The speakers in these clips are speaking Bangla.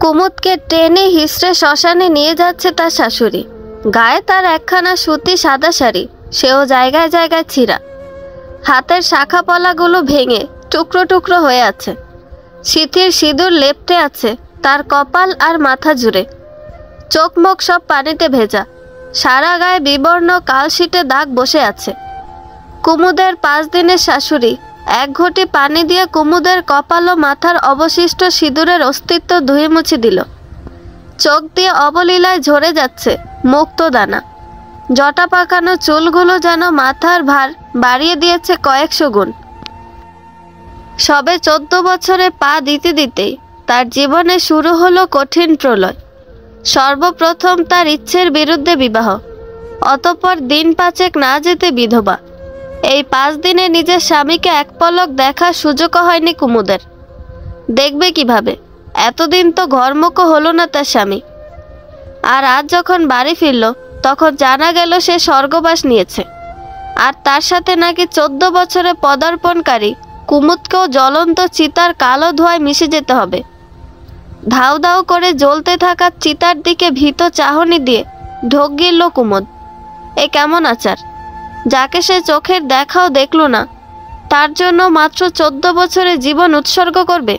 কুমুদকে টেনে হিসড়ে শ্মশানে নিয়ে যাচ্ছে তার শাশুড়ি। গায়ে তার একখানা সুতি সাদা শাড়ি, সেও জায়গায় জায়গায় ছিঁড়া। হাতের শাখা পলাগুলো ভেঙে টুকরো টুকরো হয়ে আছে। সিঁথির সিঁদুর লেপ্টে আছে তার কপাল আর মাথা জুড়ে। চোখ মুখ সব পানিতে ভেজা, সারা গায়ে বিবর্ণ কালশিটে দাগ বসে আছে। কুমুদের 5 দিনের শাশুড়ি এক ঘটি পানি দিয়ে কুমুদের কপাল ও মাথার অবশিষ্ট সিঁদুরের অস্তিত্ব ধুয়ে মুছে দিল। চোখ দিয়ে অবলীলায় ঝরে যাচ্ছে মুক্ত দানা। জটা পাকানো চুলগুলো যেন মাথার ভার বাড়িয়ে দিয়েছে কয়েকশো গুণ। সবে 14 বছরে পা দিতে দিতেই তার জীবনে শুরু হলো কঠিন প্রলয়। সর্বপ্রথম তার ইচ্ছের বিরুদ্ধে বিবাহ, অতঃপর দিন 5 না যেতে বিধবা। এই 5 দিনে নিজের স্বামীকে এক পলক দেখার সুযোগও হয়নি কুমুদের। দেখবে কিভাবে? এতদিন তো ঘরমুখো হলো না তার স্বামী। আর আজ যখন বাড়ি ফিরল তখন জানা গেল সে স্বর্গবাস নিয়েছে। আর তার সাথে নাকি 14 বছরে পদার্পণকারী কুমুদকেও জ্বলন্ত চিতার কালো ধোঁয়ায় মিশে যেতে হবে। ধাউ ধাউ করে জ্বলতে থাকা চিতার দিকে ভীত চাহনি দিয়ে ঢোক গিলল কুমুদ। এ কেমন আচার? যাকে সে চোখের দেখাও দেখল না, তার জন্য মাত্র 14 বছরে জীবন উৎসর্গ করবে?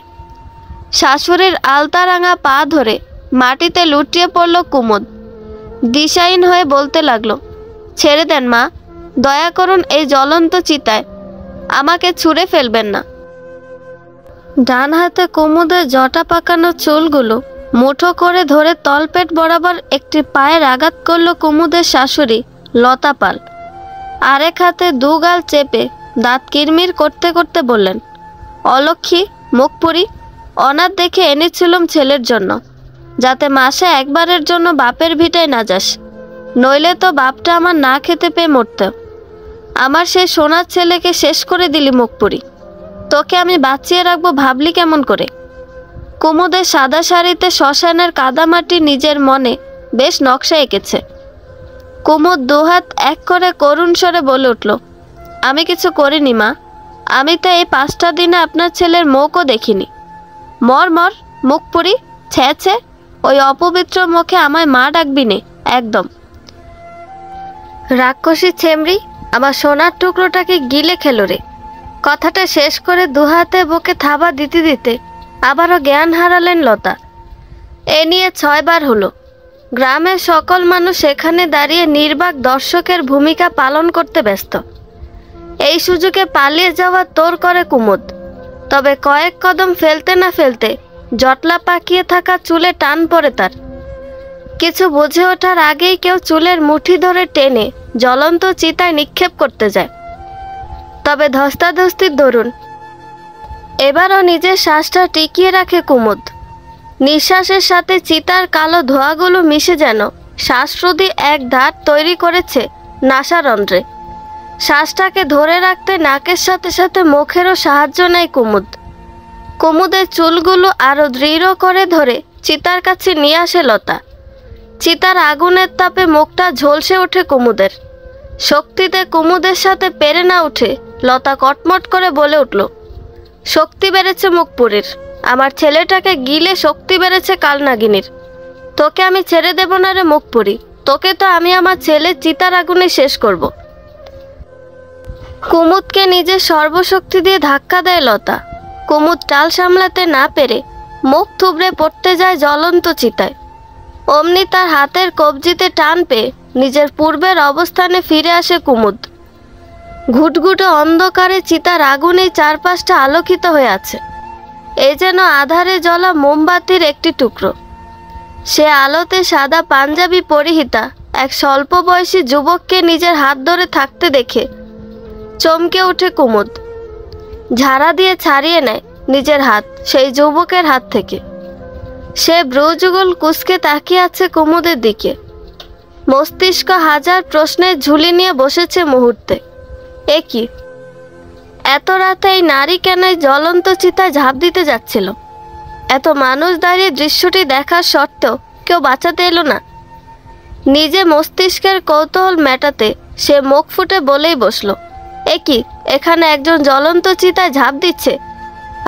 শাশুড়ির আলতারাঙা পা ধরে মাটিতে লুটিয়ে পড়ল কুমুদ। দিশাহীন হয়ে বলতে লাগলো, ছেড়ে দেন মা, দয়া করুন, এই জ্বলন্ত চিতায় আমাকে ছুঁড়ে ফেলবেন না। ডান হাতে কুমুদের জটা পাকানো চুলগুলো মুঠো করে ধরে তলপেট বরাবর একটি পায়ের আঘাত করল কুমুদের শাশুড়ি লতা পাল। আরেক হাতে 2 গাল চেপে দাঁত কিরমির করতে করতে বললেন, অলক্ষী মুখপুরি, অনাথ দেখে এনেছিলুম ছেলের জন্য, যাতে মাসে একবারের জন্য বাপের ভিটায় না যাস, নইলে তো বাপটা আমার না খেতে পেয়ে মরত। আমার সেই সোনার ছেলেকে শেষ করে দিলি মুখপুরি, তোকে আমি বাঁচিয়ে রাখবো ভাবলি কেমন করে? কুমুদের সাদা শাড়িতে শ্মশানের কাদামাটি নিজের মনে বেশ নকশা এঁকেছে। কুমুদ 2 হাত এক করে করুণ স্বরে বলে উঠল, আমি কিছু করিনি মা, আমি তো এই 5টা দিনে আপনার ছেলের মুখও দেখিনি। মর মর মুখপুরি, ছে, ওই অপবিত্র মুখে আমায় মা ডাকবি নে একদম। রাক্ষসী ছেমরি, আমার সোনার টুকরোটাকে গিলে খেলো রে। কথাটা শেষ করে 2 হাতে বুকে থাবা দিতে দিতে আবারও জ্ঞান হারালেন লতা। এ নিয়ে 6 বার হলো। গ্রামের সকল মানুষ এখানে দাঁড়িয়ে নির্বাক দর্শকের ভূমিকা পালন করতে ব্যস্ত। এই সুযোগে পালিয়ে যাওয়া তোর করে কুমুদ। তবে কয়েক কদম ফেলতে না ফেলতে জটলা পাকিয়ে থাকা চুলে টান পড়ে তার। কিছু বুঝে ওঠার আগেই কেউ চুলের মুঠি ধরে টেনে জ্বলন্ত চিতায় নিক্ষেপ করতে যায়। তবে ধস্তাধস্তির দরুন এবারও নিজের শ্বাসটা টিকিয়ে রাখে কুমুদ। নিঃশ্বাসের সাথে চিতার কালো ধোঁয়াগুলো মিশে যেন শ্বাসরোধী এক ধার তৈরি করেছে নাসারন্ধ্রে। শ্বাসটাকে ধরে রাখতে নাকের সাথে সাথে মুখেরও সাহায্য নেয় কুমুদ। কুমুদের চুলগুলো আরো দৃঢ় করে ধরে চিতার কাছে নিয়ে আসে লতা। চিতার আগুনের তাপে মুখটা ঝলসে ওঠে কুমুদের। শক্তিতে কুমুদের সাথে পেরে না উঠে লতা কটমট করে বলে উঠল, শক্তি বেড়েছে মুখপুরীর, আমার ছেলেটাকে গিলে শক্তি বেড়েছে কালনাগিনীর। তোকে আমি ছেড়ে দেব না রে মুখপুরী, তোকে তো আমি আমার ছেলের চিতার আগুনে শেষ করব। কুমুদকে নিজের সর্বশক্তি দিয়ে ধাক্কা দেয় লতা। কুমুদ টাল সামলাতে না পেরে মুখ থুবড়ে পড়তে যায় জ্বলন্ত চিতায়। অমনি তার হাতের কবজিতে টান পেয়ে নিজের পূর্বের অবস্থানে ফিরে আসে কুমুদ। ঘুটঘুটে অন্ধকারে চিতার আগুনে চারপাশটা আলোকিত হয়ে আছে। এ যেন আধারে জ্বলা মোমবাতির একটি টুকরো। সে আলোতে সাদা পাঞ্জাবি পরিহিতা এক স্বল্প বয়সী যুবককে নিজের হাত ধরে থাকতে দেখে চমকে ওঠে কুমুদ। ঝাড়া দিয়ে ছাড়িয়ে নেয় নিজের হাত সেই যুবকের হাত থেকে। সে ভ্রুযুগল কুঁচকে তাকিয়ে আছে কুমুদের দিকে। মস্তিষ্ক হাজার প্রশ্নের ঝুলি নিয়ে বসেছে মুহূর্তে। এ কি? এত রাতে এই নারী কেন জ্বলন্ত চিতায় ঝাঁপ দিতে যাচ্ছিল? এত মানুষ দাঁড়িয়ে দৃশ্যটি দেখার সত্ত্বেও কেউ বাঁচাতে এলো না। নিজে মস্তিষ্কের কৌতূহল মেটাতে সে মুখ ফুটে বলেই বসল, এ কি, এখানে একজন জ্বলন্ত চিতায় ঝাঁপ দিচ্ছে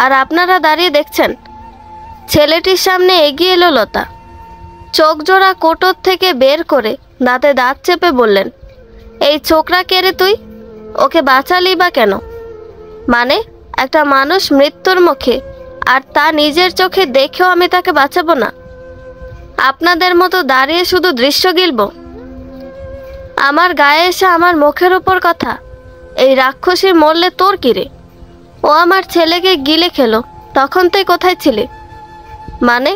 আর আপনারা দাঁড়িয়ে দেখছেন? ছেলেটির সামনে এগিয়ে এলো লতা। চোখ জোড়া কোটর থেকে বের করে দাঁতে দাঁত চেপে বললেন, এই ছোকরা কে রে তুই? ওকে বাঁচালি বা কেন? মানে, একটা মানুষ মৃত্যুর মুখে, আর তা নিজের চোখে দেখেও আমি তাকে বাঁচাবো না? আপনাদের মতো দাঁড়িয়ে শুধু দৃশ্য গিলব? আমার গায়ে এসে আমার মুখের উপর কথা? এই রাক্ষসী মরলে তোর কি রে? ও আমার ছেলেকে গিলে খেলো, তখন তুই কোথায় ছিলি? মানে?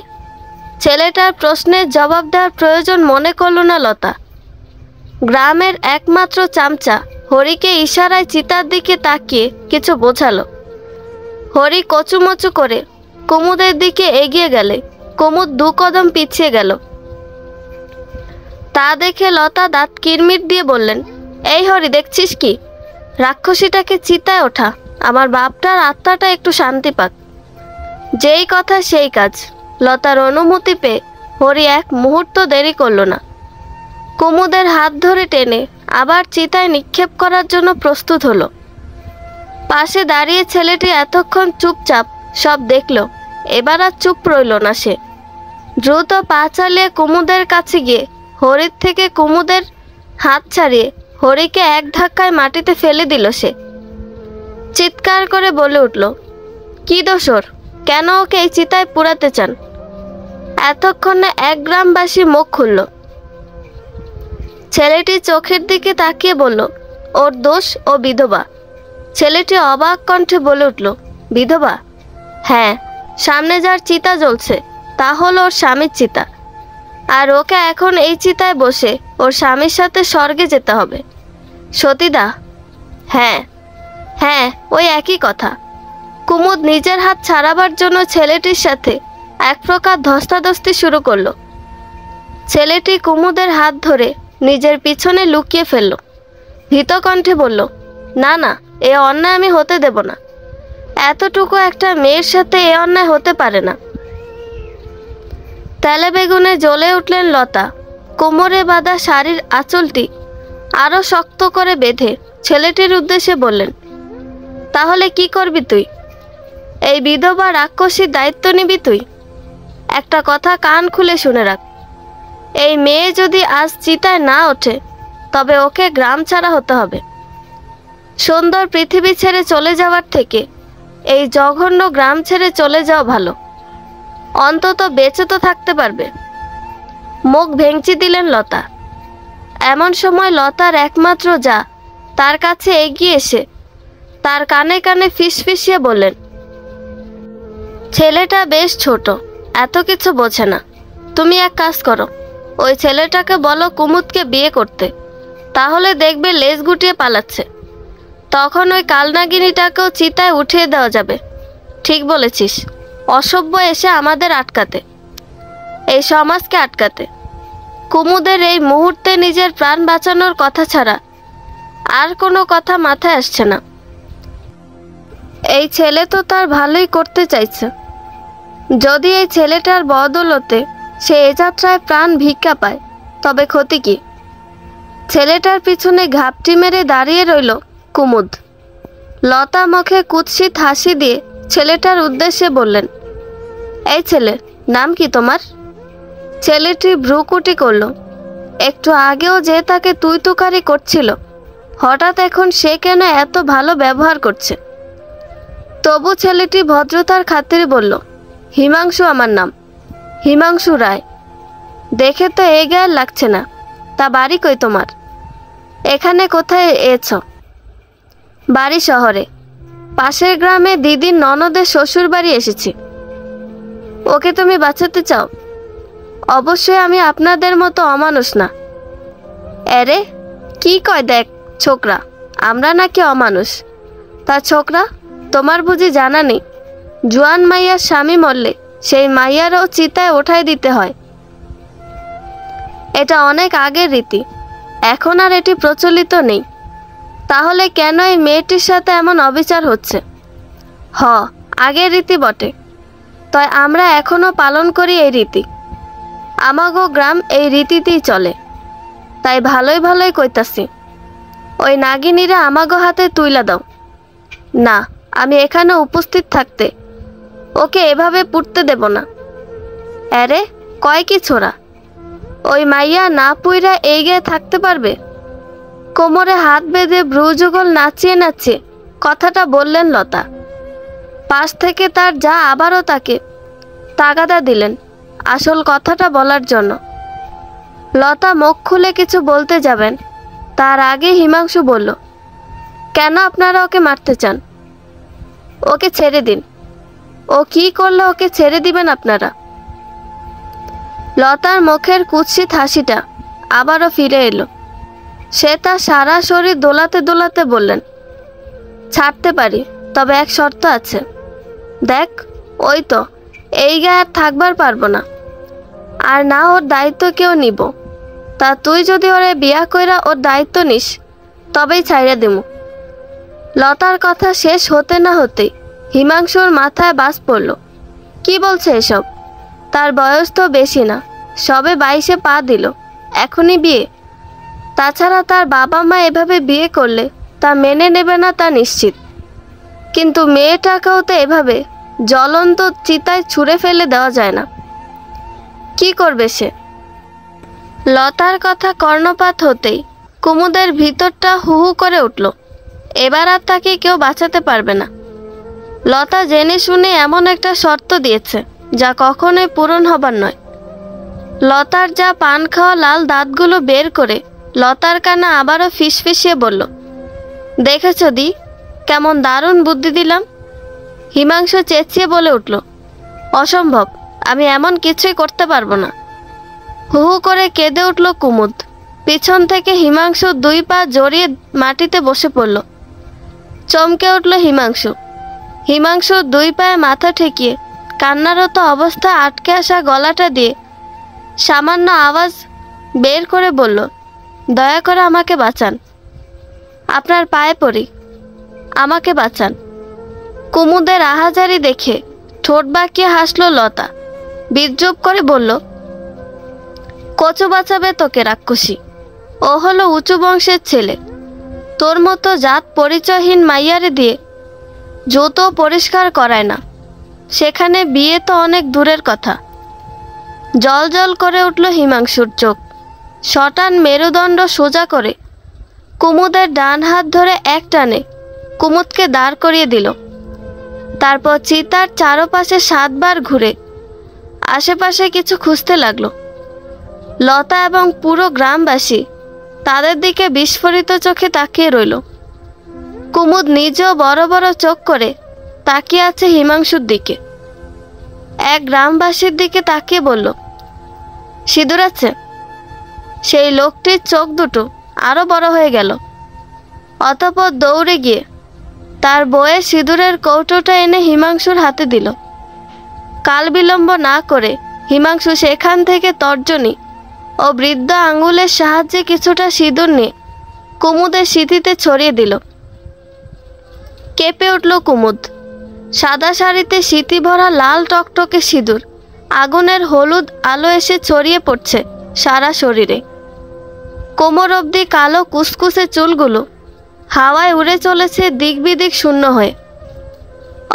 ছেলেটার প্রশ্নের জবাব দেওয়ার প্রয়োজন মনে করল না লতা। গ্রামের একমাত্র চামচা হরিকে ইশারায় চিতার দিকে তাকিয়ে কিছু বোঝালো। হরি কচুমচু করে কুমুদের দিকে এগিয়ে গেলে কুমুদ 2 কদম পিছিয়ে গেল। তা দেখে লতা দাঁত কিরমির দিয়ে বললেন, এই হরি, দেখছিস কি? রাক্ষসীটাকে চিতায় ওঠা, আমার বাপটার আত্মাটা একটু শান্তি পাক। যেই কথা সেই কাজ। লতার অনুমতি পেয়ে হরি এক মুহূর্ত দেরি করল না। কুমুদের হাত ধরে টেনে আবার চিতায় নিক্ষেপ করার জন্য প্রস্তুত হলো। পাশে দাঁড়িয়ে ছেলেটি এতক্ষণ চুপচাপ সব দেখল, এবার আর চুপ রইল না সে। দ্রুত পা চালিয়ে কুমুদের কাছে গিয়ে হরির থেকে কুমুদের হাত ছাড়িয়ে হরিকে এক ধাক্কায় মাটিতে ফেলে দিল সে। চিৎকার করে বলে উঠল, কি দোষর? কেন ওকে এই চিতায় পুরাতে চান? এতক্ষণে এক গ্রামবাসী মুখ খুলল। ছেলেটি চোখের দিকে তাকিয়ে বলল, ওর দোষ, ও বিধবা। ছেলেটি অবাক কণ্ঠে বলে উঠল, বিধবা? হ্যাঁ, সামনে যার চিতা জ্বলছে তা হলো ওর স্বামীর চিতা, আর ওকে এখন এই চিতায় বসে ওর স্বামীর সাথে স্বর্গে যেতে হবে। সতীদা? হ্যাঁ হ্যাঁ, ওই একই কথা। কুমুদ নিজের হাত ছাড়াবার জন্য ছেলেটির সাথে এক প্রকার ধস্তাধস্তি শুরু করলো। ছেলেটি কুমুদের হাত ধরে নিজের পিছনে লুকিয়ে ফেলল। ভীত কণ্ঠে বলল, না না, এ অন্যায় আমি হতে দেব না। এতটুকু একটা মেয়ের সাথে এ অন্যায় হতে পারে না। তেলে বেগুনে জ্বলে উঠলেন লতা। কোমরে বাঁধা শাড়ির আঁচলটি আরো শক্ত করে বেঁধে ছেলেটির উদ্দেশ্যে বললেন, তাহলে কি করবি তুই? এই বিধবা রাক্ষসীর দায়িত্ব নিবি তুই? একটা কথা কান খুলে শুনে রাখ, এই মেয়ে যদি আজ চিতায় না ওঠে তবে ওকে গ্রাম ছাড়া হতে হবে। সুন্দর পৃথিবী ছেড়ে চলে যাওয়ার থেকে এই জঘন্য গ্রাম ছেড়ে চলে যাওয়া ভালো। অন্তত বেঁচে তো থাকতে পারবে। মুখ ভেঙচি দিলেন লতা। এমন সময় লতার একমাত্র যা তার কাছে এগিয়ে এসে তার কানে কানে ফিসফিসিয়ে বললেন, ছেলেটা বেশ ছোট, এত কিছু বোঝে না। তুমি এক কাজ করো, ওই ছেলেটাকে বলো কুমুদকে বিয়ে করতে, তাহলে দেখবে লেজ গুটিয়ে পালাচ্ছে। তখন ওই কালনাগিনীটাকেও চিতায় উঠিয়ে দেওয়া যাবে। ঠিক বলেছিস, অসভ্য এসে আমাদের আটকাতে, এই সমাজকে আটকাতে। কুমুদের এই মুহূর্তে নিজের প্রাণ বাঁচানোর কথা ছাড়া আর কোনো কথা মাথায় আসছে না। এই ছেলে তো তার ভালোই করতে চাইছে। যদি এই ছেলেটার বদৌলতে সে এ যাত্রায় প্রাণ ভিক্ষা পায় তবে ক্ষতি কি? ছেলেটার পিছনে ঘাপটি মেরে দাঁড়িয়ে রইল কুমুদ। লতা মুখে কুৎসিত হাসি দিয়ে ছেলেটার উদ্দেশ্যে বললেন, এই ছেলে, নাম কি তোমার? ছেলেটি ভ্রুকুটি করল। একটু আগেও যে তাকে তুই তুকারি করছিল, হঠাৎ এখন সে কেন এত ভালো ব্যবহার করছে? তবু ছেলেটি ভদ্রতার খাতিরে বলল, হিমাংশু আমার নাম, হিমাংশু রায়। দেখে তো এ গায়ে লাগছে না। তা বাড়ি কই তোমার? এখানে কোথায় এছ? বাড়ি শহরে, পাশের গ্রামে দিদির ননদের শ্বশুর বাড়ি এসেছি। ওকে তুমি বাঁচাতে চাও? অবশ্যই আমি আপনাদের মতো অমানুষ না। আরে কি কয় দেখ ছোকরা, আমরা নাকি অমানুষ? তা ছোকরা, তোমার বুঝি জানা নেই, জোয়ান মাইয়ার স্বামী মরলে সেই মাইয়ারও চিতায় ওঠায় দিতে হয়। এটা অনেক আগের রীতি, এখন আর এটি প্রচলিত নেই। তাহলে কেন এই মেয়েটির সাথে এমন অবিচার হচ্ছে? আগের রীতি বটে, তাই আমরা এখনো পালন করি এই রীতি। আমাগো গ্রাম এই রীতিতেই চলে। তাই ভালোই ভালোই কইতাছি, ওই নাগিনীরা আমাগো হাতে তুইলা দাও। না, আমি এখানে উপস্থিত থাকতে ওকে এভাবে পুড়তে দেব না। আরে কয় কি ছোড়া, ওই মাইয়া না পুইরা এগিয়ে থাকতে পারবে? কোমরে হাত বেঁধে ভ্রুযুগল নাচিয়ে নাচিয়ে কথাটা বললেন লতা। পাশ থেকে তার যা আবারও তাকে তাগাদা দিলেন আসল কথাটা বলার জন্য। লতা মুখ খুলে কিছু বলতে যাবেন, তার আগে হিমাংশু বলল, কেন আপনারা ওকে মারতে চান? ওকে ছেড়ে দিন। ও কি করলো ওকে ছেড়ে দিবেন আপনারা? লতার মুখের কুৎসিত হাসিটা আবারও ফিরে এলো। সে তার সারা শরীর দোলাতে দোলাতে বললেন, ছাড়তে পারি, তবে এক শর্ত আছে। দেখ, ওই তো এই গায়ে আর থাকবার পারবো না, আর না ওর দায়িত্ব কেউ নিব। তা তুই যদি ওরে বিয়া কইরা ওর দায়িত্ব নিস, তবেই ছাইড়া দিমু। লতার কথা শেষ হতে না হতেই হিমাংশুর মাথায় বাজ পড়ল। কি বলছে এসব? তার বয়স তো বেশি না, সবে 22-এ পা দিল, এখনই বিয়ে? তাছাড়া তার বাবা মা এভাবে বিয়ে করলে তা মেনে নেবে না তা নিশ্চিত। কিন্তু মেয়েটাকেও তো এভাবে জ্বলন্ত চিতায় ছুঁড়ে ফেলে দেওয়া যায় না। কি করবে সে? লতার কথা কর্ণপাত হতেই কুমুদের ভিতরটা হু হু করে উঠল। এবার আর তাকে কেউ বাঁচাতে পারবে না। লতা জেনে শুনে এমন একটা শর্ত দিয়েছে যা কখনোই পূরণ হবার নয়। লতার যা পান খাওয়া লাল দাঁতগুলো বের করে লতার কানে আবারও ফিসফিসিয়ে বলল, দেখেছ দি, কেমন দারুণ বুদ্ধি দিলাম। হিমাংশু চেঁচিয়ে বলে উঠল, অসম্ভব, আমি এমন কিছুই করতে পারবো না। হু হু করে কেঁদে উঠল কুমুদ। পিছন থেকে হিমাংশু 2 পা জড়িয়ে মাটিতে বসে পড়ল। চমকে উঠল হিমাংশু। হিমাংশু 2 পায়ে মাথা ঠেকিয়ে কান্নারত অবস্থায় আটকে আসা গলাটা দিয়ে সামান্য আওয়াজ বের করে বলল, দয়া করে আমাকে বাঁচান, আপনার পায়ে পড়ি, আমাকে বাঁচান। কুমুদের আহাজারি দেখে ঠোঁট বাঁকিয়ে হাসল লতা। বিদ্রুপ করে বলল, কচু বাঁচাবে তোকে রাক্ষসী? ও হলো উঁচু বংশের ছেলে, তোর মতো জাত পরিচয়হীন মাইয়ারে দিয়ে জুতো পরিষ্কার করায় না, সেখানে বিয়ে তো অনেক দূরের কথা। জল জল করে উঠল হিমাংশুর চোখ। শটান মেরুদণ্ড সোজা করে কুমুদের ডান হাত ধরে এক টানে কুমুদকে দাঁড় করিয়ে দিল। তারপর চিতার চারপাশে 7 বার ঘুরে আশেপাশে কিছু খুঁজতে লাগলো। লতা এবং পুরো গ্রামবাসী তাদের দিকে বিস্ফোরিত চোখে তাকিয়ে রইল। কুমুদ নিজেও বড় বড় চোখ করে তাকিয়ে আছে হিমাংশুর দিকে। এক গ্রামবাসীর দিকে তাকিয়ে বলল, সিঁদুর আছে? সেই লোকটির চোখ দুটো আরো বড় হয়ে গেল। অতঃপর দৌড়ে গিয়ে তার বউয়ের সিঁদুরের কৌটোটা এনে হিমাংশুর হাতে দিল। কাল বিলম্ব না করে হিমাংশু সেখান থেকে তর্জনী ও বৃদ্ধ আঙুলের সাহায্যে কিছুটা সিঁদুর নিয়ে কুমুদের সিঁথিতে ছড়িয়ে দিল। কেঁপে উঠল কুমুদ। সাদা শাড়িতে সিঁথি ভরা লাল টকটকে সিঁদুর আগুনের হলুদ আলো এসে ছড়িয়ে পড়ছে সারা শরীরে। কোমর অবধি কালো কুসকুসে চুলগুলো হাওয়ায় উড়ে চলেছে দিক বিদিক শূন্য হয়ে।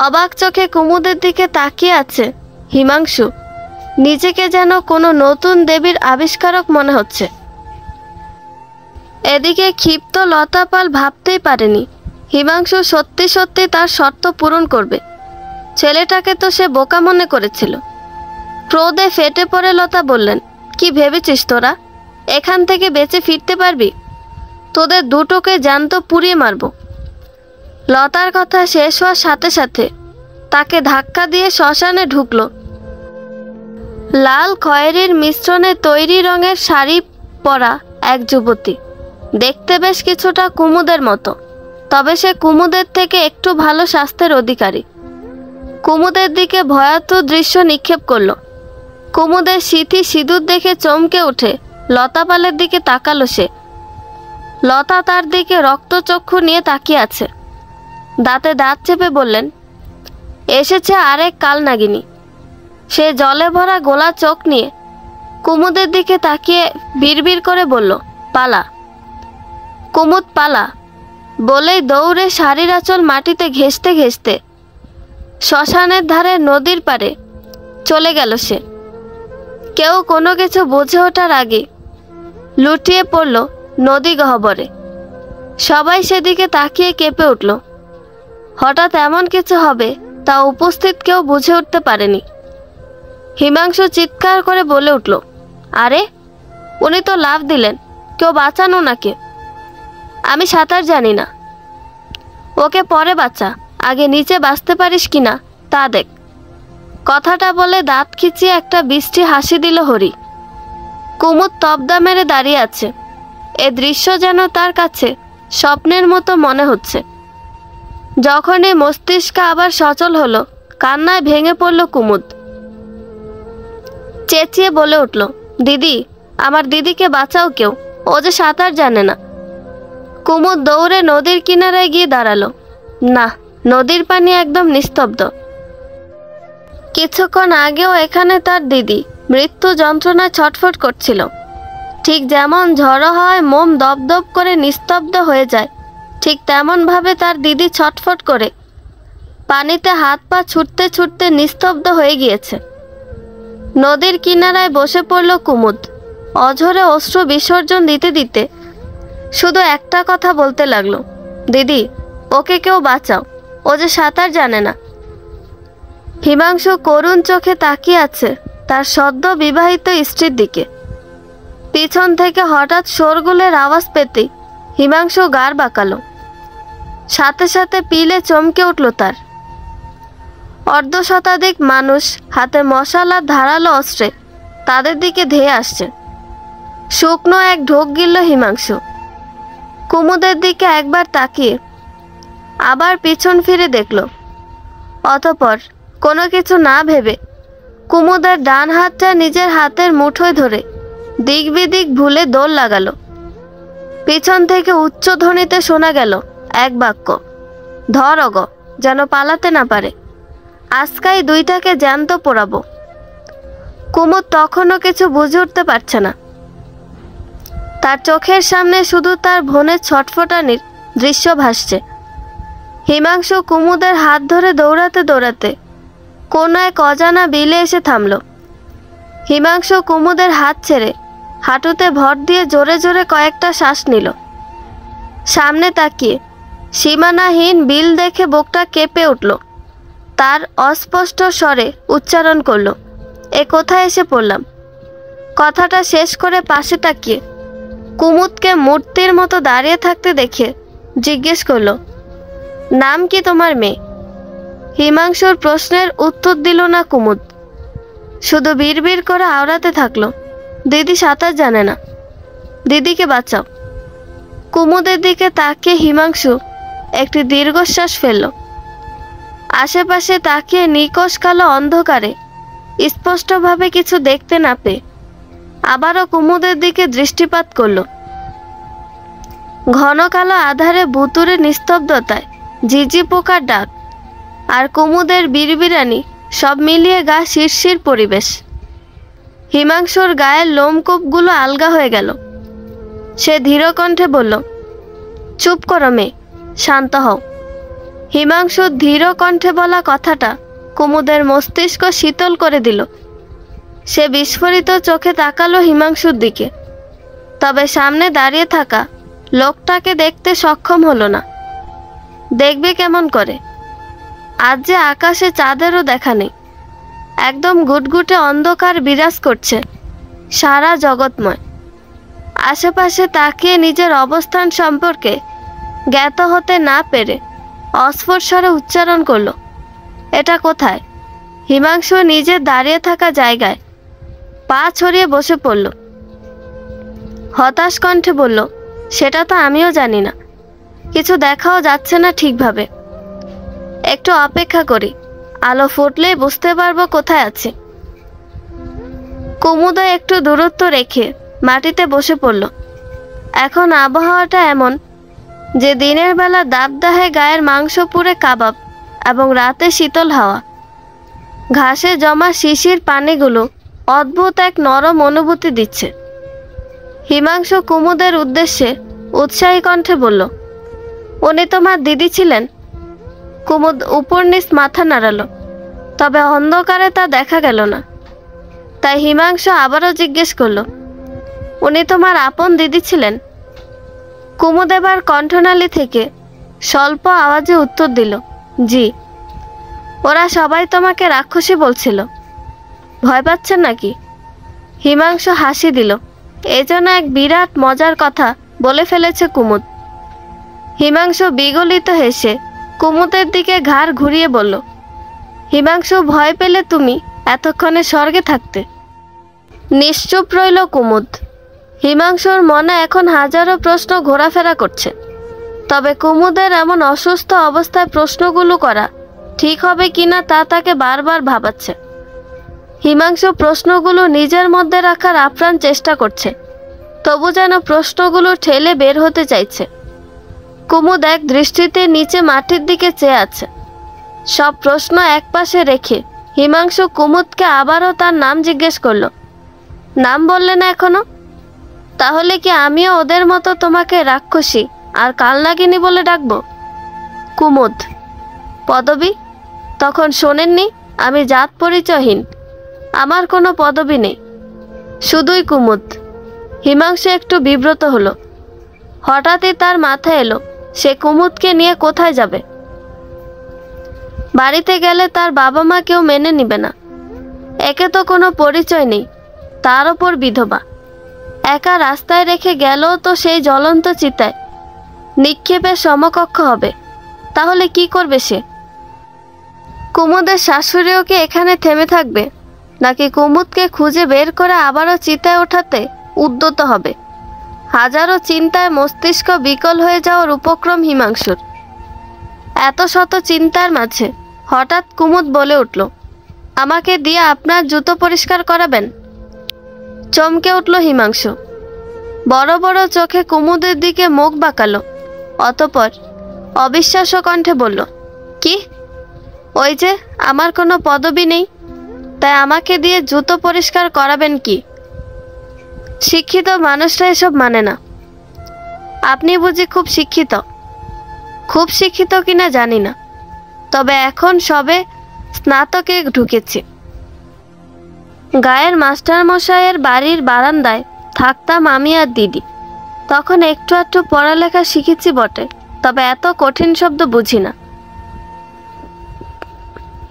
অবাক চোখে কুমুদের দিকে তাকিয়ে আছে হিমাংশু। নিজেকে যেন কোনো নতুন দেবীর আবিষ্কারক মনে হচ্ছে। এদিকে ক্ষিপ্ত লতাপাল ভাবতেই পারেনি হিমাংশু সত্যি সত্যি তার শর্ত পূরণ করবে। ছেলেটাকে তো সে বোকা মনে করেছিল। ক্রোধে ফেটে পড়ে লতা বললেন, কি ভেবেছিস তোরা এখান থেকে বেঁচে ফিরতে পারবি? তোদের দুটোকে জ্যান্ত পুড়িয়ে মারব। লতার কথা শেষ হওয়ার সাথে সাথে তাকে ধাক্কা দিয়ে শ্মশানে ঢুকল লাল খয়েরির মিশ্রণে তৈরি রঙের শাড়ি পরা এক যুবতী। দেখতে বেশ কিছুটা কুমুদের মতো, তবে সে কুমুদের থেকে একটু ভালো স্বাস্থ্যের অধিকারী। কুমুদের দিকে ভয়াতুর দৃশ্য নিক্ষেপ করল। কুমুদের সিঁথি সিঁদুর দেখে চমকে উঠে লতাপালের দিকে তাকালো সে। লতা তার দিকে রক্তচক্ষু নিয়ে তাকিয়ে আছে। দাঁতে দাঁত চেপে বললেন, এসেছে আরেক কালনাগিনী। সে জলে ভরা গোলা চোখ নিয়ে কুমুদের দিকে তাকিয়ে বিড়বিড় করে বলল, পালা কুমুদ পালা। বলেই দৌড়ে শাড়ির আঁচল মাটিতে ঘেঁষতে ঘেঁষতে শ্মশানের ধারে নদীর পাড়ে চলে গেল সে। কেউ কোনো কিছু বুঝে ওঠার আগে লুটিয়ে পড়ল নদী গহ্বরে। সবাই সেদিকে তাকিয়ে কেঁপে উঠল। হঠাৎ এমন কিছু হবে তা উপস্থিত কেউ বুঝে উঠতে পারেনি। হিমাংশু চিৎকার করে বলে উঠল, আরে উনি তো লাফ দিলেন, কেউ বাঁচানো নাকি? আমি সাঁতার জানি না। ওকে পরে বাঁচা, আগে নিচে বাঁচতে পারিস কিনা তা দেখ। কথাটা বলে দাঁত খিচিয়ে একটা বৃষ্টি হাসি দিল হরি। কুমুদ তবদা মেরে দাঁড়িয়ে আছে। এ দৃশ্য যেন তার কাছে স্বপ্নের মতো মনে হচ্ছে। যখনই মস্তিষ্ক আবার সচল হলো, কান্নায় ভেঙে পড়ল কুমুদ। চেঁচিয়ে বলে উঠল, দিদি, আমার দিদিকে বাঁচাও কেউ, ও যে সাঁতার জানে না। কুমুদ দৌড়ে নদীর কিনারায় গিয়ে দাঁড়ালো। না, নদীর পানি একদম নিস্তব্ধ। কিছুক্ষণ আগেও এখানে তার দিদি মৃত্যু যন্ত্রণায় ছটফট করছিল। ঠিক যেমন ঝড়ো হয় মোম দপদপ করে নিস্তব্ধ হয়ে যায়, ঠিক তেমনভাবে তার দিদি ছটফট করে পানিতে হাত পা ছুটতে ছুটতে নিস্তব্ধ হয়ে গিয়েছে। নদীর কিনারায় বসে পড়ল কুমুদ। অঝরে অশ্রু বিসর্জন দিতে দিতে শুধু একটা কথা বলতে লাগলো, দিদি, ওকে কেউ বাঁচাও, ও যে সাঁতার জানে না। হিমাংশু করুণ চোখে তাকিয়ে আছে তার সদ্য বিবাহিত স্ত্রীর দিকে। পিছন থেকে হঠাৎ শোরগোলের আওয়াজ পেতেই হিমাংশু গাড় বাঁকালো। সাথে সাথে পিলে চমকে উঠল তার। অর্ধশতাধিক মানুষ হাতে মশালা ধারালো অস্ত্রে তাদের দিকে ধেয়ে আসছে। শুকনো এক ঢোক গিলল হিমাংশু। কুমুদের দিকে একবার তাকিয়ে আবার পিছন ফিরে দেখল। অতঃপর কোনো কিছু না ভেবে কুমুদের ডান হাতটা নিজের হাতের মুঠোয় ধরে দিক বিদিক ভুলে দৌড় লাগালো। পিছন থেকে উচ্চ ধ্বনিতে শোনা গেল এক বাক্য, ধর অগ, যেন পালাতে না পারে, আজকাই দুইটাকে জ্যান্ত পোড়াবো। কুমুদ তখনও কিছু বুঝে উঠতে পারছে না। তার চোখের সামনে শুধু তার বোনের ছটফটানির দৃশ্য ভাসছে। হিমাংশু কুমুদের হাত ধরে দৌড়াতে দৌড়াতে কোনো এক অজানা বিলে এসে থামল। হিমাংশু কুমুদের হাত ছেড়ে হাঁটুতে ভর দিয়ে জোরে জোরে কয়েকটা শ্বাস নিল। সামনে তাকিয়ে সীমানাহীন বিল দেখে বুকটা কেঁপে উঠল। তার অস্পষ্ট স্বরে উচ্চারণ করল, এ কোথায় এসে পড়লাম। কথাটা শেষ করে পাশে তাকিয়ে কুমুদকে মূর্তির মতো দাঁড়িয়ে থাকতে দেখে জিজ্ঞেস করল, নাম কি তোমার মেয়ে? হিমাংশুর প্রশ্নের উত্তর দিল না কুমুদ, শুধু বিড়বিড় করে আওড়াতে থাকলো, দিদি সাঁতার জানে না, দিদিকে বাঁচাও। কুমুদের দিকে তাকিয়ে হিমাংশু একটি দীর্ঘশ্বাস ফেলল। আশেপাশে তাকিয়ে নিকষ কালো অন্ধকারে স্পষ্টভাবে কিছু দেখতে না পেয়ে আবারও কুমুদের দিকে দৃষ্টিপাত করল। ঘন কালো আধারে ভুতুরে নিস্তব্ধতায় ঝিঝি পোকার ডাক আর কুমুদের বিড়বিড়ানি সব মিলিয়ে গা শিরশির পরিবেশ। হিমাংশুর গায়ের লোমকূপগুলো আলগা হয়ে গেল। সে ধীর কণ্ঠে বলল, চুপ করো মেয়ে, শান্ত হও। হিমাংশুর ধীর কণ্ঠে বলা কথাটা কুমুদের মস্তিষ্ক শীতল করে দিল। সে বিস্ফোরিত চোখে তাকালো হিমাংশুর দিকে, তবে সামনে দাঁড়িয়ে থাকা লোকটাকে দেখতে সক্ষম হলো না। দেখবে কেমন করে? আজ যে আকাশে চাঁদেরও দেখা নেই। একদম গুটগুটে অন্ধকার বিরাজ করছে সারা জগৎময়। আশেপাশে তাকিয়ে নিজের অবস্থান সম্পর্কে জ্ঞাত হতে না পেরে অস্ফুট স্বরে উচ্চারণ করল, এটা কোথায়? হিমাংশু নিজে দাঁড়িয়ে থাকা জায়গায় পা ছড়িয়ে বসে পড়ল। হতাশ কণ্ঠে বলল, সেটা তো আমিও জানি না, কিছু দেখাও যাচ্ছে না ঠিকভাবে। একটু অপেক্ষা করি, আলো ফুটলেই বুঝতে পারবো কোথায় আছে। কুমুদ একটু দূরত্ব রেখে মাটিতে বসে পড়ল। এখন আবহাওয়াটা এমন যে দিনের বেলা দাবদাহে গায়ের মাংস পুড়ে কাবাব এবং রাতে শীতল হাওয়া। ঘাসে জমা শিশির পানিগুলো অদ্ভুত এক নরম অনুভূতি দিচ্ছে। হিমাংশু কুমুদের উদ্দেশ্যে উৎসাহী কণ্ঠে বলল, উনি তোমার দিদি ছিলেন? কুমুদ উপর নিচ মাথা নাড়ালো, তবে অন্ধকারে তা দেখা গেল না। তাই হিমাংশু আবারও জিজ্ঞেস করলো, উনি তোমার আপন দিদি ছিলেন? কুমুদ এবার কণ্ঠনালী থেকে স্বল্প আওয়াজে উত্তর দিল, জি। ওরা সবাই তোমাকে রাক্ষসী বলছিল, ভয় পাচ্ছেন নাকি? হিমাংশু হাসি দিল। এজন্য এক বিরাট মজার কথা বলে ফেলেছে কুমুদ। হিমাংশু বিগলিত হেসে কুমুদের দিকে ঘাড় ঘুরিয়ে বলল, হিমাংশু, ভয় পেলে তুমি এতক্ষণে স্বর্গে থাকতে। নিশ্চুপ রইল কুমুদ। হিমাংশুর মনে এখন হাজারো প্রশ্ন ঘোরাফেরা করছে, তবে কুমুদের এমন অসুস্থ অবস্থায় প্রশ্নগুলো করা ঠিক হবে কিনা তা তাকে বারবার ভাবাচ্ছে। হিমাংশু প্রশ্নগুলো নিজের মধ্যে রাখার আপ্রাণ চেষ্টা করছে, তবু যেন প্রশ্নগুলো ঠেলে বের হতে চাইছে। কুমুদ এক দৃষ্টিতে নিচে মাটির দিকে চেয়ে আছে। সব প্রশ্ন একপাশে রেখে হিমাংশু কুমুদকে আবারও তার নাম জিজ্ঞেস করলো। নাম বললে না এখনো? তাহলে কি আমিও ওদের মতো তোমাকে রাক্ষসী আর কালনাগিনী বলে ডাকবো? কুমুদ। পদবী? তখন শোনেননি আমি জাত পরিচয়হীন, আমার কোনো পদবী নেই, শুধুই কুমুদ। হিমাংশু একটু বিব্রত হলো। হঠাৎই তার মাথায় এলো সে কুমুদকে নিয়ে কোথায় যাবে। বাড়িতে গেলে তার বাবা মা কেউ মেনে নিবে না। একে তো কোনো পরিচয় নেই, তার ওপর বিধবা। একা রাস্তায় রেখে গেলেও তো সেই জ্বলন্ত চিতায় নিক্ষেপের সমকক্ষ হবে। তাহলে কি করবে সে? কুমুদের শাশুড়িও কি এখানে থেমে থাকবে, নাকি কুমুদকে খুঁজে বের করে আবারও চিতায় ওঠাতে উদ্যত হবে? হাজারো চিন্তায় মস্তিষ্ক বিকল হয়ে যাওয়ার উপক্রম হিমাংশুর। এত শত চিন্তার মাঝে হঠাৎ কুমুদ বলে উঠল, আমাকে দিয়ে আপনার জুতো পরিষ্কার করাবেন? চমকে উঠল হিমাংশু। বড় বড় চোখে কুমুদের দিকে মুখ বাঁকালো, অতঃপর অবিশ্বাস্য কণ্ঠে বলল, কি? ওই যে আমার কোনো পদবী নেই, তাই আমাকে দিয়ে জুতো পরিষ্কার করাবেন কি? শিক্ষিত মানুষরা এসব মানে না। আপনি বুঝি খুব শিক্ষিত? খুব শিক্ষিত কিনা জানি না, তবে এখন সবে স্নাতকে ঢুকেছি। গায়ের মাস্টারমশাইয়ের বাড়ির বারান্দায় থাকতাম আমি আর দিদি। তখন একটু একটু পড়ালেখা শিখেছি বটে, তবে এত কঠিন শব্দ বুঝি না।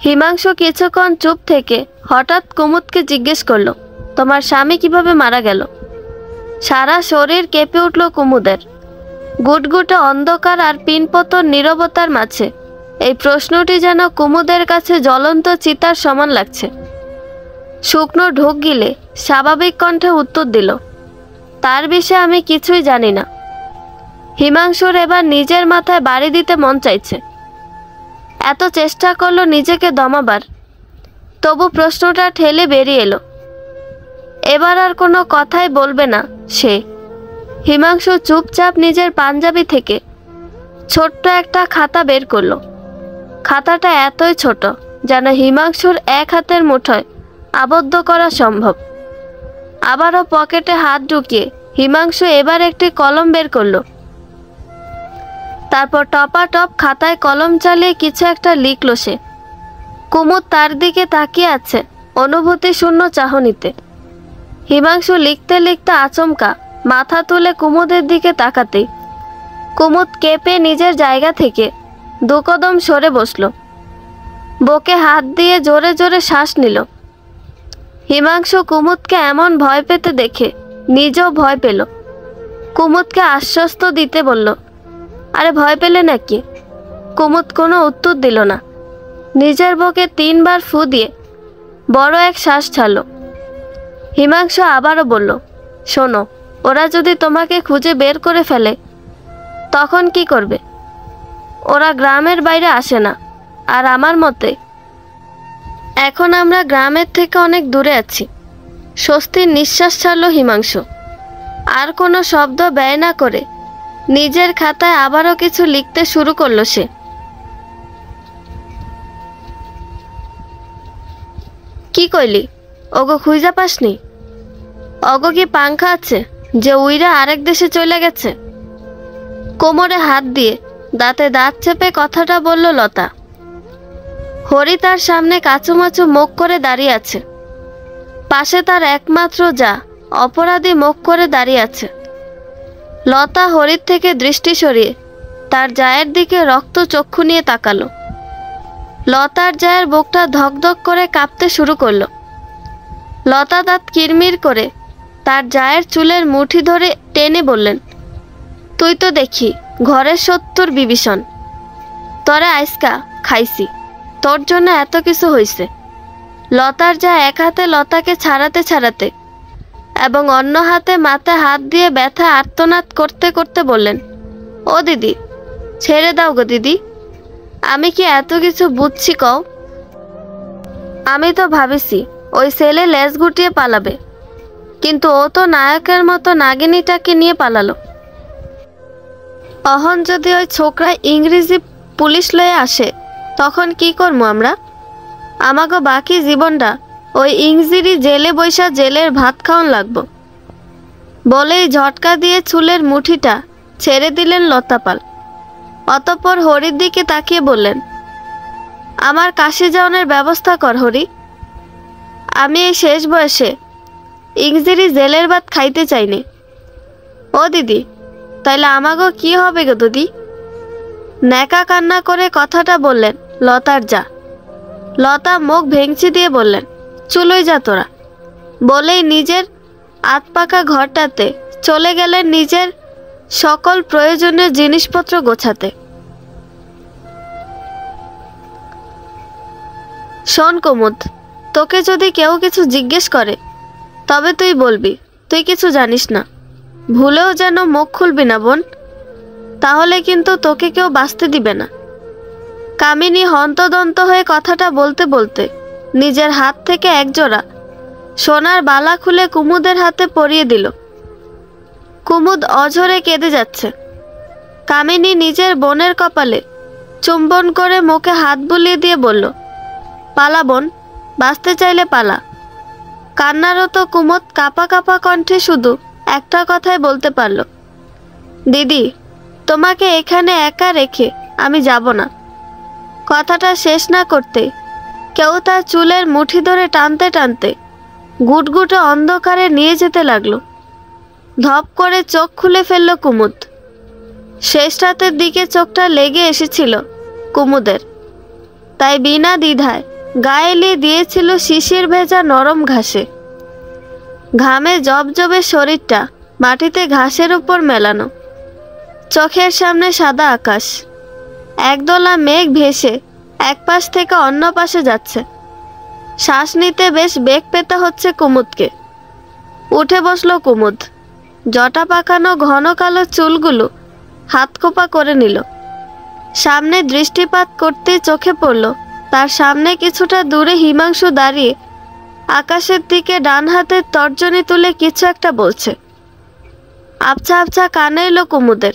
হিমাংশু কিছুক্ষণ চুপ থেকে হঠাৎ কুমুদকে জিজ্ঞেস করলো, তোমার স্বামী কিভাবে মারা গেল? সারা শরীর কেঁপে উঠল কুমুদের। গুটগুটে অন্ধকার আর পিনপতন নীরবতার মাঝে এই প্রশ্নটি যেন কুমুদের কাছে জ্বলন্ত চিতার সমান লাগছে। শুকনো ঢোক গিলে স্বাভাবিক কণ্ঠে উত্তর দিল, তার বিষয়ে আমি কিছুই জানি না। হিমাংশুর এবার নিজের মাথায় বাড়ি দিতে মন চাইছে। এত চেষ্টা করলো নিজেকে দমাবার, তবু প্রশ্নটা ঠেলে বেরিয়ে এলো। এবার আর কোনো কথাই বলবে না সে। হিমাংশু চুপচাপ নিজের পাঞ্জাবি থেকে ছোট্ট একটা খাতা বের করলো। খাতাটা এতই ছোট যেন হিমাংশুর এক হাতের মুঠোয় আবদ্ধ করা সম্ভব। আবারও পকেটে হাত ঢুকিয়ে হিমাংশু এবার একটি কলম বের করলো। তারপর টপাটপ খাতায় কলম চালিয়ে কিছু একটা লিখলো সে। কুমুদ তার দিকে তাকিয়ে আছে অনুভূতি শূন্য চাহনিতে। হিমাংশু লিখতে লিখতে আচমকা মাথা তুলে কুমুদের দিকে তাকাতেই কুমুদ কেঁপে নিজের জায়গা থেকে দুকদম সরে বসল। বুকে হাত দিয়ে জোরে জোরে শ্বাস নিল। হিমাংশু কুমুদকে এমন ভয় পেতে দেখে নিজেও ভয় পেল। কুমুদকে আশ্বস্ত দিতে বলল, আরে ভয় পেলে নাকি? কুমুদ কোনো উত্তর দিল না। নিজের বুকে 3 বার ফু দিয়ে বড় এক শ্বাস ছাড়ল। হিমাংশু আবারও বলল, শোনো, ওরা যদি তোমাকে খুঁজে বের করে ফেলে তখন কি করবে? ওরা গ্রামের বাইরে আসে না, আর আমার মতে এখন আমরা গ্রামের থেকে অনেক দূরে আছি। স্বস্তির নিঃশ্বাস ছাড়ল হিমাংশু। আর কোনো শব্দ ব্যয় না করে নিজের খাতায় আবারও কিছু লিখতে শুরু করলো সে। কি কইলি? ওগো খুঁজা পাসনি? অগো কি পাংখা আছে যে উইরা আরেক দেশে চলে গেছে? কোমরে হাত দিয়ে দাঁতে দাঁত চেপে কথাটা বলল লতা। হরি তার সামনে কাচুমাচু মুখ করে দাঁড়িয়ে আছে। পাশে তার একমাত্র যা অপরাধী মুখ করে দাঁড়িয়ে আছে। লতা হরির থেকে দৃষ্টি সরিয়ে তার জায়ের দিকে রক্ত চক্ষু নিয়ে তাকালো। লতার জায়ের বুকটা ধকধক করে কাঁপতে শুরু করলো। লতা দাঁত কিরমির করে তার জায়ের চুলের মুঠি ধরে টেনে বললেন, তুই তো দেখি ঘরের 70 বিভীষণ, তরে আইসকা খাইছি, তোর জন্য এত কিছু হইছে। লতার যা এক হাতে লতাকে ছাড়াতে ছাড়াতে এবং অন্য হাতে মাথায় হাত দিয়ে ব্যথা আর্তনাদ করতে করতে বললেন, ও দিদি, ছেড়ে দাও গো দিদি, আমি কি এত কিছু বুঝছি কও? আমি তো ভাবিছি ওই ছেলে লেজ গুটিয়ে পালাবে, কিন্তু ও তো নায়কের মতো নাগিনীটাকে নিয়ে পালালো। অহন যদি ওই ছোকরা ইংরেজি পুলিশ লয়ে আসে তখন কি করবো আমরা? আমাকে বাকি জীবনটা ওই ইংজিরি জেলে বৈশা জেলের ভাত খাওয়ান লাগবো। বলেই ঝটকা দিয়ে চুলের মুঠিটা ছেড়ে দিলেন লতাপাল। অতঃপর হরির দিকে তাকিয়ে বললেন, আমার কাশি যাওয়ানোর ব্যবস্থা কর হরি, আমি এই শেষ বয়সে ইংজিরি জেলের ভাত খাইতে চাইনি। ও দিদি, তাইলে আমাগো কি হবে গো দিদি? ন্যাকা কান্না করে কথাটা বললেন লতার যা। লতা মুখ ভেঙচি দিয়ে বললেন, চুলোই যা তোরা, বলেই নিজের আতপাকা ঘরটাতে চলে গেলেন নিজের সকল প্রয়োজনীয় জিনিসপত্র গোছাতে। শোন কুমুদ, তোকে যদি কেউ কিছু জিজ্ঞেস করে তবে তুই বলবি তুই কিছু জানিস না, ভুলেও যেন মুখ খুলবি না বোন, তাহলে কিন্তু তোকে কেউ বাঁচতে দিবে না। কামিনী হন্তদন্ত হয়ে কথাটা বলতে বলতে নিজের হাত থেকে একজোড়া সোনার বালা খুলে কুমুদের হাতে পরিয়ে দিল। কুমুদ অঝরে কেঁদে যাচ্ছে। কামিনী নিজের বোনের কপালে চুম্বন করে মুখে হাত বুলিয়ে দিয়ে বলল, পালা বোন, বাঁচতে চাইলে পালা। কান্নারত কুমুদ কাঁপা কাঁপা কণ্ঠে শুধু একটা কথাই বলতে পারল, দিদি, তোমাকে এখানে একা রেখে আমি যাব না। কথাটা শেষ না করতে কেউ তার চুলের মুঠি ধরে টানতে টানতে গুটগুটে অন্ধকারে নিয়ে যেতে লাগলো। ধপ করে চোখ খুলে ফেলল কুমুদ। শেষ রাতের দিকে চোখটা লেগে এসেছিল কুমুদের, তাই বিনা দ্বিধায় গায়ে এলিয়ে দিয়েছিল শিশির ভেজা নরম ঘাসে। ঘামে জবজবে শরীরটা মাটিতে ঘাসের উপর মেলানো। চোখের সামনে সাদা আকাশ, একদলা মেঘ ভেসে এক পাশ থেকে অন্য পাশে যাচ্ছে। শ্বাস নিতে বেশ বেগ পেতে হচ্ছে কুমুদকে। উঠে বসলো কুমুদ। জটা পাকানো ঘন কালো চুলগুলো হাত খোপা করে নিল। সামনে দৃষ্টিপাত করতেই চোখে পড়ল তার সামনে কিছুটা দূরে হিমাংশু দাঁড়িয়ে আকাশের দিকে ডান হাতের তর্জনী তুলে কিছু একটা বলছে। আবছা আবছা কানে এলো কুমুদের।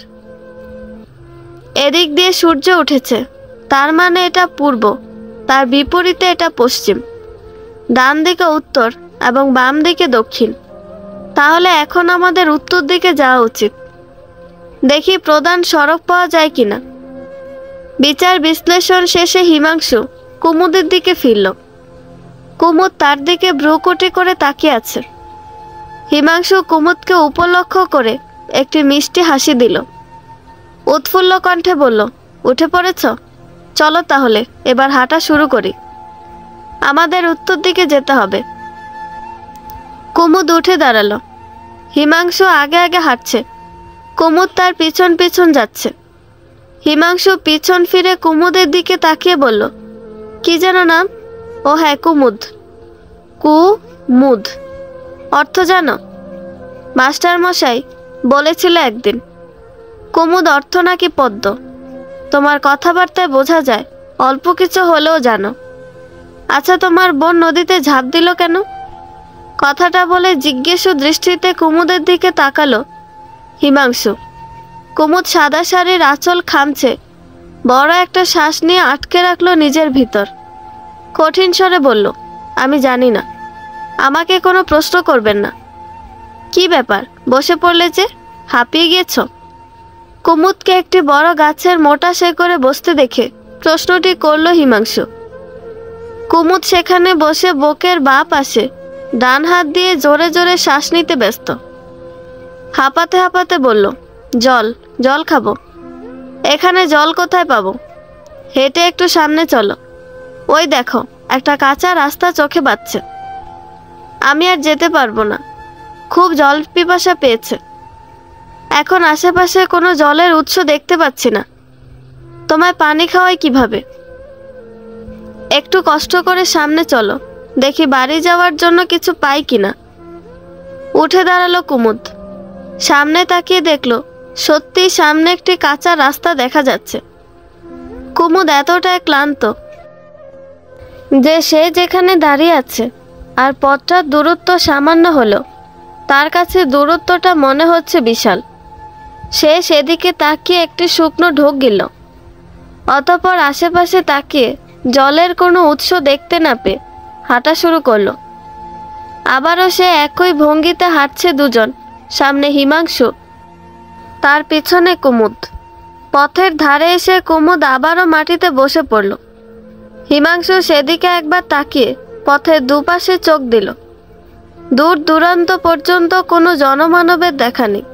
এদিক দিয়ে সূর্য উঠেছে, তার মানে এটা পূর্ব, তার বিপরীতে এটা পশ্চিম, ডান দিকে উত্তর এবং বাম দিকে দক্ষিণ। তাহলে এখন আমাদের উত্তর দিকে যাওয়া উচিত। দেখি প্রধান সড়ক পাওয়া যায় কিনা। বিচার বিশ্লেষণ শেষে হিমাংশু কুমুদের দিকে ফিরল। কুমুদ তার দিকে ভ্রুকুটি করে তাকিয়ে আছে। হিমাংশু কুমুদকে উপলক্ষ করে একটি মিষ্টি হাসি দিল। উৎফুল্ল কণ্ঠে বলল, উঠে পড়েছ? চলো তাহলে এবার হাঁটা শুরু করি, আমাদের উত্তর দিকে যেতে হবে। কুমুদ উঠে দাঁড়ালো। হিমাংশু আগে আগে হাঁটছে, কুমুদ তার পিছন পিছন যাচ্ছে। হিমাংশু পিছন ফিরে কুমুদের দিকে তাকিয়ে বলল, কি যেন নাম? ও হ্যাঁ, কুমুদ। কুমুদ অর্থ জানো? মাস্টার মশাই বলেছিল একদিন। কুমুদ অর্থ নাকি পদ্ম? তোমার কথাবার্তায় বোঝা যায় অল্প কিছু হলেও জানো। আচ্ছা, তোমার বোন নদীতে ঝাঁপ দিল কেন? কথাটা বলে জিজ্ঞাসু দৃষ্টিতে কুমুদের দিকে তাকালো হিমাংশু। কুমুদ সাদা শাড়ির আঁচল খামছে বড় একটা শ্বাস নিয়ে আটকে রাখলো নিজের ভিতর। কঠিন স্বরে বলল, আমি জানি না, আমাকে কোনো প্রশ্ন করবেন না। কি ব্যাপার, বসে পড়লে যে, হাঁপিয়ে গিয়েছ? কুমুদকে একটি বড় গাছের মোটা শেকড়ে বসতে দেখে প্রশ্নটি করল হিমাংশু। কুমুদ সেখানে বসে বুকের বাঁ পাশে ডান হাত দিয়ে জোরে জোরে শ্বাস নিতে ব্যস্ত। হাঁপাতে হাঁপাতে বলল, জল, জল খাবো। এখানে জল কোথায় পাবো? হেঁটে একটু সামনে চলো, ওই দেখো একটা কাঁচা রাস্তা চোখে বাজছে। আমি আর যেতে পারবো না, খুব জল পিপাসা পেয়েছে। এখন আশেপাশে কোনো জলের উৎস দেখতে পাচ্ছি না, তোমায় পানি খাওয়াই কিভাবে? একটু কষ্ট করে সামনে চলো, দেখি বাড়ি যাওয়ার জন্য কিছু পাই কিনা। উঠে দাঁড়ালো কুমুদ। সামনে তাকিয়ে দেখলো সত্যি সামনে একটি কাঁচা রাস্তা দেখা যাচ্ছে। কুমুদ এতটাই ক্লান্ত যে সে যেখানে দাঁড়িয়ে আছে আর পথটার দূরত্ব সামান্য হলো, তার কাছে দূরত্বটা মনে হচ্ছে বিশাল। সে সেদিকে তাকিয়ে একটি শুকনো ঢোক গিলল। অতঃপর আশেপাশে তাকিয়ে জলের কোনো উৎস দেখতে না পেয়ে হাঁটা শুরু করলো। আবারও সে একই ভঙ্গিতে হাঁটছে দুজন, সামনে হিমাংশু, তার পিছনে কুমুদ। পথের ধারে এসে কুমুদ আবারও মাটিতে বসে পড়ল। হিমাংশু সেদিকে একবার তাকিয়ে পথের দুপাশে চোখ দিল। দূর দূরান্ত পর্যন্ত কোনো জনমানবের দেখা নেই।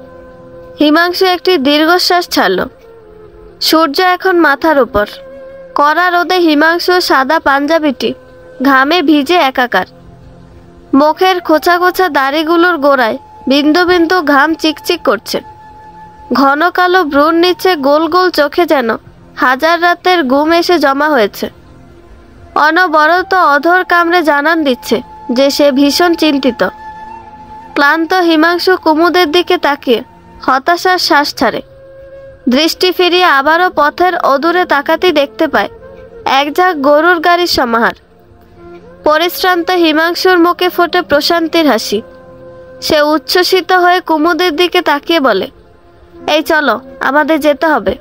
হিমাংশু একটি দীর্ঘশ্বাস ছাড়ল। সূর্য এখন মাথার উপর। কড়া রোদে হিমাংশুর সাদা পাঞ্জাবিটি ঘামে ভিজে একাকার। মুখের খোঁচা খোঁচা দাড়িগুলোর গোড়ায় বিন্দু বিন্দু ঘাম চিকচিক করছে। ঘন কালো ভ্রূর নিচে গোল গোল চোখে যেন হাজার রাতের ঘুম এসে জমা হয়েছে। অনবরত অধর কামড়ে জানান দিচ্ছে যে সে ভীষণ চিন্তিত। ক্লান্ত হিমাংশু কুমুদের দিকে তাকিয়ে হতাশার শ্বাস ছাড়ে। দৃষ্টি ফিরিয়ে আবারও পথের অদূরে তাকাতেই দেখতে পায় এক ঝাঁক গরুর গাড়ির সমাহার। পরিশ্রান্ত হিমাংশুর মুখে ফোটে প্রশান্তির হাসি। সে উচ্ছ্বসিত হয়ে কুমুদের দিকে তাকিয়ে বলে, এই চলো, আমাদের যেতে হবে।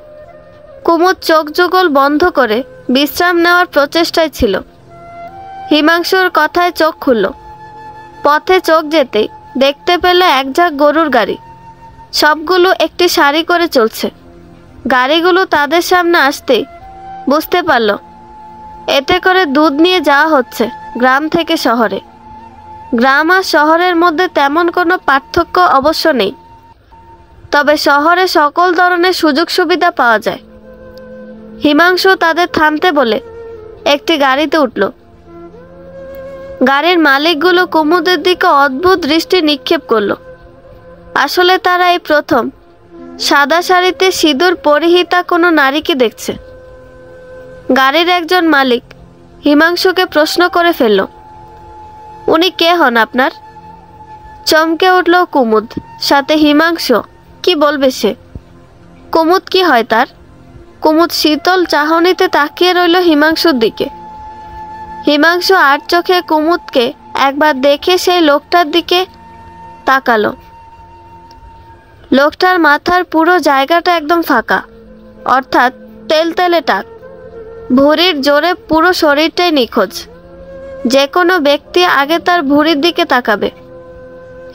কুমুদ চোখ যুগল বন্ধ করে বিশ্রাম নেওয়ার প্রচেষ্টায় ছিল। হিমাংশুর কথায় চোখ খুলল। পথে চোখ যেতেই দেখতে পেল এক ঝাঁক গরুর গাড়ি। সবগুলো একটি সারি করে চলছে। গাড়িগুলো তাদের সামনে আসতেই বুঝতে পারল এতে করে দুধ নিয়ে যাওয়া হচ্ছে গ্রাম থেকে শহরে। গ্রাম আর শহরের মধ্যে তেমন কোনো পার্থক্য অবশ্য নেই, তবে শহরে সকল ধরনের সুযোগ সুবিধা পাওয়া যায়। হিমাংশু তাদের থামতে বলে একটি গাড়িতে উঠল। গাড়ির মালিকগুলো কুমুদের দিকে অদ্ভুত দৃষ্টি নিক্ষেপ করলো। আসলে তারা এই প্রথম সাদা শাড়িতে সিঁদুর পরিহিতা কোনো নারীকে দেখছে। গাড়ির একজন মালিক হিমাংশুকে প্রশ্ন করে ফেলল, উনি কে হন আপনার? চমকে উঠল কুমুদ, সাথে হিমাংশু। কি বলবে সে? কুমুদ কি হয় তার? কুমুদ শীতল চাহনিতে তাকিয়ে রইল হিমাংশুর দিকে। হিমাংশু আর চোখে কুমুদকে একবার দেখে সেই লোকটার দিকে তাকালো। লোকটার মাথার পুরো জায়গাটা একদম ফাঁকা, অর্থাৎ তেলতেলে টাক। ভুঁড়ির জোরে পুরো শরীরটাই নিখোঁজ। যে কোনো ব্যক্তি আগে তার ভুঁড়ির দিকে তাকাবে।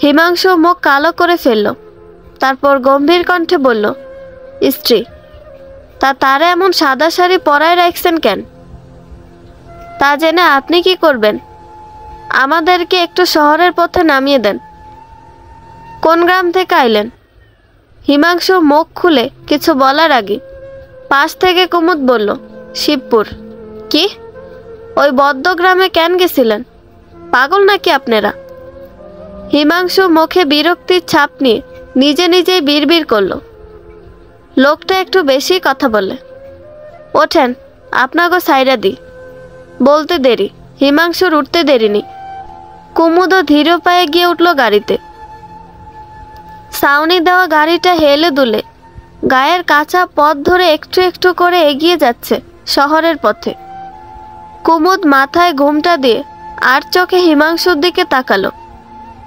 হিমাংশু মুখ কালো করে ফেলল, তারপর গম্ভীর কণ্ঠে বলল, স্ত্রী। তারা এমন সাদা শাড়ি পরায় রাখছেন কেন? তা জেনে আপনি কি করবেন? আমাদেরকে একটু শহরের পথে নামিয়ে দেন। কোন গ্রাম থেকে আইলেন? হিমাংশু মুখ খুলে কিছু বলার আগে পাশ থেকে কুমুদ বলল, শিবপুর। কি? ওই বদ্ধ গ্রামে কেন গেছিলেন? পাগল নাকি আপনারা? হিমাংশু মুখে বিরক্তির ছাপ নিয়ে নিজে নিজেই বিড়বিড় করল, লোকটা একটু বেশি কথা বলে। ওঠেন, আপনাকে সাইরা দি। বলতে দেরি, হিমাংশুর উঠতে দেরি নেই। কুমুদও ধীর পায়ে গিয়ে উঠল গাড়িতে। ছাউনি দেওয়া গাড়িটা হেলে দুলে গায়ের কাঁচা পথ ধরে একটু একটু করে এগিয়ে যাচ্ছে শহরের পথে। কুমুদ মাথায় ঘুমটা দিয়ে আর চোখে হিমাংশুর দিকে তাকালো।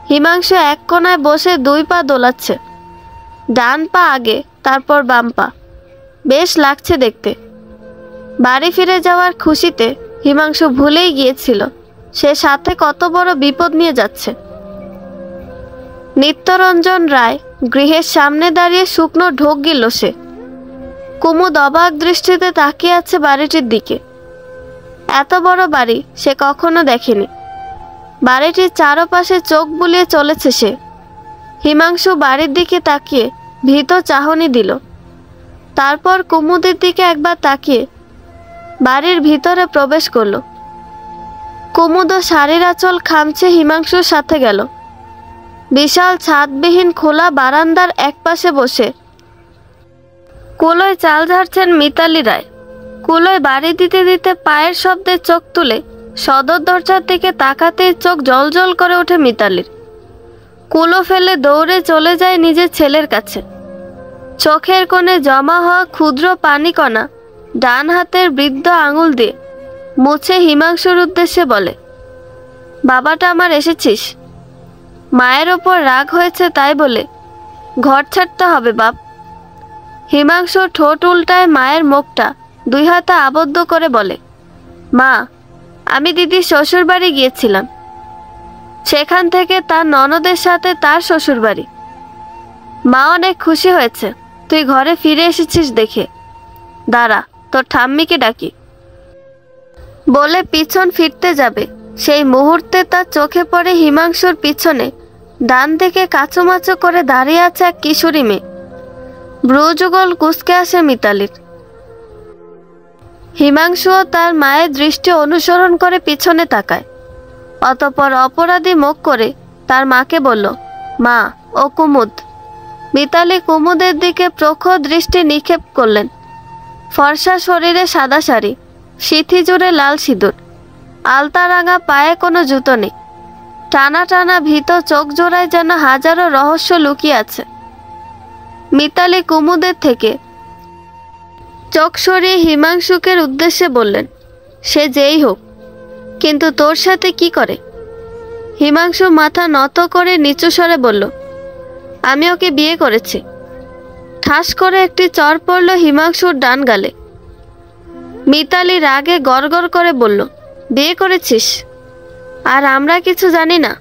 হিমাংশু এক কোনায় বসে দুই পা দোলাচ্ছে, ডান পা আগে, তারপর বাম পা। বেশ লাগছে দেখতে। বাড়ি ফিরে যাওয়ার খুশিতে হিমাংশু ভুলেই গিয়েছিল সে সাথে কত বড় বিপদ নিয়ে যাচ্ছে। নিত্যরঞ্জন রায় গৃহের সামনে দাঁড়িয়ে শুকনো ঢোক গিল সে। কুমুদ অবাক দৃষ্টিতে তাকিয়ে আছে বাড়িটির দিকে। এত বড় বাড়ি সে কখনো দেখেনি। বাড়িটির চারপাশে চোখ বুলিয়ে চলেছে সে। হিমাংশু বাড়ির দিকে তাকিয়ে ভীত চাহনি দিল। তারপর কুমুদের দিকে একবার তাকিয়ে বাড়ির ভিতরে প্রবেশ করল। কুমুদও শাড়ির আঁচল খামছে হিমাংশুর সাথে গেল। বিশাল ছাদবিহীন খোলা বারান্দার একপাশে বসে কুলোয় চাল ঝাড়ছেন মিতালি রায়। কুলোয় বাড়ি দিতে দিতে পায়ের শব্দে চোখ তুলে সদর দরজার দিকে তাকাতেই চোখ জলজল করে ওঠে মিতালির। কুলো ফেলে দৌড়ে চলে যায় নিজের ছেলের কাছে। চোখের কোণে জমা হওয়া ক্ষুদ্র পানিকণা ডান হাতের বৃদ্ধ আঙুল দিয়ে মুছে হিমাংশুর উদ্দেশ্যে বলে, বাবাটা আমার এসেছিস? মায়ের ওপর রাগ হয়েছে তাই বলে ঘর ছাড়তে হবে বাপ। হিমাংশুর ঠোঁট উল্টায় মায়ের মুখটা দুই হাতে আবদ্ধ করে বলে, মা, আমি দিদির শ্বশুর বাড়ি গিয়েছিলাম। সেখান থেকে তার ননদের সাথে তার শ্বশুর বাড়ি। মা অনেক খুশি হয়েছে তুই ঘরে ফিরে এসেছিস দেখে। দাঁড়া, তোর ঠাম্মিকে ডাকি। বলে পিছন ফিরতে যাবে, সেই মুহূর্তে তার চোখে পড়ে হিমাংশুর পিছনে ডান থেকে কাচুমাচু করে দাঁড়িয়ে আছে এক কিশোরী মেয়ে। ভ্রুযুগল কুঁচকে আসে মিতালির। হিমাংশুও তার মায়ের দৃষ্টি অনুসরণ করে পিছনে তাকায়। অতঃপর অপরাধী মুখ করে তার মাকে বলল, মা, ও কুমুদ। মিতালি কুমুদের দিকে প্রখর দৃষ্টি নিক্ষেপ করলেন। ফর্সা শরীরে সাদা শাড়ি, সিথি জুড়ে লাল সিঁদুর, আলতা রাঙা পায়ে কোনো জুতো নেই। টানা টানা ভীত চোখ জোড়ায় যেন হাজারো রহস্য লুকিয়ে আছে। মিতালি কুমুদের থেকে চোখ সরিয়ে হিমাংশুকের উদ্দেশ্যে বললেন, সে যেই হোক, কিন্তু তোর সাথে কি করে? হিমাংশু মাথা নত করে নিচু স্বরে বলল, আমি ওকে বিয়ে করেছি। ঠাস করে একটি চড় পড়ল হিমাংশুর ডান গালে। মিতালি রাগে গড়গড় করে বলল, বিয়ে করেছিস? আর আমরা কিছু জানি না?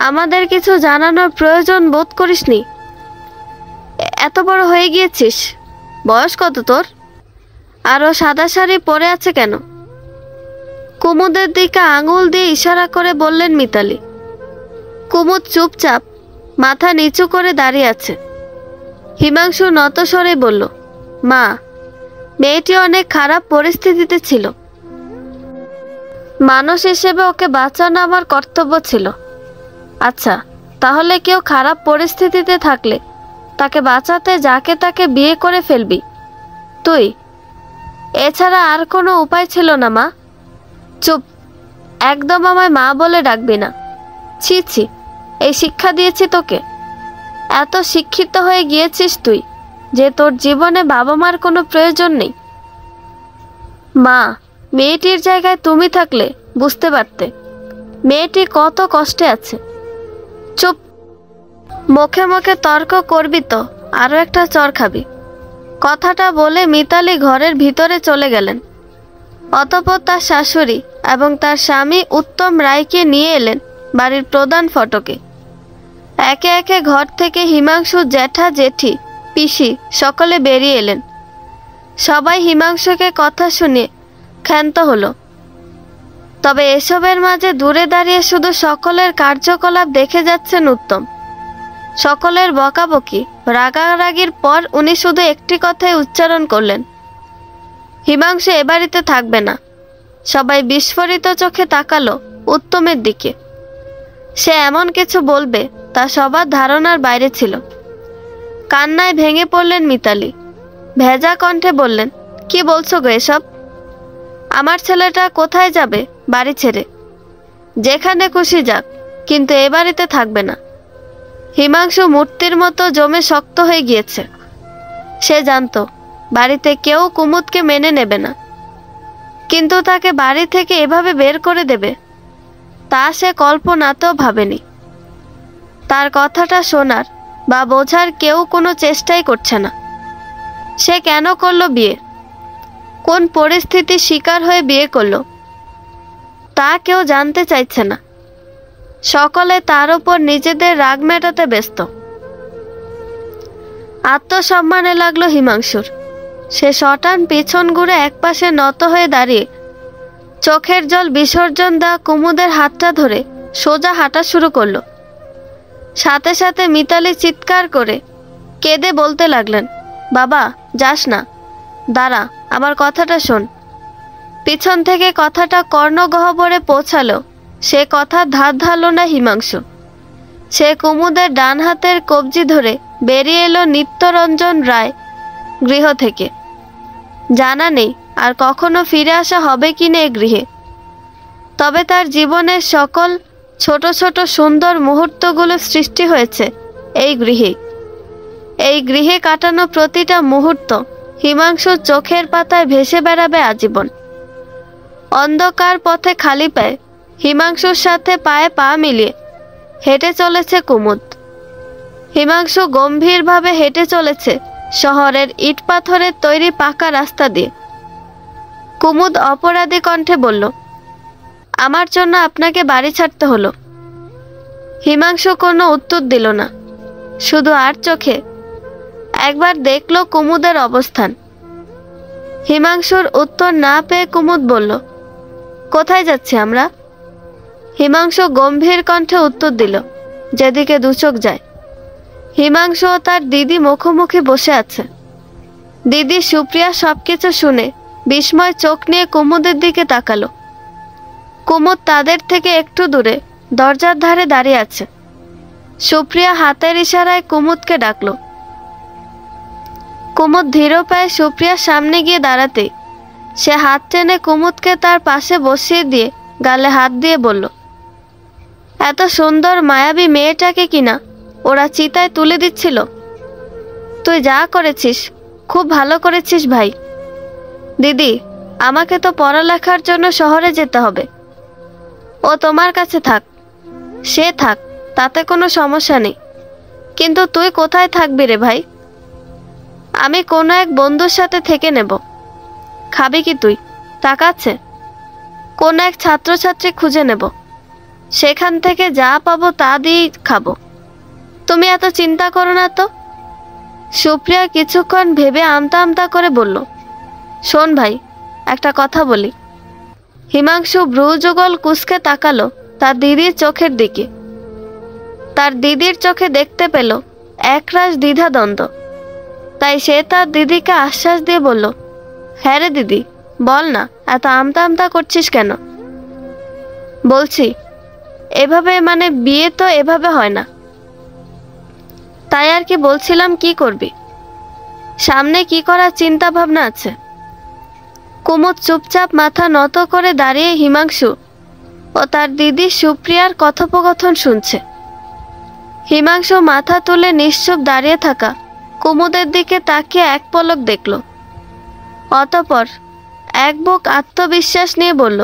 আমাদের কিছু জানানোর প্রয়োজন বোধ করিসনি? এত বড় হয়ে গিয়েছিস, বয়স কত তোর? আর ও সাদা শাড়ি পরে আছে কেন? কুমুদের দিকে আঙুল দিয়ে ইশারা করে বললেন মিতালি। কুমুদ চুপচাপ মাথা নিচু করে দাঁড়িয়ে আছে। হিমাংশু নত স্বরে বলল, মা, মেয়েটি অনেক খারাপ পরিস্থিতিতে ছিল। মানুষ হিসেবে ওকে বাঁচানো আমার কর্তব্য ছিল। আচ্ছা, তাহলে কেউ খারাপ পরিস্থিতিতে থাকলে তাকে বাঁচাতে যাকে তাকে বিয়ে করে ফেলবি তুই? এছাড়া আর কোনো উপায় ছিল না মা। চুপ, একদম আমায় মা বলে ডাকবি না। ছি ছি, এই শিক্ষা দিয়েছি তোকে? এত শিক্ষিত হয়ে গিয়েছিস তুই যে তোর জীবনে বাবা মার কোনো প্রয়োজন নেই। মা, মেয়েটির জায়গায় তুমি থাকলে বুঝতে পারতে মেয়েটি কত কষ্টে আছে। চুপ, মুখে মুখে তর্ক করবি তো আরও একটা চড় খাবি। কথাটা বলে মিতালি ঘরের ভিতরে চলে গেলেন। অতঃপর তার শাশুড়ি এবং তার স্বামী উত্তম রায়কে নিয়ে এলেন বাড়ির প্রধান ফটকে। একে একে ঘর থেকে হিমাংশু, জ্যাঠা, জেঠি, পিসি সকলে বেরিয়ে এলেন। সবাই হিমাংশুকে কথা শুনিয়ে ক্ষান্ত হলো। তবে এসবের মাঝে দূরে দাঁড়িয়ে শুধু সকলের কার্যকলাপ দেখে যাচ্ছেন উত্তম। সকলের বকাবকি, রাগারাগির পর উনি শুধু একটি কথাই উচ্চারণ করলেন, হিমাংশু এ বাড়িতে থাকবে না। সবাই বিস্ফোরিত চোখে তাকালো উত্তমের দিকে। সে এমন কিছু বলবে তা সবার ধারণার বাইরে ছিল। কান্নায় ভেঙে পড়লেন মিতালি। ভেজা কণ্ঠে বললেন, কি বলছো গো এসব? আমার ছেলেটা কোথায় যাবে বাড়ি ছেড়ে? যেখানে খুশি যাক, কিন্তু এ বাড়িতে থাকবে না। হিমাংশু মূর্তির মতো জমে শক্ত হয়ে গিয়েছে। সে জানত বাড়িতে কেউ কুমুদকে মেনে নেবে না, কিন্তু তাকে বাড়ি থেকে এভাবে বের করে দেবে তা সে কল্পনাতেও ভাবেনি। তার কথাটা শোনার বা বোঝার কেউ কোনো চেষ্টাই করছে না। সে কেন করলো বিয়ে, কোন পরিস্থিতির শিকার হয়ে বিয়ে করলো তা কেউ জানতে চাইছে না। সকলে তার উপর নিজেদের রাগ মেটাতে ব্যস্ত। আত্মসম্মানে লাগলো হিমাংশুর। সে শটান পিছন ঘুরে একপাশে নত হয়ে দাঁড়িয়ে চোখের জল বিসর্জন দেওয়া কুমুদের হাতটা ধরে সোজা হাঁটা শুরু করলো। সাথে সাথে মিতালি চিৎকার করে কেঁদে বলতে লাগলেন, বাবা যাস না, দাঁড়া, আমার কথাটা শোন। পিছন থেকে কথাটা কর্ণগহ্বরে পৌঁছালো, সে কথা ধার ধারল না হিমাংশু। সে কুমুদের ডান হাতের কবজি ধরে বেরিয়ে এলো নিত্যরঞ্জন রায় গৃহ থেকে। জানা নেই আর কখনো ফিরে আসা হবে কিনা এ গৃহে, তবে তার জীবনের সকল ছোট ছোট সুন্দর মুহূর্তগুলো সৃষ্টি হয়েছে এই গৃহে। এই গৃহে কাটানো প্রতিটা মুহূর্ত হিমাংশুর চোখের পাতায় ভেসে বেড়াবে আজীবন। অন্ধকার পথে খালি পায়ে হিমাংশুর সাথে পায়ে পা মিলিয়ে হেঁটে চলেছে কুমুদ। হিমাংশু গম্ভীরভাবে হেঁটে চলেছে শহরের ইট পাথরের তৈরি পাকা রাস্তা দিয়ে। কুমুদ অপরাধী কণ্ঠে বলল, আমার জন্য আপনাকে বাড়ি ছাড়তে হলো। হিমাংশু কোনো উত্তর দিল না, শুধু আর চোখে একবার দেখল কুমুদের অবস্থান। হিমাংশুর উত্তর না পেয়ে কুমুদ বলল, কোথায় যাচ্ছি আমরা? হিমাংশু গম্ভীর কণ্ঠে উত্তর দিল, যেদিকে দুচোখ যায়। হিমাংশু ও তার দিদি মুখোমুখি বসে আছে। দিদি সুপ্রিয়া সবকিছু শুনে বিস্ময় চোখ নিয়ে কুমুদের দিকে তাকালো। কুমুদ তাদের থেকে একটু দূরে দরজার ধারে দাঁড়িয়ে আছে। সুপ্রিয়া হাতের ইশারায় কুমুদকে ডাকলো। কুমুদ ধীর পায়ে সুপ্রিয়ার সামনে গিয়ে দাঁড়াতে সে হাত টেনে কুমুদকে তার পাশে বসিয়ে দিয়ে গালে হাত দিয়ে বলল, এত সুন্দর মায়াবী মেয়েটাকে কিনা ওরা চিতায় তুলে দিচ্ছিল। তুই যা করেছিস খুব ভালো করেছিস ভাই। দিদি, আমাকে তো পড়ালেখার জন্য শহরে যেতে হবে। ও তোমার কাছে থাক, সে থাক, তাতে কোনো সমস্যা নেই, কিন্তু তুই কোথায় থাকবি রে ভাই? আমি কোনো এক বন্ধুর সাথে থেকে নেব। খাবি কি তুই? টাকা আছে? কোনো এক ছাত্রছাত্রী খুঁজে নেব, সেখান থেকে যা পাবো তা দিয়েই খাবো। তুমি এত চিন্তা করো না তো। সুপ্রিয়া কিছুক্ষণ ভেবে আমতা আমতা করে বলল, শোন ভাই, একটা কথা বলি। হিমাংশু ভ্রুযুগল কুঁচকে তাকালো তার দিদির চোখের দিকে। তার দিদির চোখে দেখতে পেল একরাশ দ্বিধাদ্বন্দ্ব। তাই সে তার দিদিকে আশ্বাস দিয়ে বলল, হ্যাঁ রে দিদি, বল না, এত আমতা আমতা করছিস কেন? বলছি, এভাবে মানে বিয়ে তো এভাবে হয় না। তাই আর কি বলছিলাম, কি করবি? সামনে কি করার চিন্তা ভাবনা আছে? কুমুদ চুপচাপ মাথা নত করে দাঁড়িয়ে হিমাংশু ও তার দিদি সুপ্রিয়ার কথোপকথন শুনছে। হিমাংশু মাথা তুলে নিশ্চুপ দাঁড়িয়ে থাকা কুমুদের দিকে তাকিয়ে এক পলক দেখল। অতঃপর এক বুক আত্মবিশ্বাস নিয়ে বলল,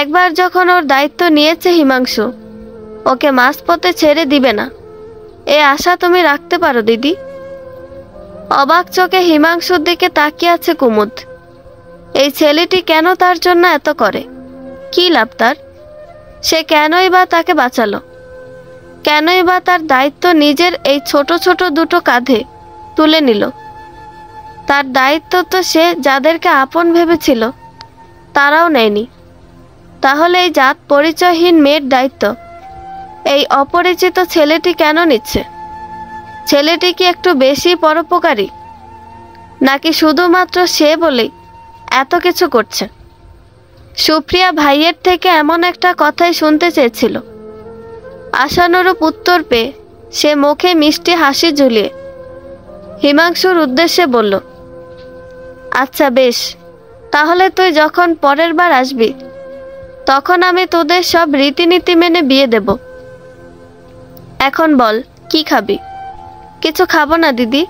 একবার যখন ওর দায়িত্ব নিয়েছে হিমাংশু, ওকে মাঝপথে ছেড়ে দিবে না, এ আশা তুমি রাখতে পারো দিদি। অবাক চোখে হিমাংশুর দিকে তাকিয়ে আছে কুমুদ। এই ছেলেটি কেন তার জন্য এত করে? কি লাভ তার? সে কেনই বা তাকে বাঁচালো? কেনই বা তার দায়িত্ব নিজের এই ছোট ছোট দুটো কাঁধে তুলে নিল? তার দায়িত্ব তো সে যাদেরকে আপন ভেবেছিল তারাও নেয়নি। তাহলে এই জাত পরিচয়হীন মেয়ের দায়িত্ব এই অপরিচিত ছেলেটি কেন নিচ্ছে? ছেলেটি কি একটু বেশি পরোপকারী, নাকি শুধুমাত্র সে বলেই এত কিছু করছে? সুপ্রিয়া ভাইয়ের থেকে এমন একটা কথাই শুনতে চেয়েছিল। আশানুরূপ উত্তর পেয়ে সে মুখে মিষ্টি হাসি ঝুলিয়ে হিমাংশুর উদ্দেশ্যে বলল, আচ্ছা বেশ, তাহলে তুই যখন পরের বার আসবি তখন আমি তোদের সব রীতিনীতি মেনে বিয়ে দেব। এখন বল, কি খাবি? কিছু খাবো না দিদি,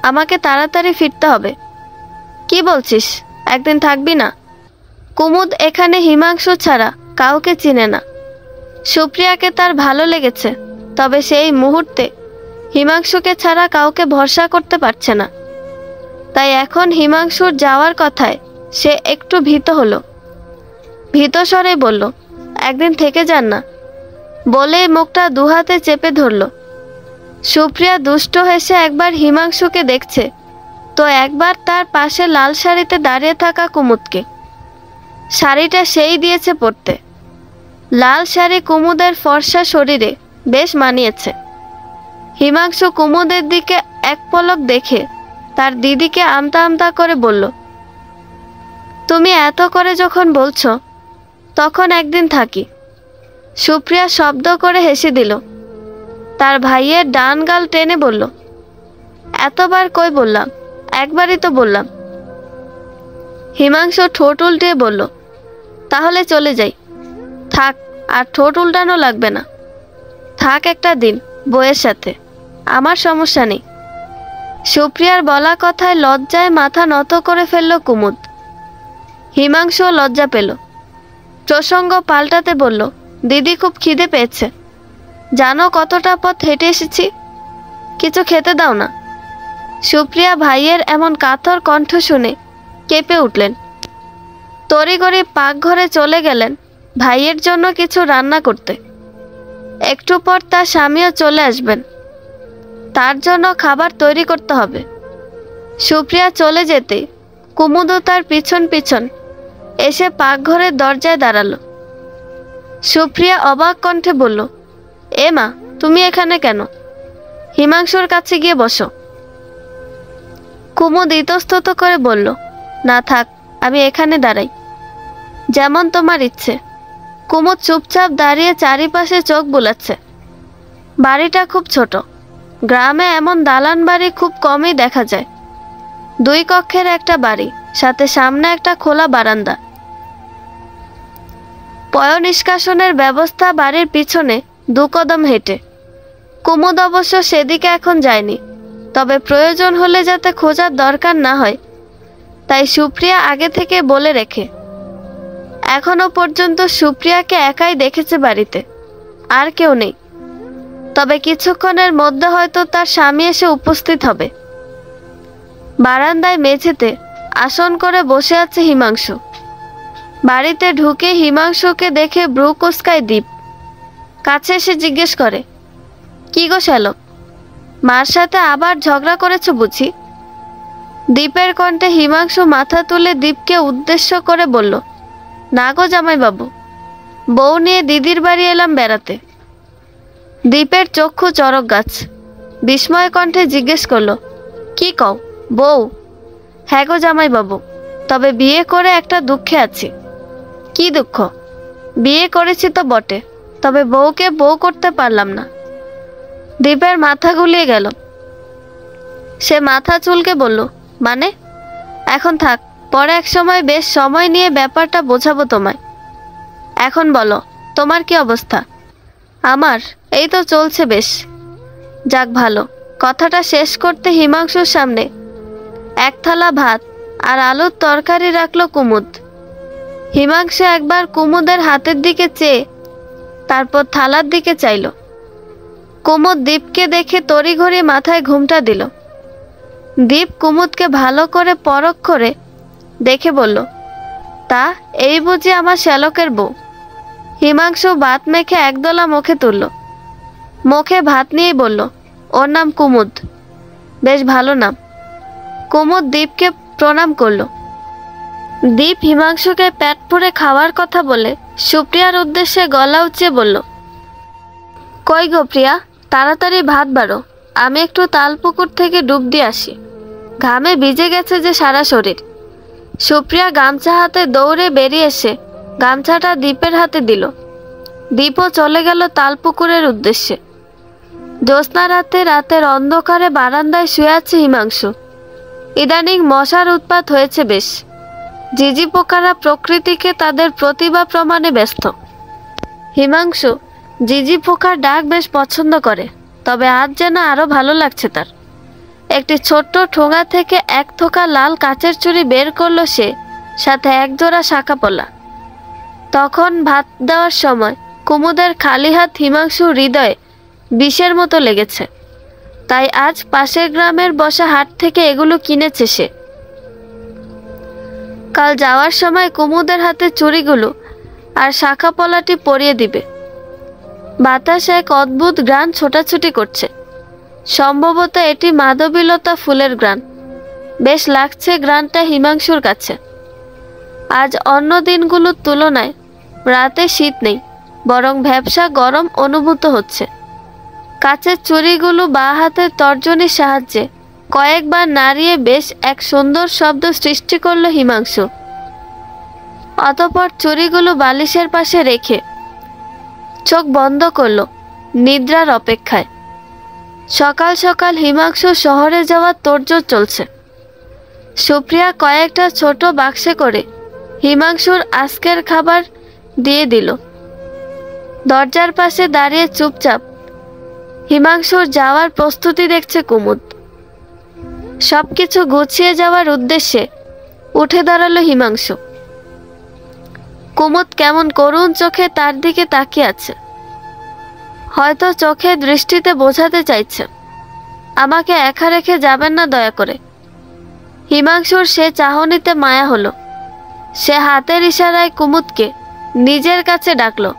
আমাকে তাড়াতাড়ি ফিরতে হবে। কি বলছিস, একদিন থাকবি না? কুমুদ এখানে হিমাংশু ছাড়া কাউকে চিনে না। সুপ্রিয়াকে তার ভালো লেগেছে, তবে সেই মুহূর্তে হিমাংশুকে ছাড়া কাউকে ভরসা করতে পারছে না। তাই এখন হিমাংশুর যাওয়ার কথায় সে একটু ভীত হলো। ভীত স্বরে বলল, একদিন থেকে যান না, বলেই মুখটা দুহাতে চেপে ধরল। সুপ্রিয়া দুষ্ট হেসে একবার হিমাংশুকে দেখছে, তো একবার তার পাশে লাল শাড়িতে দাঁড়িয়ে থাকা কুমুদকে। শাড়িটা সেই দিয়েছে পরতে। লাল শাড়ি কুমুদের ফর্সা শরীরে বেশ মানিয়েছে। হিমাংশু কুমুদের দিকে এক পলক দেখে তার দিদিকে আমতা আমতা করে বলল, তুমি এত করে যখন বলছো তখন একদিন থাকি। সুপ্রিয়া শব্দ করে হেসে দিল। তার ভাইয়ের ডান গাল টেনে বলল, এতবার কই বললাম, একবারই তো বললাম। হিমাংশু ঠোঁট উল্টিয়ে বলল, তাহলে চলে যাই। থাক, আর ঠোঁট উল্টানো লাগবে না। থাক একটা দিন বউয়ের সাথে, আমার সমস্যা নেই। সুপ্রিয়ার বলা কথায় লজ্জায় মাথা নত করে ফেলল কুমুদ। হিমাংশু লজ্জা পেল। প্রসঙ্গ পাল্টাতে বলল, দিদি খুব খিদে পেয়েছে, জানো কতটা পথ হেঁটে এসেছি, কিছু খেতে দাও না। সুপ্রিয়া ভাইয়ের এমন কাতর কণ্ঠ শুনে কেঁপে উঠলেন। তড়িঘড়ি পাকঘরে চলে গেলেন ভাইয়ের জন্য কিছু রান্না করতে। একটু পর তার স্বামীও চলে আসবেন, তার জন্য খাবার তৈরি করতে হবে। সুপ্রিয়া চলে যেতে কুমুদও তার পিছন পিছন এসে পাকঘরের দরজায় দাঁড়ালো। সুপ্রিয়া অবাক কণ্ঠে বলল, এ মা, তুমি এখানে কেন? হিমাংশুর কাছে গিয়ে বসো। কুমুদ ইতস্তত করে বলল, না থাক, আমি এখানে দাঁড়াই, যেমন তোমার ইচ্ছে। কুমুদ চুপচাপ দাঁড়িয়ে চারিপাশে চোখ বুলাচ্ছে। বাড়িটা খুব ছোট, গ্রামে এমন দালান বাড়ি খুব কমই দেখা যায়। 2 কক্ষের একটা বাড়ি, সাথে সামনে একটা খোলা বারান্দা। পয় নিষ্কাশনের ব্যবস্থা বাড়ির পিছনে 2 কদম হেঁটে। কুমুদ অবশ্য সেদিকে এখন যায়নি, তবে প্রয়োজন হলে যাতে খোঁজার দরকার না হয় তাই সুপ্রিয়া আগে থেকে বলে রেখে। এখনো পর্যন্ত সুপ্রিয়াকে একাই দেখেছে বাড়িতে, আর কেউ নেই। তবে কিছুক্ষণের মধ্যে হয়তো তার স্বামী এসে উপস্থিত হবে। বারান্দায় মেঝেতে আসন করে বসে আছে হিমাংশু। বাড়িতে ঢুকে হিমাংশুকে দেখে ভ্রু কুঁচকায় দীপ। কাছে এসে জিজ্ঞেস করে, কি গো শ্যালক, মার সাথে আবার ঝগড়া করেছো বুঝি? দীপের কণ্ঠে হিমাংশু মাথা তুলে দীপকে উদ্দেশ্য করে বলল, না গো জামাইবাবু, বউ নিয়ে দিদির বাড়ি এলাম বেড়াতে। দীপের চক্ষু চরক গাছ। বিস্ময় কণ্ঠে জিজ্ঞেস করলো, কি কও, বউ? হ্যাঁ গো জামাইবাবু, তবে বিয়ে করে একটা দুঃখে আছি। কি দুঃখ? বিয়ে করেছি তো বটে, তবে বউকে বউ করতে পারলাম না। দীপের মাথা গুলিয়ে গেল। সে মাথা চুলকে বলল, মানে? এখন থাক, পরে এক সময় বেশ সময় নিয়ে ব্যাপারটা বোঝাবো তোমায়। এখন বলো, তোমার কি অবস্থা? আমার এই তো চলছে বেশ। যাক ভালো। কথাটা শেষ করতে হিমাংশুর সামনে 1 থালা ভাত আর আলুর তরকারি রাখলো কুমুদ। হিমাংশু একবার কুমুদের হাতের দিকে চেয়ে তারপর থালার দিকে চাইল। কুমুদ দীপকে দেখে তড়িঘড়ি মাথায় ঘুমটা দিল। দীপ কুমুদকে ভালো করে পরখ করে দেখে বলল, তা এই বুঝি আমার শ্যালকের বউ? হিমাংশু ভাত মেখে একদলা মুখে তুলল। মুখে ভাত নিয়েই বলল, ওর নাম কুমুদ, বেশ ভালো নাম। কুমুদ দীপকে প্রণাম করল। দীপ হিমাংশুকে পেট পুরে খাওয়ার কথা বলে সুপ্রিয়ার উদ্দেশ্যে গলা উঁচিয়ে বলল, কই গো প্রিয়া, তাড়াতাড়ি ভাত বাড়ো, আমি একটু তালপুকুর থেকে ডুব দিয়ে আসি। ঘামে ভিজে গেছে যে সারা শরীর। সুপ্রিয়া গামছা হাতে দৌড়ে বেরিয়ে এসে গামছাটা দীপের হাতে দিল। দীপও চলে গেল তালপুকুরের উদ্দেশ্যে। জ্যোৎস্না রাতের অন্ধকারে বারান্দায় শুয়ে আছে হিমাংশু। ইদানিং মশার উৎপাত হয়েছে বেশ। ঝিঝি পোকারা প্রকৃতিকে তাদের প্রতিভা প্রমাণে ব্যস্ত। হিমাংশু ঝিঝি পোকার ডাক বেশ পছন্দ করে, তবে আজ যেন আরো ভালো লাগছে তার। একটি ছোট্ট ঠোঙা থেকে 1 থোকা লাল কাচের চুড়ি বের করলো সে, সাথে 1 জোড়া শাঁখাপলা। তখন ভাত দেওয়ার সময় কুমুদের খালি হাত হিমাংশু হৃদয়ে বিষের মতো লেগেছে, তাই আজ পাশের গ্রামের বসা হাট থেকে এগুলো কিনেছে সে। কাল যাওয়ার সময় কুমুদের হাতে চুড়িগুলো আর শাঁখাপলাটি পরিয়ে দিবে। বাতাসে এক অদ্ভুত ঘ্রাণ ছোটাছুটি করছে। সম্ভবত এটি মাধবীলতা ফুলের ঘ্রাণ। বেশ লাগছে ঘ্রাণটা হিমাংশুর কাছে। আজ অন্য দিনগুলোর তুলনায় রাতে শীত নেই, বরং ভ্যাপসা গরম অনুভূত হচ্ছে। কাচের চুড়িগুলো বাঁ হাতের তর্জনীর সাহায্যে কয়েকবার নাড়িয়ে বেশ এক সুন্দর শব্দ সৃষ্টি করল হিমাংশু। অতঃপর চুড়িগুলো বালিশের পাশে রেখে চোখ বন্ধ করল নিদ্রার অপেক্ষায়। সকাল সকাল হিমাংশু শহরে যাওয়ার তোড়জোড় চলছে। সুপ্রিয়া কয়েকটা ছোট বাক্সে করে হিমাংশুর আজকের খাবার দিয়ে দিল। দরজার পাশে দাঁড়িয়ে চুপচাপ হিমাংশুর যাওয়ার প্রস্তুতি দেখছে কুমুদ। সবকিছু গুছিয়ে যাওয়ার উদ্দেশ্যে উঠে দাঁড়ালো হিমাংশু। কুমুদ কেমন করুণ চোখে তার দিকে তাকিয়ে আছে। হয়তো চোখের দৃষ্টিতে বোঝাতে চাইছে, আমাকে একা রেখে যাবেন না দয়া করে। হিমাংশুর সে চাহনিতে মায়া হলো। সে হাতের ইশারায় কুমুদকে নিজের কাছে ডাকলো।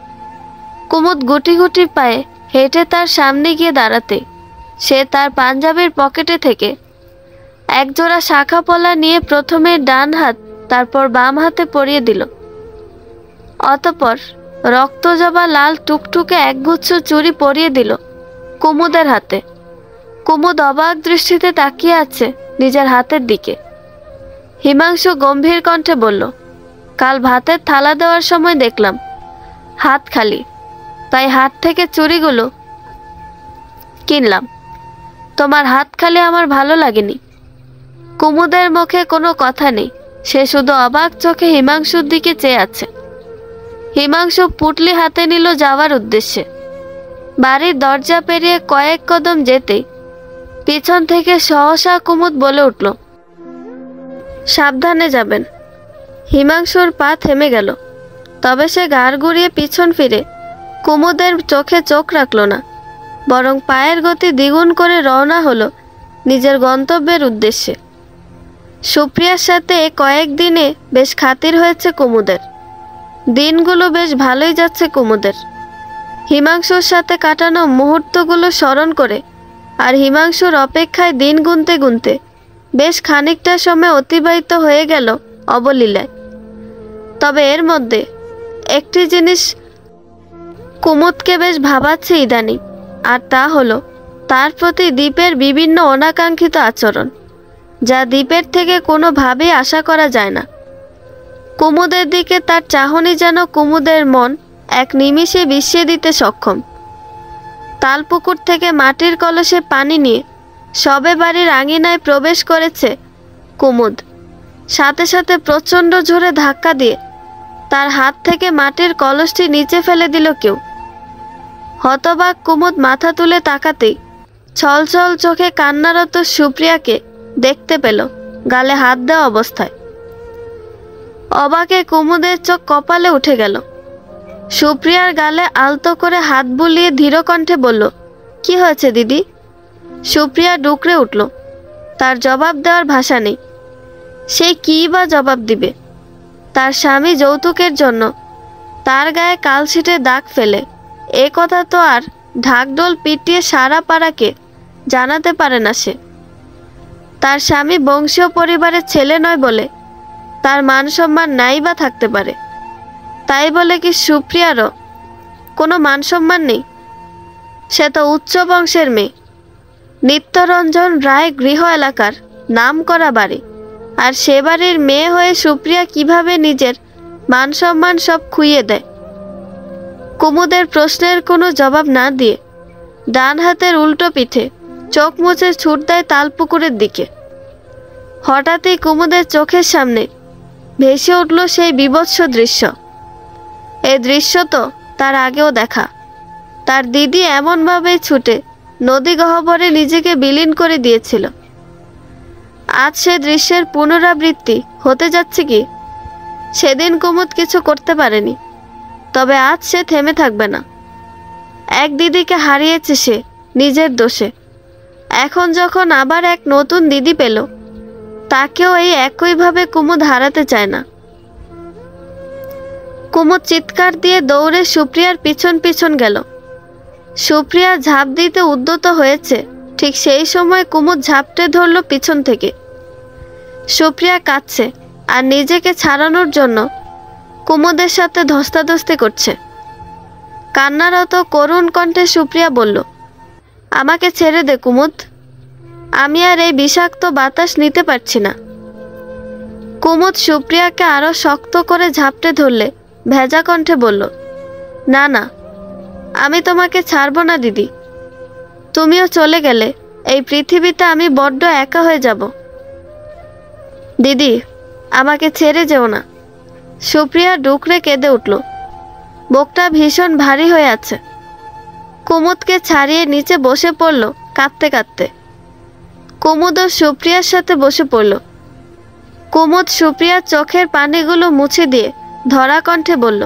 কুমুদ গুটি গুটি পায়ে হেঁটে তার সামনে গিয়ে দাঁড়াতে সে তার পাঞ্জাবির পকেটে থেকে একজোড়া শাখা পলা নিয়ে প্রথমে ডান হাত তারপর বাম হাতে পরিয়ে দিল। অতঃপর রক্তজবা লাল টুকটুকে একগুচ্ছ চুড়ি পরিয়ে দিল কুমুদের হাতে। কুমুদ অবাক দৃষ্টিতে তাকিয়ে আছে নিজের হাতের দিকে। হিমাংশু গম্ভীর কণ্ঠে বলল, কাল ভাতের থালা দেওয়ার সময় দেখলাম হাত খালি, তাই হাত থেকে চুড়িগুলো কিনলাম। তোমার হাত খালি আমার ভালো লাগেনি। কুমুদের মুখে কোনো কথা নেই, সে শুধু অবাক চোখে হিমাংশুর দিকে চেয়ে আছে। হিমাংশু পুটলি হাতে নিল যাওয়ার উদ্দেশ্যে। বাড়ির দরজা পেরিয়ে কয়েক কদম যেতেই পিছন থেকে সহসা কুমুদ বলে উঠল, সাবধানে যাবেন। হিমাংশুর পা থেমে গেল, তবে সে ঘাড় ঘুরিয়ে পিছন ফিরে কুমুদের চোখে চোখ রাখল না, বরং পায়ের গতি দ্বিগুণ করে রওনা হলো নিজের গন্তব্যের উদ্দেশ্যে। সুপ্রিয়ার সাথে কয়েকদিনে বেশ খাতির হয়েছে কুমুদের। দিনগুলো বেশ ভালোই যাচ্ছে কুমুদের। হিমাংশুর সাথে কাটানো মুহূর্তগুলো স্মরণ করে আর হিমাংশুর অপেক্ষায় দিন গুনতে গুনতে বেশ খানিকটা সময় অতিবাহিত হয়ে গেল অবলীলায়। তবে এর মধ্যে একটি জিনিস কুমুদকে বেশ ভাবাচ্ছে ইদানিং, আর তা হলো তার প্রতি দীপের বিভিন্ন অনাকাঙ্ক্ষিত আচরণ, যা দীপের থেকে কোনোভাবেই আশা করা যায় না। কুমুদের দিকে তার চাহনি যেন কুমুদের মন এক নিমিষে বিষিয়ে দিতে সক্ষম। তালপুকুর থেকে মাটির কলসে পানি নিয়ে সবে বাড়ির আঙিনায় প্রবেশ করেছে কুমুদ, সাথে সাথে প্রচণ্ড জোরে ধাক্কা দিয়ে তার হাত থেকে মাটির কলসটি নিচে ফেলে দিল কেউ। হতবাক কুমুদ মাথা তুলে তাকাতেই ছলছল চোখে কান্নারত সুপ্রিয়াকে দেখতে পেল গালে হাত দেওয়া অবস্থায়। অবাকে কুমুদের চোখ কপালে উঠে গেল। সুপ্রিয়ার গালে আলতো করে হাত বুলিয়ে ধীর কণ্ঠে বলল, কি হয়েছে দিদি? সুপ্রিয়া ডুকরে উঠল। তার জবাব দেওয়ার ভাষা নেই। সে কী বা জবাব দিবে? তার স্বামী যৌতুকের জন্য তার গায়ে কালশিটে দাগ ফেলে এ কথা তো আর ঢাকঢোল পিটিয়ে সারা পাড়াকে জানাতে পারে না সে। তার স্বামী বংশীয় পরিবারের ছেলে নয় বলে তার মান সম্মান নাই বা থাকতে পারে, তাই বলে কি সুপ্রিয়ারও কোনো মান সম্মান নেই? সে তো উচ্চ বংশের মেয়ে, নিত্যরঞ্জন রায় গৃহ এলাকার নাম করা বাড়ি, আর সে বাড়ির মেয়ে হয়ে সুপ্রিয়া কিভাবে নিজের মান সম্মান সব খুইয়ে দেয়? কুমুদের প্রশ্নের কোনো জবাব না দিয়ে ডান হাতের উল্টো পিঠে চোখ মুছে ছুট দেয় তালপুকুরের দিকে। হঠাৎই কুমুদের চোখের সামনে ভেসে উঠল সেই বীভৎস দৃশ্য। এই দৃশ্য তো তার আগেও দেখা। তার দিদি এমনভাবেই ছুটে নদী গহ্বরে নিজেকে বিলীন করে দিয়েছিল। আজ সে দৃশ্যের পুনরাবৃত্তি হতে যাচ্ছে কি? সেদিন কুমুদ কিছু করতে পারেনি, তবে আজ সে থেমে থাকবে না। এক দিদিকে হারিয়েছে সে নিজের দোষে। এখন যখন আবার এক নতুন দিদি পেল, তাকেও এই একইভাবে কুমুদ হারাতে চায় না। কুমুদ চিৎকার দিয়ে দৌড়ে সুপ্রিয়ার পিছন পিছন গেল। সুপ্রিয়া ঝাঁপ দিতে উদ্যত হয়েছে, ঠিক সেই সময় কুমুদ ঝাপটে ধরল পিছন থেকে। সুপ্রিয়া কাঁদছে, আর নিজেকে ছাড়ানোর জন্য কুমুদের সাথে ধস্তাধস্তি করছে। কান্নারত করুণ কণ্ঠে সুপ্রিয়া বলল, আমাকে ছেড়ে দে কুমুদ, আমি আর এই বিষাক্ত বাতাস নিতে পারছি না। কুমুদ সুপ্রিয়াকে আরো শক্ত করে ঝাপটে ধরলে ভেজা কণ্ঠে বলল, না না, আমি তোমাকে ছাড়ব না দিদি। তুমিও চলে গেলে এই পৃথিবীতে আমি বড্ড একা হয়ে যাব। দিদি, আমাকে ছেড়ে যেও না। সুপ্রিয়া ডুকরে কেঁদে উঠল। বুকটা ভীষণ ভারী হয়ে আছে। কুমুদকে ছাড়িয়ে নিচে বসে পড়ল কাঁদতে কাঁদতে। কুমুদও সুপ্রিয়ার সাথে বসে পড়ল। কুমুদ সুপ্রিয়ার চোখের পানিগুলো মুছে দিয়ে ধরা কণ্ঠে বলল,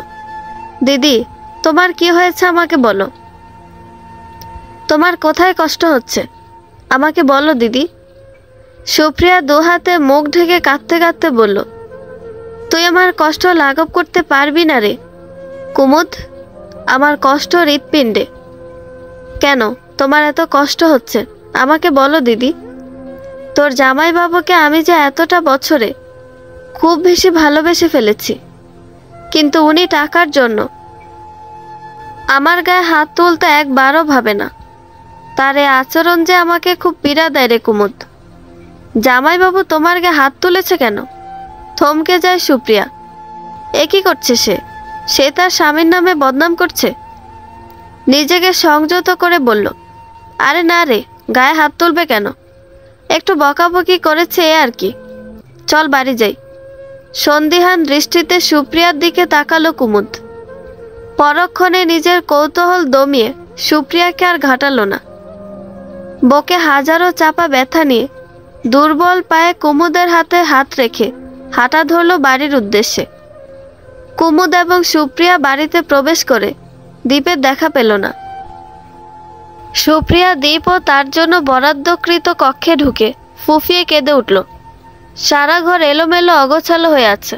দিদি, তোমার কি হয়েছে আমাকে বলো। তোমার কোথায় কষ্ট হচ্ছে আমাকে বলো দিদি। সুপ্রিয়া দুহাতে মুখ ঢেকে কাঁদতে কাঁদতে বলল, তুই আমার কষ্ট লাঘব করতে পারবি না রে কুমুদ, আমার কষ্ট হৃৎপিণ্ডে। কেন তোমার এত কষ্ট হচ্ছে আমাকে বলো দিদি। তোর জামাইবাবুকে আমি যে এতটা বছরে খুব বেশি ভালোবেসে ফেলেছি, কিন্তু উনি টাকার জন্য আমার গায়ে হাত তুলতে একবারও ভাবে না। তার এই আচরণ যে আমাকে খুব পীড়া দেয় রে কুমুদ। জামাইবাবু তোমার গায়ে হাত তুলেছে কেন? থমকে যায় সুপ্রিয়া। এ কি করছে সে তার স্বামীর নামে বদনাম করছে। নিজেকে সংযত করে বলল, আরে না রে, গায়ে হাত তুলবে কেন? একটু বকাবকি করেছে এ আর কি। চল বাড়ি যাই। সন্দিহান দৃষ্টিতে সুপ্রিয়ার দিকে তাকালো কুমুদ। পরক্ষণে নিজের কৌতূহল দমিয়ে সুপ্রিয়াকে আর ঘাটালো না। বুকে হাজারো চাপা ব্যথা নিয়ে দুর্বল পায়ে কুমুদের হাতে হাত রেখে হাঁটা ধরল বাড়ির উদ্দেশ্যে। কুমুদ এবং সুপ্রিয়া বাড়িতে প্রবেশ করে দীপের দেখা পেল না। সুপ্রিয়া দীপ ও তার জন্য বরাদ্দকৃত কক্ষে ঢুকে ফুঁফিয়ে কেঁদে উঠল। সারা ঘর এলোমেলো অগোছালো হয়ে আছে।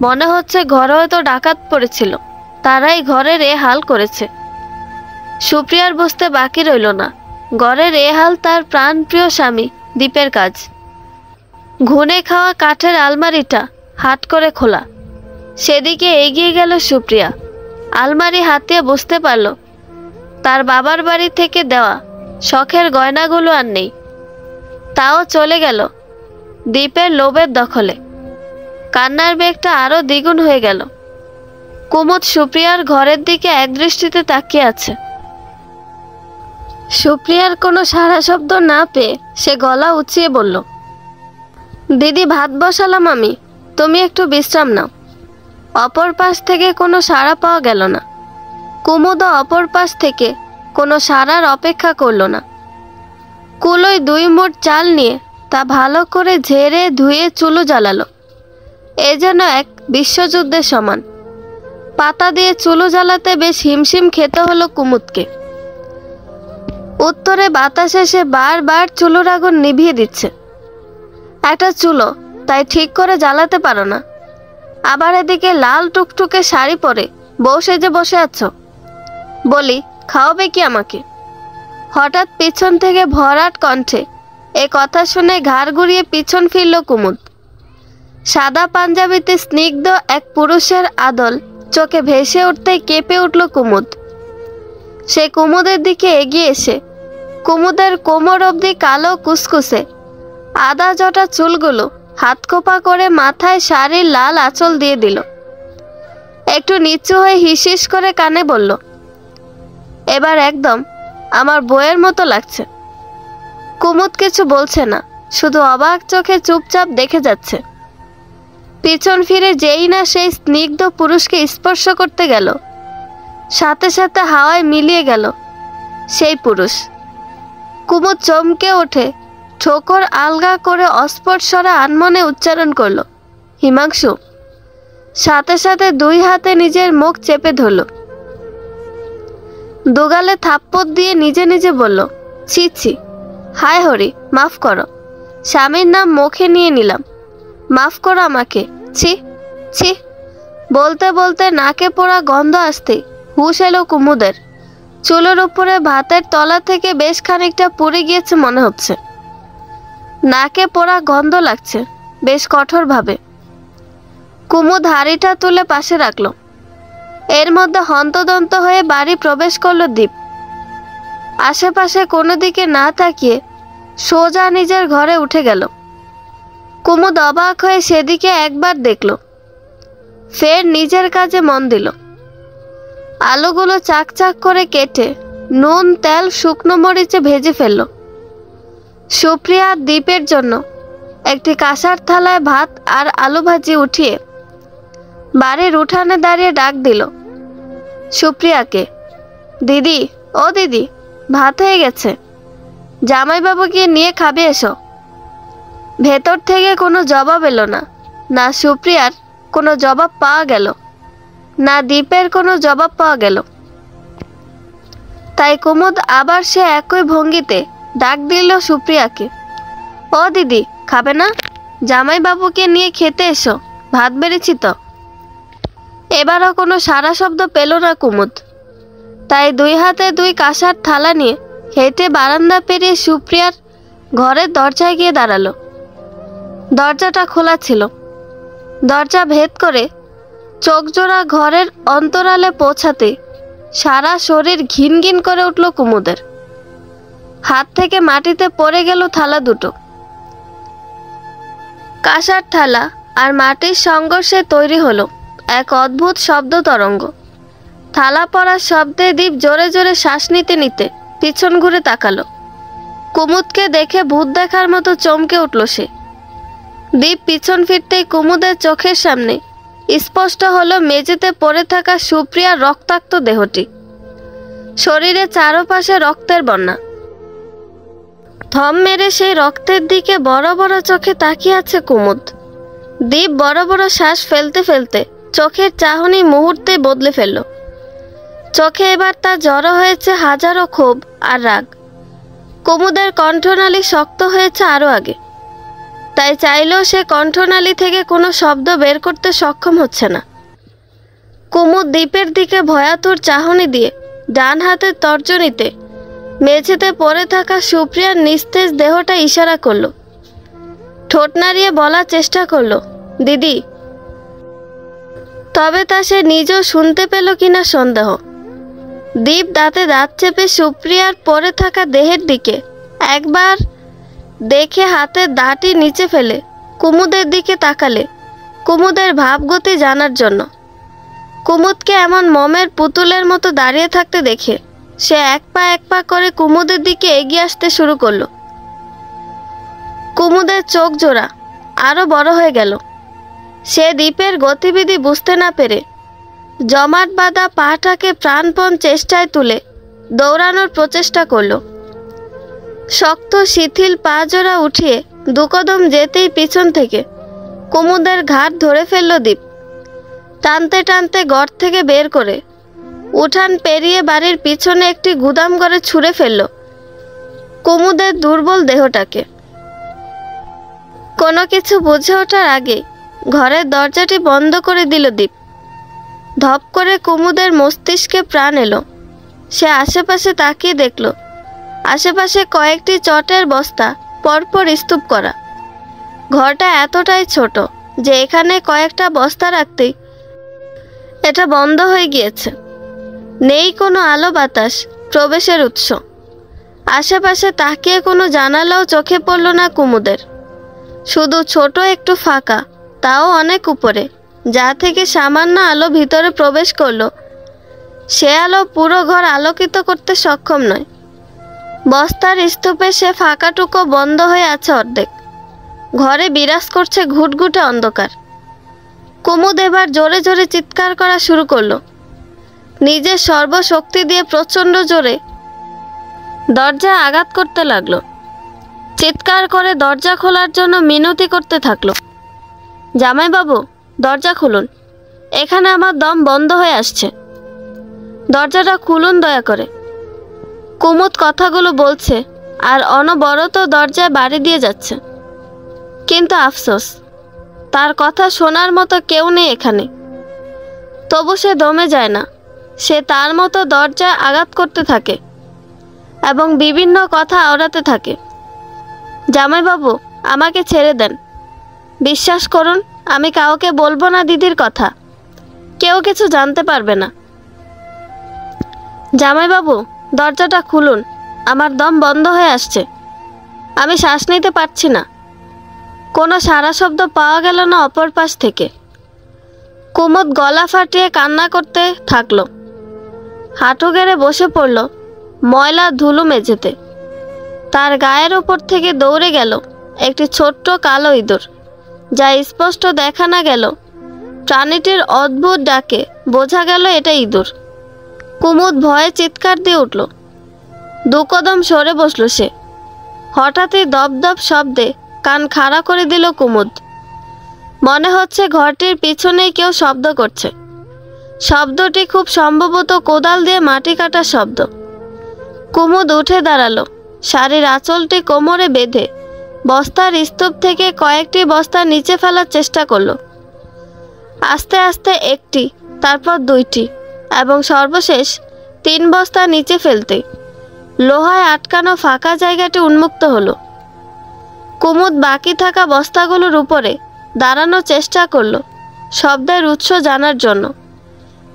মনে হচ্ছে ঘরে হয়তো ডাকাত পড়েছিল, তারাই ঘরের এ হাল করেছে। সুপ্রিয়ার বুঝতে বাকি রইল না, ঘরের এ হাল তার প্রাণপ্রিয় স্বামী দীপের কাজ। ঘুনে খাওয়া কাঠের আলমারিটা হাট করে খোলা। সেদিকে এগিয়ে গেল সুপ্রিয়া। আলমারি হাতিয়ে বুঝতে পারল তার বাবার বাড়ি থেকে দেওয়া শখের গয়নাগুলো আর নেই। তাও চলে গেল দীপের লোভের দখলে। কান্নার বেগটা আরো দ্বিগুণ হয়ে গেল। কুমুদ সুপ্রিয়ার ঘরের দিকে একদৃষ্টিতে তাকিয়ে আছে। সুপ্রিয়ার কোনো সাড়া শব্দ না পেয়ে সে গলা উঁচিয়ে বলল, দিদি, ভাত বসালাম আমি, তুমি একটু বিশ্রাম নাও। অপর পাশ থেকে কোনো সাড়া পাওয়া গেল না। কুমুদও অপর পাশ থেকে কোনো সাড়ার অপেক্ষা করল না। কুলোয় 2 মুঠ চাল নিয়ে তা ভালো করে ঝেড়ে ধুয়ে চুলো জ্বালালো। এ যেন এক বিশ্বযুদ্ধের সমান। পাতা দিয়ে চুলো জ্বালাতে বেশ হিমশিম খেতে হলো কুমুদকে। উত্তরে বাতাস এসে বারবার চুলোর আগুন নিভিয়ে দিচ্ছে। একটা চুলো তাই ঠিক করে জ্বালাতে পারো না, আবার এদিকে লাল টুকটুকে শাড়ি পরে বউ সেজে বসে আছো। বলি, খাওয়াবে কি আমাকে? হঠাৎ পিছন থেকে ভরাট কণ্ঠে এ কথা শুনে ঘাড় ঘুরিয়ে পিছন ফিরল কুমুদ। সাদা পাঞ্জাবিতে স্নিগ্ধ এক পুরুষের আদল চোখে ভেসে উঠতেই কেঁপে উঠল কুমুদ। সে কুমুদের দিকে এগিয়ে এসে কুমুদের কোমর অবধি কালো কুসকুসে আদা জটা চুলগুলো হাতখোপা করে মাথায় শাড়ির লাল আঁচল দিয়ে দিল। একটু নিচু হয়ে হিসিস করে কানে বলল, এবার একদম আমার বউয়ের মতো লাগছে। কুমুদ কিছু বলছে না, শুধু অবাক চোখে চুপচাপ দেখে যাচ্ছে। পিছন ফিরে যেই না সেই স্নিগ্ধ পুরুষকে স্পর্শ করতে গেল, সাথে সাথে হাওয়ায় মিলিয়ে গেল সেই পুরুষ। কুমুদ চমকে ওঠে, ঠোকর আলগা করে অস্ফুট স্বরে আনমনে উচ্চারণ করল, হিমাংশু। সাথে সাথে 2 হাতে নিজের মুখ চেপে ধরল। দুগালে থাপ্পড় দিয়ে নিজে নিজে বলল, ছি ছি, হায় হরি, মাফ করো। স্বামীর নাম মুখে নিয়ে নিলাম, মাফ করো আমাকে, ছি ছি। বলতে বলতে নাকে পোড়া গন্ধ আসতেই হুঁশ এলো কুমুদের। চুলের উপরে ভাতের তলা থেকে বেশ খানিকটা পুড়ে গিয়েছে মনে হচ্ছে। নাকে পোড়া গন্ধ লাগছে বেশ কঠোরভাবে। কুমুদ হাঁড়িটা তুলে পাশে রাখল। এর মধ্যে হন্তদন্ত হয়ে বাড়ি প্রবেশ করলো দীপ। আশেপাশে কোনো দিকে না তাকিয়ে সোজা নিজের ঘরে উঠে গেল। কুমুদ অবাক হয়ে সেদিকে একবার দেখল, ফের নিজের কাজে মন দিল। আলুগুলো চাকচাক করে কেটে নুন, তেল, শুকনো মরিচে ভেজে ফেলল। সুপ্রিয়া দীপের জন্য একটি কাঁসার থালায় ভাত আর আলু ভাজি উঠিয়ে বাড়ির উঠানে দাঁড়িয়ে ডাক দিল সুপ্রিয়াকে, দিদি, ও দিদি, ভাত হয়ে গেছে, জামাইবাবুকে নিয়ে খাবে এসো। ভেতর থেকে কোনো জবাব এলো না। না সুপ্রিয়ার কোনো জবাব পাওয়া গেল, না দীপের কোনো জবাব পাওয়া গেল। তাই কুমুদ আবার সে একই ভঙ্গিতে ডাক দিল সুপ্রিয়াকে, ও দিদি, খাবে না? জামাইবাবুকে নিয়ে খেতে এসো, ভাত বেড়েছি তো। এবারও কোনো সারা শব্দ পেল না কুমুদ। তাই দুই হাতে দুই কাঁসার থালা নিয়ে হেঁটে বারান্দা পেরিয়ে সুপ্রিয়ার ঘরের দরজায় গিয়ে দাঁড়ালো। দরজাটা খোলা ছিল। দরজা ভেদ করে চোখজোড়া ঘরের অন্তরালে পৌঁছাতে সারা শরীর ঘিন ঘিন করে উঠল কুমুদের। হাত থেকে মাটিতে পড়ে গেল থালা দুটো। কাঁসার থালা আর মাটির সংঘর্ষে তৈরি হলো এক অদ্ভুত শব্দ তরঙ্গ। থালা পড়ার শব্দে দীপ জোরে জোরে শ্বাস নিতে নিতে পিছন ঘুরে তাকালো। কুমুদকে দেখে ভূত দেখার মতো চমকে উঠল সে। দীপ পিছন ফিরতেই কুমুদের চোখের সামনে স্পষ্ট হলো মেঝেতে পড়ে থাকা সুপ্রিয়ার রক্তাক্ত দেহটি। শরীরে চারপাশে রক্তের বন্যা। থম মেরে সেই রক্তের দিকে বড় বড় চোখে তাকিয়ে আছে কুমুদ। দীপ বড় বড় শ্বাস ফেলতে ফেলতে চোখের চাহনি মুহূর্তে বদলে ফেলল। চোখে এবার তার জড়ো হয়েছে হাজারো ক্ষোভ আর রাগ। কুমুদের কণ্ঠনালী শক্ত হয়েছে আরো আগে। তাই চাইলেও সে কণ্ঠনালী থেকে কোনো শব্দ বের করতে সক্ষম হচ্ছে না। কুমুদ দীপের দিকে ভয়াতুর চাহনি দিয়ে ডান হাতের তর্জনীতে মেঝেতে পড়ে থাকা সুপ্রিয়ার নিস্তেজ দেহটা ইশারা করল। ঠোঁট নাড়িয়ে বলার চেষ্টা করলো, দিদি। তবে তা সে নিজেও শুনতে পেল কিনা সন্দেহ। দীপ দাঁতে দাঁত চেপে সুপ্রিয়ার পড়ে থাকা দেহের দিকে একবার দেখে হাতের দাঁটি নিচে ফেলে কুমুদের দিকে তাকালে কুমুদের ভাবগতি জানার জন্য। কুমুদকে এমন মোমের পুতুলের মতো দাঁড়িয়ে থাকতে দেখে সে এক পা করে কুমুদের দিকে এগিয়ে আসতে শুরু করলো। কুমুদের চোখ জোড়া আরো বড় হয়ে গেল। সে দীপের গতিবিধি বুঝতে না পেরে জমাট বাঁধা পাটাকে প্রাণপণ চেষ্টায় তুলে দৌড়ানোর প্রচেষ্টা করল। শক্ত শিথিল পা জোড়া উঠিয়ে দুকদম যেতেই পিছন থেকে কুমুদের ঘাট ধরে ফেলল দীপ। টানতে টানতে ঘর থেকে বের করে উঠান পেরিয়ে বাড়ির পিছনে একটি গুদাম ঘরে ছুঁড়ে ফেলল কুমুদের দুর্বল দেহটাকে। কোনো কিছু বুঝে ওঠার আগে ঘরের দরজাটি বন্ধ করে দিল দীপ। ধপ করে কুমুদের মস্তিষ্কে প্রাণ এলো। সে আশেপাশে তাকিয়ে দেখল আশেপাশে কয়েকটি চটের বস্তা পরপর স্তূপ করা। ঘরটা এতটাই ছোট যে এখানে কয়েকটা বস্তা রাখতেই এটা বন্ধ হয়ে গিয়েছে। নেই কোনো আলো বাতাস প্রবেশের উৎস। আশেপাশে তাকিয়ে কোনো জানালাও চোখে পড়ল না কুমুদের। শুধু ছোট একটু ফাঁকা, তাও অনেক উপরে, যা থেকে সামান্য আলো ভিতরে প্রবেশ করলো। সে আলো পুরো ঘর আলোকিত করতে সক্ষম নয়। বস্তার স্তূপে সে ফাঁকাটুকু বন্ধ হয়ে আছে অর্ধেক। ঘরে বিরাজ করছে ঘুটঘুটে অন্ধকার। কুমুদ এবার জোরে জোরে চিৎকার করা শুরু করলো। নিজের সর্বশক্তি দিয়ে প্রচণ্ড জোরে দরজায় আঘাত করতে লাগলো। চিৎকার করে দরজা খোলার জন্য মিনতি করতে থাকলো, জামাইবাবু, দরজা খুলুন, এখানে আমার দম বন্ধ হয়ে আসছে, দরজাটা খুলুন দয়া করে। কুমুদ কথাগুলো বলছে আর অনবরত দরজায় বাড়ি দিয়ে যাচ্ছে। কিন্তু আফসোস, তার কথা শোনার মতো কেউ নেই এখানে। তবু সে দমে যায় না। সে তার মতো দরজায় আঘাত করতে থাকে এবং বিভিন্ন কথা আওড়াতে থাকে। জামাইবাবু, আমাকে ছেড়ে দেন, বিশ্বাস করুন আমি কাউকে বলবো না দিদির কথা, কেউ কিছু জানতে পারবে না। জামাইবাবু, দরজাটা খুলুন, আমার দম বন্ধ হয়ে আসছে, আমি শ্বাস নিতে পারছি না। কোনো সারা শব্দ পাওয়া গেল না অপর পাশ থেকে। কুমুদ গলা ফাটিয়ে কান্না করতে থাকলো। হাঁটু গেড়ে বসে পড়ল ময়লা ধুলো মেঝেতে। তার গায়ের ওপর থেকে দৌড়ে গেল একটি ছোট্ট কালো ইঁদুর, যা স্পষ্ট দেখা না গেল প্রাণীটির অদ্ভুত ডাকে বোঝা গেল এটা ইঁদুর। কুমুদ ভয়ে চিৎকার দিয়ে উঠল। দু কদম সরে বসল সে। হঠাৎই দপদপ শব্দে কান খাড়া করে দিল কুমুদ। মনে হচ্ছে ঘরটির পিছনেই কেউ শব্দ করছে। শব্দটি খুব সম্ভবত কোদাল দিয়ে মাটি কাটার শব্দ। কুমুদ উঠে দাঁড়ালো, শাড়ির আঁচলটি কোমরে বেঁধে বস্তার স্তূপ থেকে কয়েকটি বস্তা নিচে ফেলার চেষ্টা করলো। আস্তে আস্তে একটি, তারপর দুইটি এবং সর্বশেষ 3 বস্তা নিচে ফেলতে লোহায় আটকানো ফাঁকা জায়গাটি উন্মুক্ত হলো। কুমুদ বাকি থাকা বস্তাগুলোর উপরে দাঁড়ানোর চেষ্টা করলো শব্দের উৎস জানার জন্য।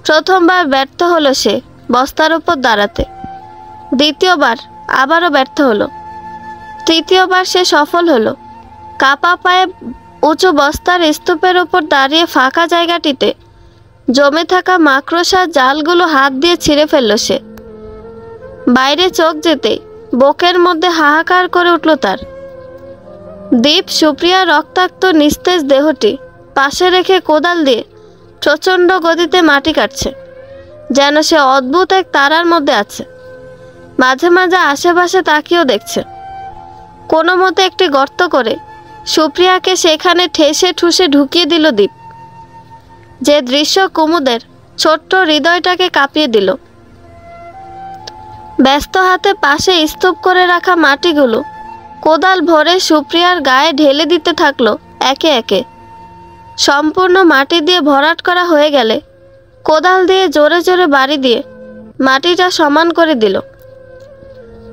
প্রথমবার ব্যর্থ হলো সে বস্তার উপর দাঁড়াতে, দ্বিতীয়বার আবারও ব্যর্থ হলো, তৃতীয়বার সে সফল হলো। কাপা পায়ে উঁচু বস্তার স্তূপের উপর দাঁড়িয়ে ফাঁকা জায়গাটিতে জমে থাকা মাকড়সার জালগুলো হাত দিয়ে ছিঁড়ে ফেলল সে। বাইরে চোখ যেতেই বুকের মধ্যে হাহাকার করে উঠল তার। দীপ সুপ্রিয়ার রক্তাক্ত নিস্তেজ দেহটি পাশে রেখে কোদাল দিয়ে প্রচণ্ড গতিতে মাটি কাটছে, যেন সে অদ্ভুত এক তারার মধ্যে আছে। মাঝে মাঝে আশেপাশে তাকিয়েও দেখছে। কোনো মতে একটি গর্ত করে সুপ্রিয়াকে সেখানে ঠেসে ঠুসে ঢুকিয়ে দিল দীপ। যে দৃশ্য কুমুদের ছোট্ট হৃদয়টাকে কাঁপিয়ে দিল। ব্যস্ত হাতে পাশে স্তূপ করে রাখা মাটিগুলো কোদাল ভরে সুপ্রিয়ার গায়ে ঢেলে দিতে থাকলো একে একে। সম্পূর্ণ মাটি দিয়ে ভরাট করা হয়ে গেলে কোদাল দিয়ে জোরে জোরে বাড়ি দিয়ে মাটিটা সমান করে দিল।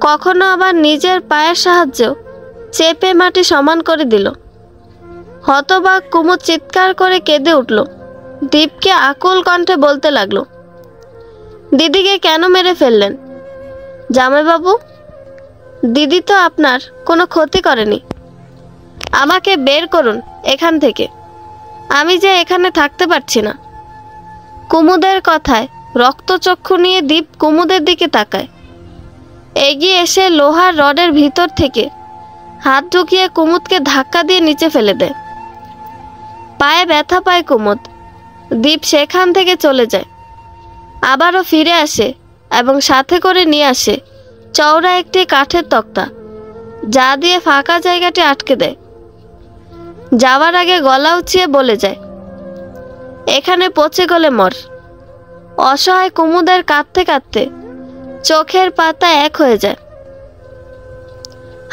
কখনো আবার নিজের পায়ের সাহায্যেও চেপে মাটি সমান করে দিল। হতবাক কুমুদ চিৎকার করে কেঁদে উঠল। দীপকে আকুল কণ্ঠে বলতে লাগলো, দিদিকে কেন মেরে ফেললেন জামাইবাবু? দিদি তো আপনার কোনো ক্ষতি করেনি। আমাকে বের করুন এখান থেকে, আমি যে এখানে থাকতে পারছি না। কুমুদের কথায় রক্তচক্ষু নিয়ে দীপ কুমুদের দিকে তাকায়। এগিয়ে এসে লোহার রডের ভিতর থেকে হাত ঢুকিয়ে কুমুদকে ধাক্কা দিয়ে নিচে ফেলে দেয়। পায়ে ব্যথা পায় কুমুদ। দীপ সেখান থেকে চলে যায়। আবারও ফিরে আসে এবং সাথে করে নিয়ে আসে চওড়া একটি কাঠের তক্তা, যা দিয়ে ফাঁকা জায়গাটি আটকে দেয়। যাওয়ার আগে গলা উঁচিয়ে বলে যায়, এখানে পচে গলে মর। অসহায় কুমুদের কাঁদতে কাঁদতে চোখের পাতা এক হয়ে যায়।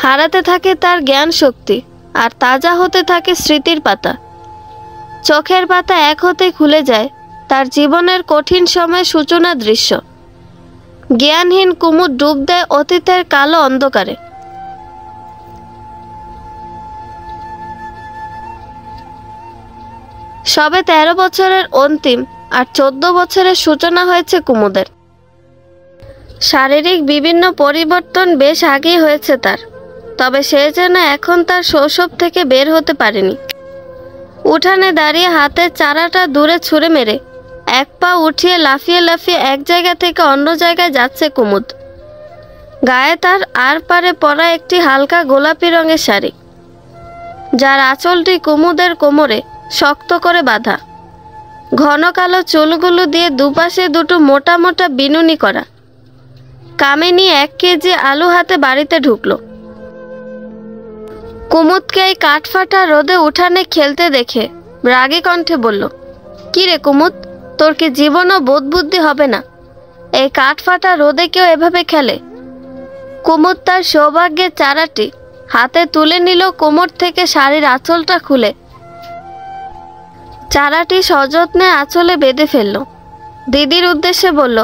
হারাতে থাকে তার জ্ঞান শক্তি আর তাজা হতে থাকে স্মৃতির পাতা। চোখের পাতা এক হতে খুলে যায় তার জীবনের কঠিন সময় সূচনা দৃশ্য। জ্ঞানহীন কুমুদ ডুব দেয় অতীতের কালো অন্ধকারে। সবে 13 বছরের অন্তিম আর 14 বছরের সূচনা হয়েছে কুমুদের। শারীরিক বিভিন্ন পরিবর্তন বেশ আগেই হয়েছে তার, তবে সে যেন এখন তার শৈশব থেকে বের হতে পারেনি। উঠানে দাঁড়িয়ে হাতের চারাটা দূরে ছুঁড়ে মেরে এক পা উঠিয়ে লাফিয়ে লাফিয়ে এক জায়গা থেকে অন্য জায়গায় যাচ্ছে কুমুদ। গায়ে তার আর পারে পরা একটি হালকা গোলাপি রঙের শাড়ি, যার আঁচলটি কুমুদের কোমরে শক্ত করে বাঁধা। ঘন কালো চুলগুলো দিয়ে দুপাশে দুটো মোটা মোটা বিনুনি করা। কামিনী 1 কেজি আলু হাতে বাড়িতে ঢুকলো। কুমুদকে এই কাঠফাটা রোদে উঠানে খেলতে দেখে রাগী কণ্ঠে বলল, কি রে কুমুদ, তোর কি জীবনও বোধ বুদ্ধি হবে না? এই কাঠফাটা রোদে কেউ এভাবে খেলে? কুমুদ তার সৌভাগ্যের চারাটি হাতে তুলে নিল কোমর থেকে শাড়ির আঁচলটা খুলে চারাটি সযত্নে আঁচলে বেঁধে ফেলল। দিদির উদ্দেশ্যে বলল,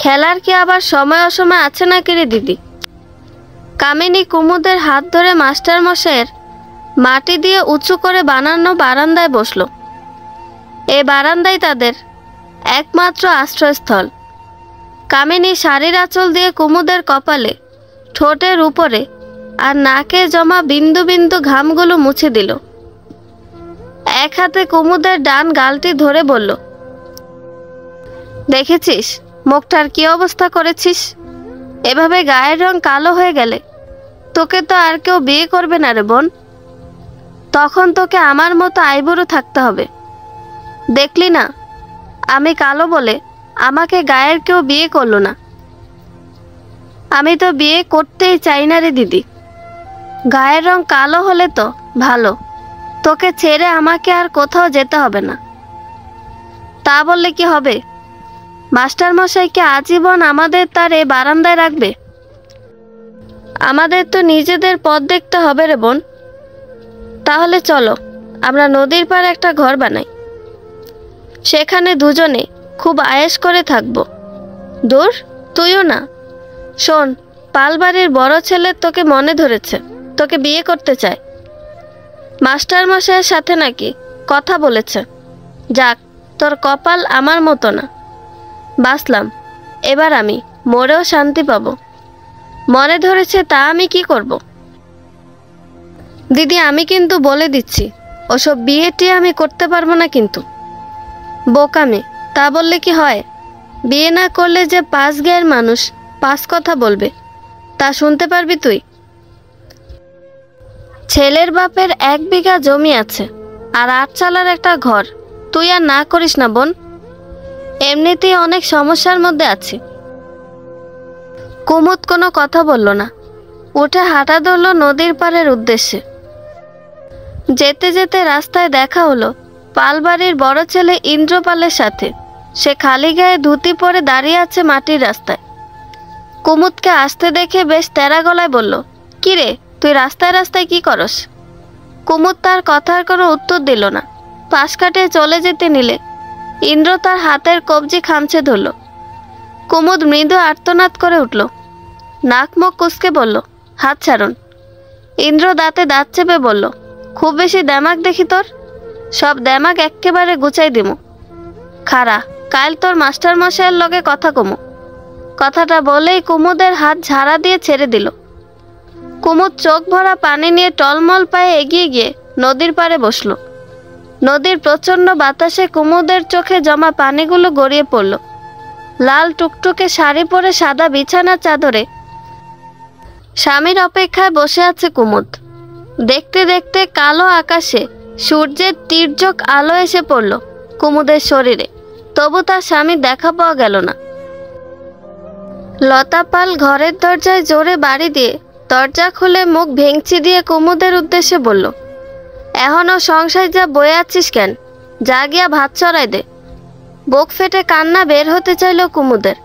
খেলার কি আবার সময় অসময় আছে নাকি রে দিদি? কামিনী কুমুদের হাত ধরে মাস্টার মশাইয়ের মাটি দিয়ে উঁচু করে বানানো বারান্দায় বসল। এ বারান্দাই তাদের একমাত্র আশ্রয়স্থল। কামিনী শাড়ির আঁচল দিয়ে কুমুদের কপালে, ঠোঁটের উপরে আর নাকে জমা বিন্দু বিন্দু ঘামগুলো মুছে দিল। এক হাতে কুমুদের ডান গালটি ধরে বলল, দেখেছিস মুখটার কি অবস্থা করেছিস? এভাবে গায়ের রং কালো হয়ে গেলে তোকে তো আর কেউ বিয়ে করবে না রে বোন। তখন তোকে আমার মতো আইবুড়ো থাকতে হবে। দেখলি না আমি কালো বলে আমাকে গায়ের কেউ বিয়ে করলো না। আমি তো বিয়ে করতেই চাই না রে দিদি। গায়ের রং কালো হলে তো ভালো, তোকে ছেড়ে আমাকে আর কোথাও যেতে হবে না। তা বললে কি হবে? মাস্টার মশাইকে আজীবন আমাদের তার এ বারান্দায় রাখবে? আমাদের তো নিজেদের পথ দেখতে হবে রে বোন। তাহলে চলো আমরা নদীর পাড়ে একটা ঘর বানাই, সেখানে দুজনে খুব আয়েশ করে থাকবো। দূর তুইও না। শোন, পালবাড়ির বড় ছেলে তোকে মনে ধরেছে, তোকে বিয়ে করতে চায়। মাস্টার মশাইয়ের সাথে নাকি কথা বলেছে। যাক, তোর কপাল আমার মতো না। বাঁচলাম, এবার আমি মরেও শান্তি পাবো। মনে ধরেছে তা আমি কি করব? দিদি, আমি কিন্তু বলে দিচ্ছি, ওসব বিয়ে টিয়ে আমি করতে পারবো না কিন্তু। বোকামে, তা বললে কি হয়? বিয়ে না করলে যে 5 গায়ের মানুষ 5 কথা বলবে, তা শুনতে পারবি তুই? ছেলের বাপের 1 বিঘা জমি আছে আর 8 চালার একটা ঘর। তুই আর না করিস না বোন। এমনিতেই অনেক সমস্যার মধ্যে আছি। কুমুদ কোনো কথা বলল না, উঠে হাঁটা ধরল নদীর পাড়ের উদ্দেশ্যে। যেতে যেতে রাস্তায় দেখা হলো পালবাড়ির বড় ছেলে ইন্দ্রপালের সাথে। সে খালি গায়ে ধুতি পরে দাঁড়িয়ে আছে মাটির রাস্তায়। কুমুদকে আসতে দেখে বেশ তেরা গলায় বলল, কি রে, তুই রাস্তায় রাস্তায় কি করস? কুমুদ তার কথার কোনো উত্তর দিল না। পাশ কাটিয়ে চলে যেতে নিলে ইন্দ্র তার হাতের কবজি খামচে ধরল। কুমুদ মৃদু আর্তনাদ করে উঠল। নাক মুখ কুঁচকে বলল, হাত ছাড়ুন। ইন্দ্র দাঁতে দাঁত চেপে বলল, খুব বেশি দেমাক দেখি তোর। সব দেমাক এক্কেবারে গুচাই দিমু। খারা, কাল তোর মাস্টার মশাইয়ের লগে কথা কমু। কথাটা বলেই কুমুদের হাত ঝাড়া দিয়ে ছেড়ে দিল। কুমুদ চোখ ভরা পানি নিয়ে টলমল পায়ে এগিয়ে গিয়ে নদীর পাড়ে বসল। নদীর প্রচণ্ড বাতাসে কুমুদের চোখে জমা পানিগুলো গড়িয়ে পড়ল। লাল টুকটুকে শাড়ি পরে সাদা বিছানার চাদরে স্বামীর অপেক্ষায় বসে আছে কুমুদ। দেখতে দেখতে কালো আকাশে সূর্যের তীর্যক আলো এসে পড়ল কুমুদের শরীরে। তবু তার স্বামীর দেখা পাওয়া গেল না। লতাপাল ঘরের দরজায় জোরে বাড়ি দিয়ে দরজা খুলে মুখ ভেঙচি দিয়ে কুমুদের উদ্দেশ্যে বলল, এখনো সংসার যা বয়ে আছিস কেন? যা গিয়া ভাত চড়াই দে। বুক ফেটে কান্না বের হতে চাইল কুমুদের।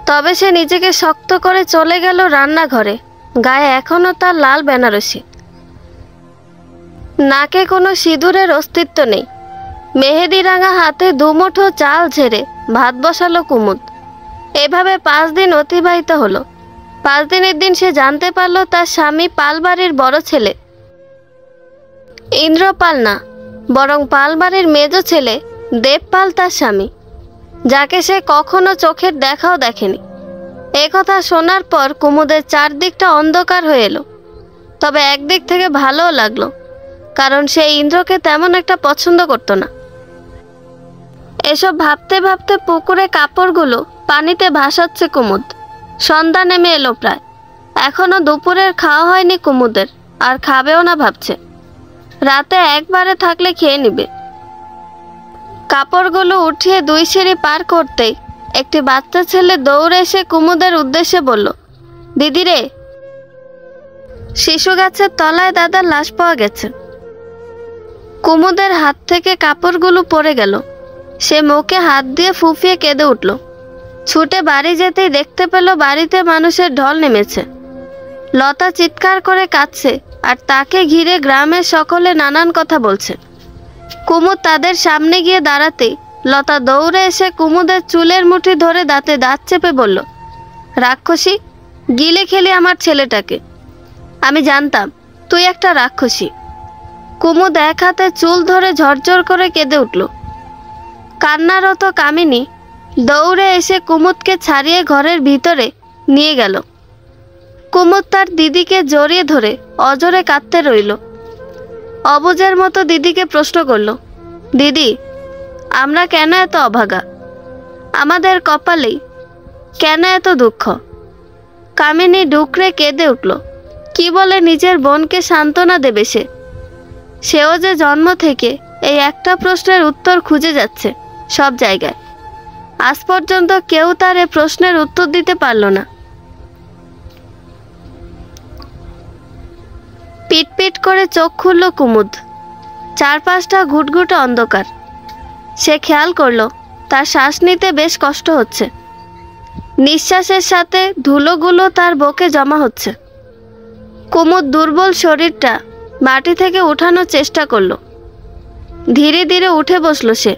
তবে সে নিজেকে শক্ত করে চলে গেল রান্নাঘরে। গায়ে এখনো তার লাল বেনারসি, নাকে কোনো সিঁদুরের অস্তিত্ব নেই। মেহেদি রাঙা হাতে দুমুঠো চাল ঝেড়ে ভাত বসালো কুমুদ। এভাবে 5 দিন অতিবাহিত হলো। 5 দিনের দিন সে জানতে পারল তার স্বামী পালবাড়ির বড় ছেলে ইন্দ্রপাল না, বরং পালবাড়ির মেজ ছেলে দেবপাল তার স্বামী, যাকে সে কখনো চোখের দেখাও দেখেনি। এ কথা শোনার পর কুমুদের চারদিকটা অন্ধকার হয়ে এলো। তবে একদিক থেকে ভালোও লাগলো, কারণ সে ইন্দ্রকে তেমন একটা পছন্দ করত না। এসব ভাবতে ভাবতে পুকুরে কাপড়গুলো পানিতে ভাসাচ্ছে কুমুদ। সন্ধ্যা নেমে এলো প্রায়। এখনো দুপুরের খাওয়া হয়নি কুমুদের, আর খাবেও না ভাবছে। রাতে একবারে থাকলে খেয়ে নিবে। কাপড়গুলো উঠিয়ে 2 সিঁড়ি পার করতেই একটি বাচ্চা ছেলে দৌড়ে এসে কুমুদের উদ্দেশ্যে বলল, দিদি রে, শিশু গাছের তলায় দাদার লাশ পাওয়া গেছে। কুমুদের হাত থেকে কাপড়গুলো পড়ে গেল। সে মুখে হাত দিয়ে ফুঁফিয়ে কেঁদে উঠল। ছুটে বাড়ি যেতেই দেখতে পেল বাড়িতে মানুষের ঢল নেমেছে। লতা চিৎকার করে কাঁদছে, আর তাকে ঘিরে গ্রামের সকলে নানান কথা বলছে। কুমুদ তাদের সামনে গিয়ে দাঁড়াতেই লতা দৌড়ে এসে কুমুদের চুলের মুঠি ধরে দাঁতে দাঁত চেপে বলল, রাক্ষসী, গিলে খেলি আমার ছেলেটাকে। আমি জানতাম তুই একটা রাক্ষসী। কুমুদ এক হাতে চুল ধরে ঝরঝর করে কেঁদে উঠল। কান্নারত কামিনী দৌড়ে এসে কুমুদকে ছাড়িয়ে ঘরের ভিতরে নিয়ে গেল। কুমুদ তার দিদিকে জড়িয়ে ধরে অজরে কাঁদতে রইল। অবুঝের মতো দিদিকে প্রশ্ন করল, দিদি, আমরা কেন এত অভাগা? আমাদের কপালেই কেন এত দুঃখ? কামিনী ডুকরে কেঁদে উঠল। কি বলে নিজের বোনকে সান্ত্বনা দেবে সে? সেও যে জন্ম থেকে এই একটা প্রশ্নের উত্তর খুঁজে যাচ্ছে সব জায়গায়। আজ পর্যন্ত কেউ তার এ প্রশ্নের উত্তর দিতে পারল না। পিটপিট করে চোখ খুলল কুমুদ। চারপাশটা ঘুটঘুটে অন্ধকার। সে খেয়াল করল তার শ্বাস নিতে বেশ কষ্ট হচ্ছে। নিঃশ্বাসের সাথে ধুলোগুলো তার বুকে জমা হচ্ছে। কুমুদ দুর্বল শরীরটা মাটি থেকে উঠানোর চেষ্টা করল। ধীরে ধীরে উঠে বসল সে।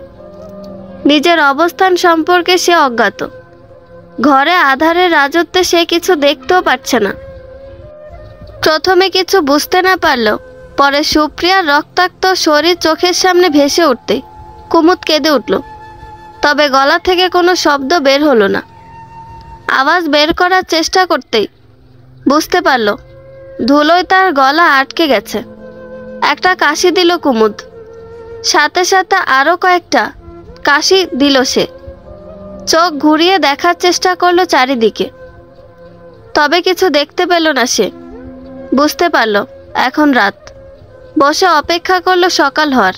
নিজের অবস্থান সম্পর্কে সে অজ্ঞাত। ঘরে আধারের রাজত্বে সে কিছু দেখতেও পাচ্ছে না। প্রথমে কিছু বুঝতে না পারলেও পরে সুপ্রিয়ার রক্তাক্ত শরীর চোখের সামনে ভেসে উঠতে কুমুদ কেঁদে উঠল। তবে গলা থেকে কোনো শব্দ বের হলো না। আওয়াজ বের করার চেষ্টা করতেই বুঝতে পারল ধুলোয় তার গলা আটকে গেছে। একটা কাশি দিল কুমুদ। সাথে সাথে আরও কয়েকটা কাশি দিল সে। চোখ ঘুরিয়ে দেখার চেষ্টা করলো চারিদিকে। তবে কিছু দেখতে পেল না সে। বুঝতে পারল এখন রাত। বসে অপেক্ষা করলো সকাল হওয়ার।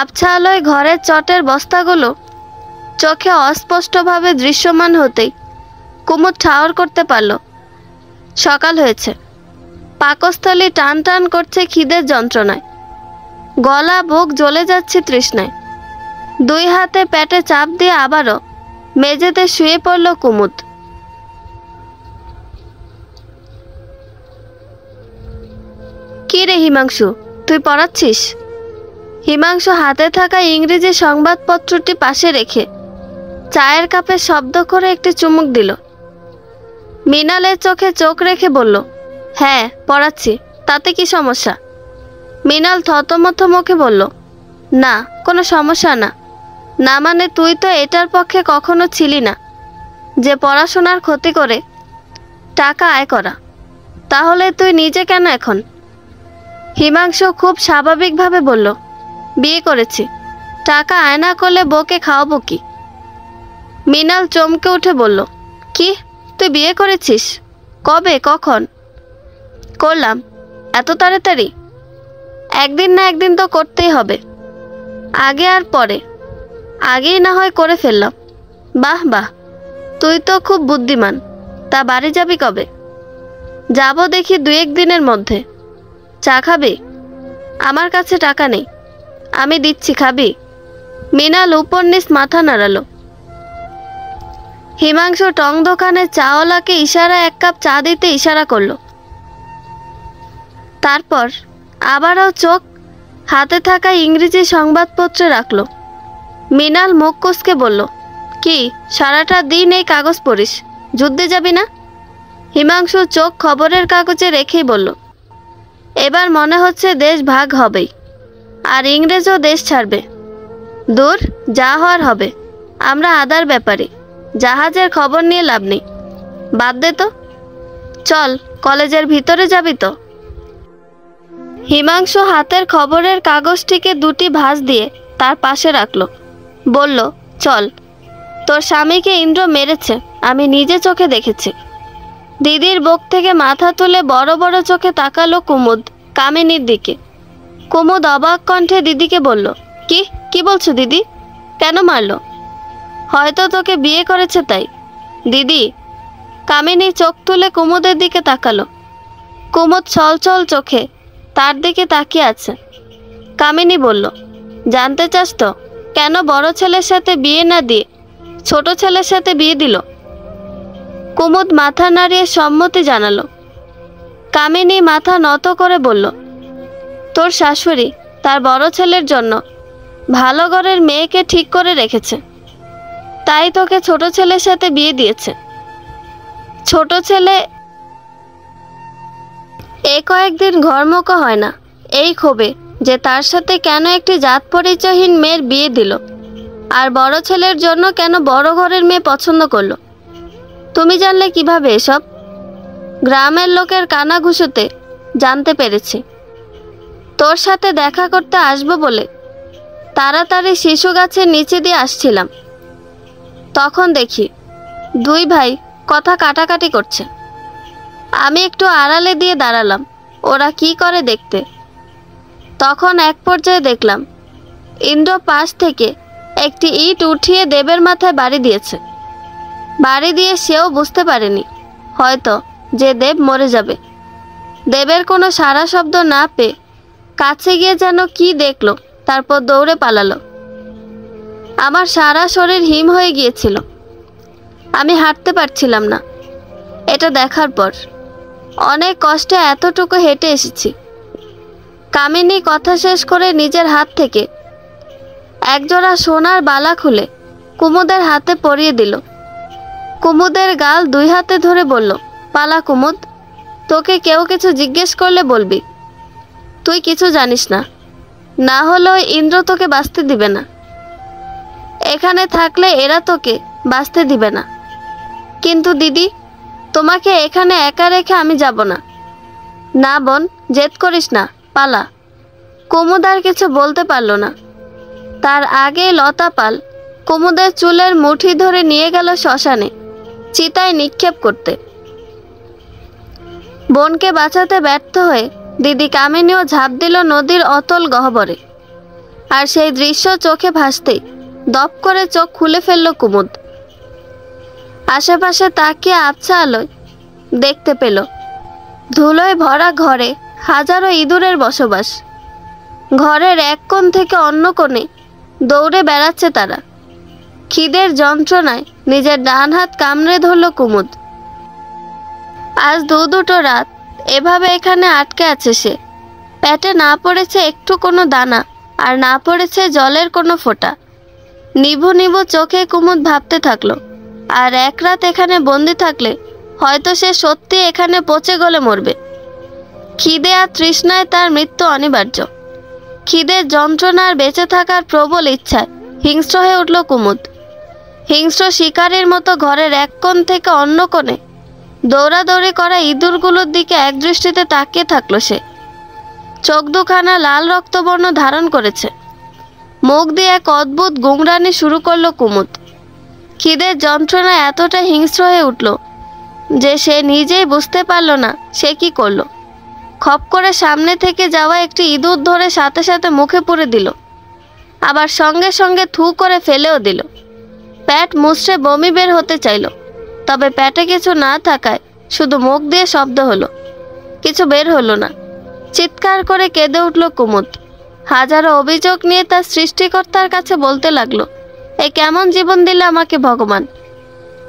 আবছা আলোয় ঘরের চটের বস্তাগুলো চোখে অস্পষ্টভাবে দৃশ্যমান হতেই কুমুদ ঠাহর করতে পারল সকাল হয়েছে। পাকস্থলী টান টান করছে খিদের যন্ত্রণায়। গলা বুক জ্বলে যাচ্ছে তৃষ্ণায়। দুই হাতে পেটে চাপ দিয়ে আবারও মেঝেতে শুয়ে পড়ল কুমুদ। কি রে হিমাংশু, তুই পড়াচ্ছিস? হিমাংশু হাতে থাকা ইংরেজি সংবাদপত্রটি পাশে রেখে চায়ের কাপে শব্দ করে একটি চুমুক দিল। মৃণালের চোখে চোখ রেখে বলল, হ্যাঁ পড়াচ্ছি, তাতে কি সমস্যা? মৃণাল থতমত মুখে বলল, না কোনো সমস্যা না। না মানে তুই তো এটার পক্ষে কখনো ছিলি না যে পড়াশোনার ক্ষতি করে টাকা আয় করা। তাহলে তুই নিজে কেন এখন? হিমাংশু খুব স্বাভাবিকভাবে বলল, বিয়ে করেছি, টাকা আয় না করলে বউকে খাওয়াবো কি? মৃণাল চমকে উঠে বলল, কি, তুই বিয়ে করেছিস? কবে, কখন? করলাম। এত তাড়াতাড়ি? একদিন না একদিন তো করতেই হবে। আগে আর পরে? আগেই না হয় করে ফেললাম। বাহ বাহ, তুই তো খুব বুদ্ধিমান। তা বাড়ি যাবি কবে? যাব দেখি 2-1 দিনের মধ্যে। চা খাবি? আমার কাছে টাকা নেই, আমি দিচ্ছি, খাবি? মৃণাল উপর নিচ মাথা নাড়ালো। হিমাংশু টং দোকানের চাওয়ালাকে ইশারা 1 কাপ চা দিতে ইশারা করলো। তারপর আবারও চোখ হাতে থাকা ইংরেজি সংবাদপত্রে রাখলো। মৃণাল মুখ কুঁচকে বলল, কি সারাটা দিন এই কাগজ পড়িস? যুদ্ধে যাবি না? হিমাংশু চোখ খবরের কাগজে রেখেই বলল, এবার মনে হচ্ছে দেশ ভাগ হবেই, আর ইংরেজও দেশ ছাড়বে। দূর, যা হওয়ার হবে। আমরা আদার ব্যাপারে, জাহাজের খবর নিয়ে লাভ নেই। বাদ দে তো। চল, কলেজের ভিতরে যাবি তো? হিমাংশু হাতের খবরের কাগজটিকে 2টি ভাঁজ দিয়ে তার পাশে রাখলো। বলল, চল। তোর স্বামীকে ইন্দ্র মেরেছে, আমি নিজে চোখে দেখেছি। দিদির বুক থেকে মাথা তুলে বড় বড় চোখে তাকালো কুমুদ কামিনীর দিকে। কুমুদ অবাক কণ্ঠে দিদিকে বলল, কি বলছো দিদি? কেন মারলো? হয়তো তোকে বিয়ে করেছে তাই। দিদি? কামিনী চোখ তুলে কুমুদের দিকে তাকালো। কুমুদ ছলছল চোখে তার দিকে তাকিয়ে আছে। কামিনী বলল, জানতে চাস তো কেন বড় ছেলের সাথে বিয়ে না দিয়ে ছোট ছেলের সাথে বিয়ে দিল? কুমুদ মাথা নাড়িয়ে সম্মতি জানালো। কামিনী মাথা নত করে বলল, তোর শাশুড়ি তার বড় ছেলের জন্য ভালো ঘরের মেয়েকে ঠিক করে রেখেছে, তাই তোকে ছোট ছেলের সাথে বিয়ে দিয়েছে। ছোট ছেলে এ কয়েকদিন ঘরমুখো হয় না, এই ক্ষোভে যে তার সাথে কেন একটি জাত পরিচয়হীন মেয়ের বিয়ে দিল, আর বড় ছেলের জন্য কেন বড় ঘরের মেয়ে পছন্দ করলো। তুমি জানলে কিভাবে এসব? গ্রামের লোকের কানাঘুষোতে জানতে পেরেছি। তোর সাথে দেখা করতে আসবো বলে তাড়াতাড়ি শিশু গাছের নিচে দিয়ে আসছিলাম, তখন দেখি দুই ভাই কথা কাটাকাটি করছে। আমি একটু আড়ালে দিয়ে দাঁড়ালাম ওরা কি করে দেখতে। তখন এক পর্যায়ে দেখলাম ইন্দ্র পাশ থেকে একটি ইট উঠিয়ে দেবের মাথায় বাড়ি দিয়েছে। বাড়ি দিয়ে সেও বুঝতে পারেনি হয়তো যে দেব মরে যাবে। দেবের কোনো সাড়া শব্দ না পেয়ে কাছে গিয়ে যেন কি দেখলো, তারপর দৌড়ে পালালো। আমার সারা শরীর হিম হয়ে গিয়েছিল, আমি হাঁটতে পারছিলাম না। এটা দেখার পর অনেক কষ্টে এতটুকু হেঁটে এসেছি। কামিনী কথা শেষ করে নিজের হাত থেকে একজোড়া সোনার বালা খুলে কুমুদের হাতে পরিয়ে দিল। কুমুদের গাল দুই হাতে ধরে বলল, পালা কুমুদ, তোকে কেউ কিছু জিজ্ঞেস করলে বলবি তুই কিছু জানিস না, না হলে ওই ইন্দ্র তোকে বাঁচতে দিবে না। এখানে থাকলে এরা তোকে বাঁচতে দিবে না। কিন্তু দিদি, তোমাকে এখানে একা রেখে আমি যাব না। না বোন, জেদ করিস না, পালা। কুমুদ আর কিছু বলতে পারল না। তার আগে লতা পাল কুমুদের চুলের মুঠি ধরে নিয়ে গেল শ্মশানে চিতায় নিক্ষেপ করতে। বোনকে বাঁচাতে ব্যর্থ হয়ে দিদি কামিনীও ঝাঁপ দিল নদীর অতল গহ্বরে। আর সেই দৃশ্য চোখে ভাসতেই দপ করে চোখ খুলে ফেলল কুমুদ। আশেপাশে তাকিয়ে আবছা আলোয় দেখতে পেল ধুলোয় ভরা ঘরে হাজারো ইঁদুরের বসবাস। ঘরের এক কোণ থেকে অন্য কোণে দৌড়ে বেড়াচ্ছে তারা। খিদের যন্ত্রণায় নিজের ডান হাত কামড়ে ধরল কুমুদ। আজ দুটো রাত এভাবে এখানে আটকে আছে সে। পেটে না পড়েছে একটু কোনো দানা, আর না পড়েছে জলের কোনো ফোঁটা। নিভু নিভু চোখে কুমুদ ভাবতে থাকলো, আর এক রাত এখানে বন্দি থাকলে হয়তো সে সত্যি এখানে পচে গলে মরবে। খিদে আর তৃষ্ণায় তার মৃত্যু অনিবার্য। খিদের যন্ত্রণার বেঁচে থাকার প্রবল ইচ্ছায় হিংস্র হয়ে উঠল কুমুদ। হিংস্র শিকারীর মতো ঘরের এক কোণ থেকে অন্য কোণে দৌড়াদৌড়ি করা ইঁদুরগুলোর দিকে একদৃষ্টিতে তাকিয়ে থাকলো সে। চোখ দুখানা লাল রক্তবর্ণ ধারণ করেছে। মুখ দিয়ে এক অদ্ভুত গুংরানি শুরু করলো কুমুদ। খিদের যন্ত্রণা এতটা হিংস্র হয়ে উঠল যে সে নিজেই বুঝতে পারল না সে কি করলো। খপ করে সামনে থেকে যাওয়া একটি ইঁদুর ধরে সাথে সাথে মুখে পুরে দিল, আবার সঙ্গে সঙ্গে থু করে ফেলেও দিল। পেট মুচড়ে বমি বের হতে চাইল, তবে পেটে কিছু না থাকায় শুধু মুখ দিয়ে শব্দ হলো, কিছু বের হলো না। চিৎকার করে কেঁদে উঠল কুমুদ। হাজারো অভিযোগ নিয়ে তার সৃষ্টিকর্তার কাছে বলতে লাগলো, এ কেমন জীবন দিলে আমাকে ভগবান?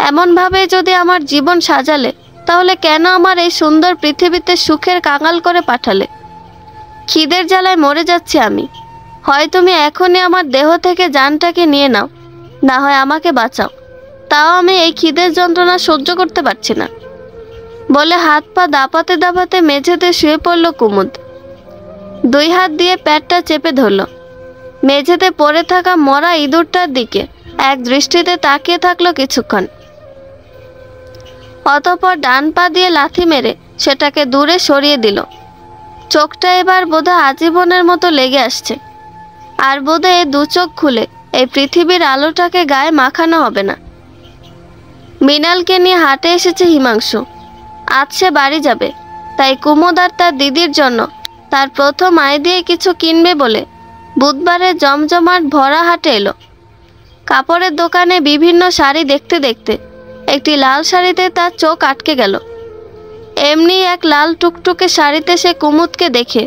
এমনভাবে যদি আমার জীবন সাজালে, তাহলে কেন আমার এই সুন্দর পৃথিবীতে সুখের কাঙাল করে পাঠালে? খিদের জ্বালায় মরে যাচ্ছি আমি। হয় তুমি এখনই আমার দেহ থেকে জানটাকে নিয়ে নাও, না হয় আমাকে বাঁচাও। তাও আমি এই খিদের যন্ত্রণা সহ্য করতে পারছি না। বলে হাত পা দাপাতে দাপাতে মেঝেতে শুয়ে পড়ল কুমুদ। দুই হাত দিয়ে পেটটা চেপে ধরল। মেঝেতে পড়ে থাকা মরা ইঁদুরটার দিকে এক দৃষ্টিতে তাকিয়ে থাকলো কিছুক্ষণ। অতঃপর ডান পা দিয়ে লাথি মেরে সেটাকে দূরে সরিয়ে দিল। চোখটা এবার বোধহয় আজীবনের মতো লেগে আসছে, আর বোধহয় দু চোখ খুলে এই পৃথিবীর আলোটাকে গায়ে মাখানো হবে না। মৃণালকে নিয়ে হাটে এসেছে হিমাংশু। আজ সে বাড়ি যাবে, তাই কুমুদ আর তার দিদির জন্য তার প্রথম আয় দিয়ে কিছু কিনবে বলে বুধবারে জমজমাট ভরা হাটে এলো। কাপড়ের দোকানে বিভিন্ন শাড়ি দেখতে দেখতে একটি লাল শাড়িতে তার চোখ আটকে গেল। এমনি এক লাল টুকটুকে শাড়িতে সে কুমুদকে দেখে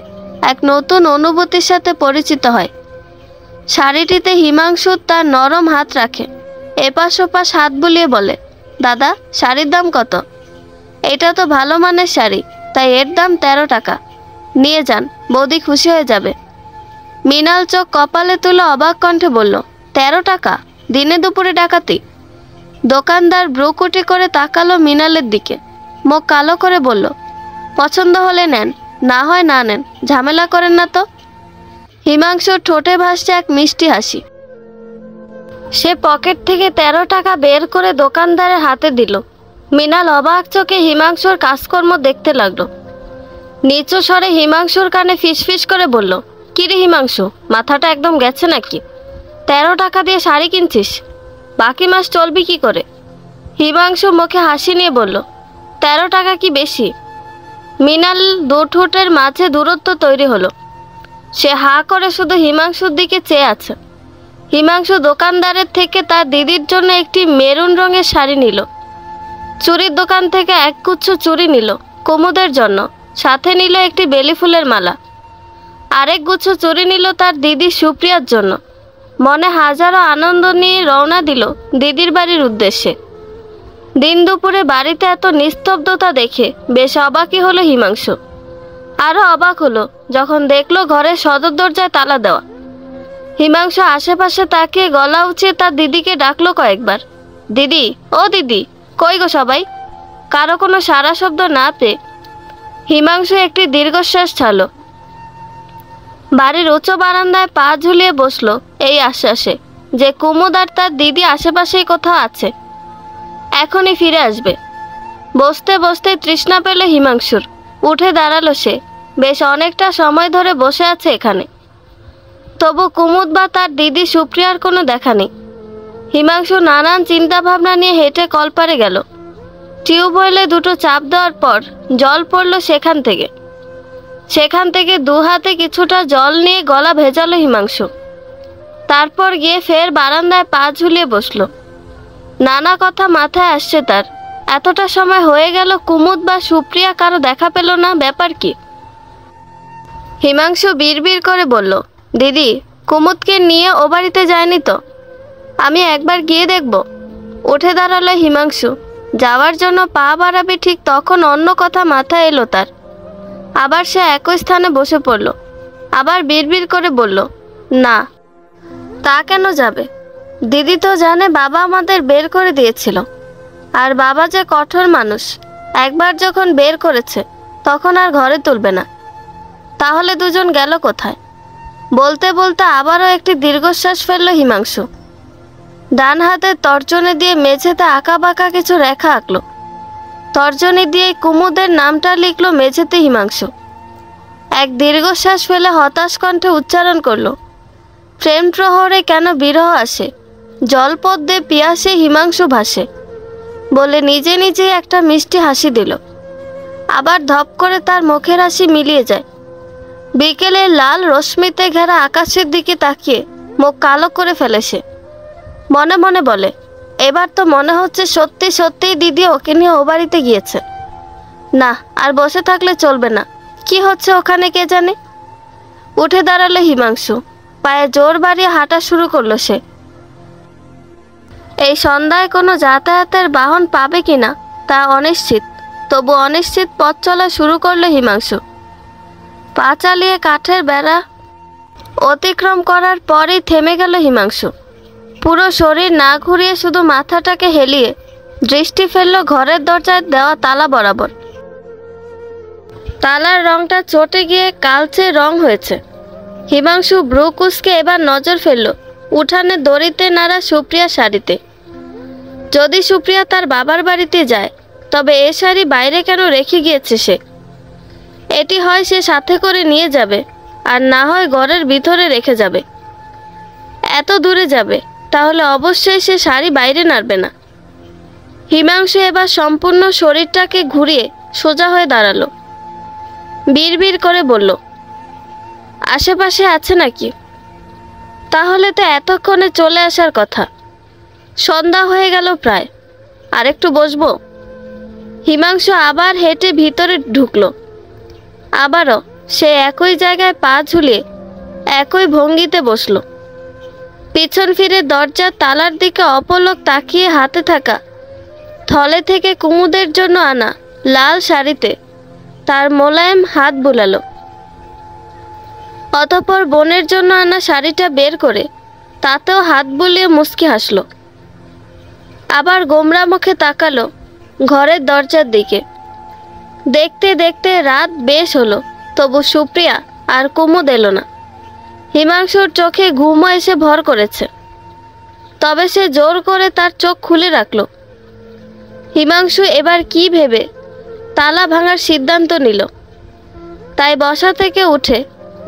এক নতুন অনুভূতির সাথে পরিচিত হয়। শাড়িটিতে হিমাংশু তার নরম হাত রাখে, এপাশ ওপাশ হাত বুলিয়ে বলে, দাদা, শাড়ির দাম কত? এটা তো ভালো মানের শাড়ি, তাই এর দাম 13 টাকা। নিয়ে যান, বৌদি খুশি হয়ে যাবে। মৃণাল চোখ কপালে তুলে অবাক কণ্ঠে বলল, 13 টাকা? দিনে দুপুরে ডাকাতি? দোকানদার ব্রুকুটি করে তাকালো মৃণালের দিকে, মুখ কালো করে বলল, পছন্দ হলে নেন, না হয় না নেন, ঝামেলা করেন না তো। হিমাংশুর ঠোঁটে ভাসছে এক মিষ্টি হাসি। সে পকেট থেকে 13 টাকা বের করে দোকানদারের হাতে দিল। মৃণাল অবাক চোখে হিমাংশুর কাজকর্ম দেখতে লাগলো। নিচু স্বরে হিমাংশুর কানে ফিসফিস করে বলল, কিরে হিমাংশু, মাথাটা একদম গেছে নাকি? 13 টাকা দিয়ে শাড়ি কিনছিস, বাকি মাস চলবি কি করে? হিমাংশু মুখে হাসি নিয়ে বলল, 13 টাকা কি বেশি? মৃণাল দু ঠোঁটের মাঝে দূরত্ব তৈরি হলো। সে হা করে শুধু হিমাংশুর দিকে চেয়ে আছে। হিমাংশু দোকানদারের থেকে তার দিদির জন্য একটি মেরুন রঙের শাড়ি নিল। চুড়ির দোকান থেকে এক গুচ্ছ চুড়ি নিল কুমুদের জন্য, সাথে নিল একটি বেলি ফুলের মালা। আরেক গুচ্ছ চুড়ি নিল তার দিদি সুপ্রিয়ার জন্য। মনে হাজারো আনন্দ নিয়ে রওনা দিল দিদির বাড়ির উদ্দেশ্যে। দিন দুপুরে বাড়িতে এত নিস্তব্ধতা দেখে বেশ অবাকই হলো হিমাংশু। আরও অবাক হলো যখন দেখলো ঘরের সদর দরজায় তালা দেওয়া। হিমাংশু আশেপাশে তাকিয়ে গলা উঁচিয়ে তার দিদিকে ডাকলো কয়েকবার, দিদি, ও দিদি, কই গো সবাই? কারো কোনো সাড়া শব্দ না পেয়ে হিমাংশু একটি দীর্ঘশ্বাস ছাড়ল। বাড়ির উঁচু বারান্দায় পা ঝুলিয়ে বসলো এই আশ্বাসে যে কুমুদ আর তার দিদি আশেপাশেই কোথাও আছে, এখনই ফিরে আসবে। বসতে বসতে তৃষ্ণা পেল হিমাংশুর। উঠে দাঁড়ালো সে। বেশ অনেকটা সময় ধরে বসে আছে এখানে, তবু কুমুদ বা তার দিদি সুপ্রিয়ার কোনো দেখা নেই। হিমাংশু নানান চিন্তা ভাবনা নিয়ে হেঁটে কলপারে গেল। টিউবওয়েলে দুটো চাপ দেওয়ার পর জল পড়ল সেখান থেকে দু হাতে কিছুটা জল নিয়ে গলা ভেজালো হিমাংশু। তারপর গিয়ে ফের বারান্দায় পা ঝুলিয়ে বসলো। নানা কথা মাথায় আসছে তার। এতটা সময় হয়ে গেল কুমুদ বা সুপ্রিয়া কারো দেখা পেল না, ব্যাপার কি? হিমাংশু বিড়বিড় করে বলল, দিদি, কুমুদকে নিয়ে ও বাড়িতে যায়নি তো? আমি একবার গিয়ে দেখব। উঠে দাঁড়ালো হিমাংশু। যাওয়ার জন্য পা বাড়াবে ঠিক তখন অন্য কথা মাথায় এলো তার। আবার সে একই স্থানে বসে পড়ল। আবার বিড়বিড় করে বলল, না, তা কেন যাবে? দিদি তো জানে বাবা আমাদের বের করে দিয়েছিল। আর বাবা যে কঠোর মানুষ, একবার যখন বের করেছে তখন আর ঘরে তুলবে না। তাহলে দুজন গেল কোথায়? বলতে বলতে আবারও একটি দীর্ঘশ্বাস ফেলল হিমাংশু। ডান হাতের তর্জনী দিয়ে মেঝেতে আঁকা বাঁকা কিছু রেখা আঁকল। তর্জনী দিয়ে কুমুদের নামটা লিখল মেঝেতে হিমাংশু। এক দীর্ঘশ্বাস ফেলে হতাশ কণ্ঠে উচ্চারণ করল, প্রেম প্রহরে কেন বিরহ আসে, জলপদ্মে পিয়াসে হিমাংশু ভাসে, বলে নিজে নিজেই একটা মিষ্টি হাসি দিল। আবার ধপ করে তার মুখের হাসি মিলিয়ে যায়। বিকেলের লাল রশ্মিতে ঘেরা আকাশের দিকে তাকিয়ে মুখ কালো করে ফেলে সে। মনে মনে বলে, এবার তো মনে হচ্ছে সত্যি সত্যিই দিদি ওকে নিয়ে ও বাড়িতে গিয়েছে। না, আর বসে থাকলে চলবে না। কি হচ্ছে ওখানে কে জানে। উঠে দাঁড়ালো হিমাংশু। পায়ে জোর বাড়িয়ে হাঁটা শুরু করলো সে। এই সন্ধ্যায় কোনো যাতায়াতের বাহন পাবে কিনা তা অনিশ্চিত, তবু অনিশ্চিত পথ চলা শুরু করলো হিমাংশু। পা চালিয়ে কাঠের বেড়া অতিক্রম করার পরেই থেমে গেল হিমাংশু। পুরো শরীর না ঘুরিয়ে শুধু মাথাটাকে হেলিয়ে দৃষ্টি ফেলল ঘরের দরজায় দেওয়া তালা বরাবর। তালার রংটা চটে গিয়ে কালচে রং হয়েছে। হিমাংশু ব্রু কুঁচকে এবার নজর ফেলল উঠানে দড়িতে নাড়া সুপ্রিয়া শাড়িতে। যদি সুপ্রিয়া তার বাবার বাড়িতে যায়, তবে এ শাড়ি বাইরে কেন রেখে গিয়েছে সে? এটি হয় সে সাথে করে নিয়ে যাবে, আর না হয় ঘরের ভিতরে রেখে যাবে। এত দূরে যাবে, তাহলে অবশ্যই সে শাড়ি বাইরে নাড়বে না। হিমাংশু এবার সম্পূর্ণ শরীরটাকে ঘুরিয়ে সোজা হয়ে দাঁড়ালো। বিড়বিড় করে বলল, আশেপাশে আছে নাকি? তাহলে তো এতক্ষণে চলে আসার কথা। সন্ধ্যা হয়ে গেল প্রায়। আর একটু বসবো। হিমাংশু আবার হেঁটে ভিতরে ঢুকলো। আবারও সে একই জায়গায় পা ঝুলিয়ে একই ভঙ্গিতে বসলো। পিছন ফিরে দরজার তালার দিকে অপলক তাকিয়ে হাতে থাকা থলে থেকে কুমুদের জন্য আনা লাল শাড়িতে তার মোলায়েম হাত বুলালো। অতঃপর বোনের জন্য আনা শাড়িটা বের করে তাতেও হাত বুলিয়ে মুচকি হাসলো। আবার গোমরা মুখে তাকালো ঘরের দরজার দিকে। দেখতে দেখতে রাত বেশ হলো। তবু সুপ্রিয়া আর কুমুদ এলো না। হিমাংশুর চোখে ঘুমও এসে ভর করেছে, তবে সে জোর করে তার চোখ খুলে রাখল। হিমাংশু এবার কি ভেবে তালা ভাঙার সিদ্ধান্ত নিল। তাই বসা থেকে উঠে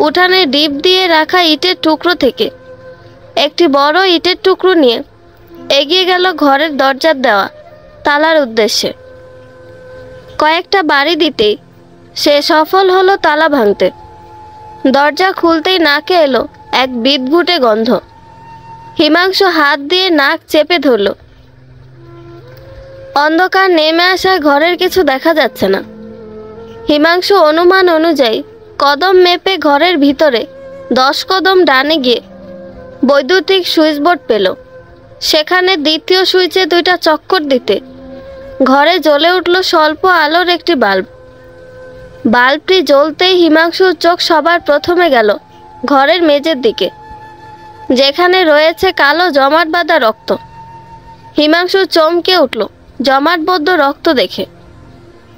উঠানে ডিপ দিয়ে রাখা ইটের টুকরো থেকে একটি বড় ইটের টুকরো নিয়ে এগিয়ে গেল ঘরের দরজার দেওয়া তালার উদ্দেশ্যে। কয়েকটা বাড়ি দিতেই সে সফল হলো তালা ভাঙতে। দরজা খুলতেই নাকে এলো এক বিদঘুটে গন্ধ। হিমাংশু হাত দিয়ে নাক চেপে ধরল। অন্ধকার নেমে আসায় ঘরের কিছু দেখা যাচ্ছে না। হিমাংশু অনুমান অনুযায়ী কদম মেপে ঘরের ভিতরে 10 কদম ডানে গিয়ে বৈদ্যুতিক সুইচ বোর্ড পেল। সেখানে দ্বিতীয় সুইচে 2টা চক্কর দিতে ঘরে জ্বলে উঠল স্বল্প আলোর একটি বাল্ব। বাল্বটি জ্বলতেই হিমাংশুর চোখ সবার প্রথমে গেল ঘরের মেঝের দিকে, যেখানে রয়েছে কালো জমাট বাঁধা রক্ত। হিমাংশু চমকে উঠল জমাটবদ্ধ রক্ত দেখে।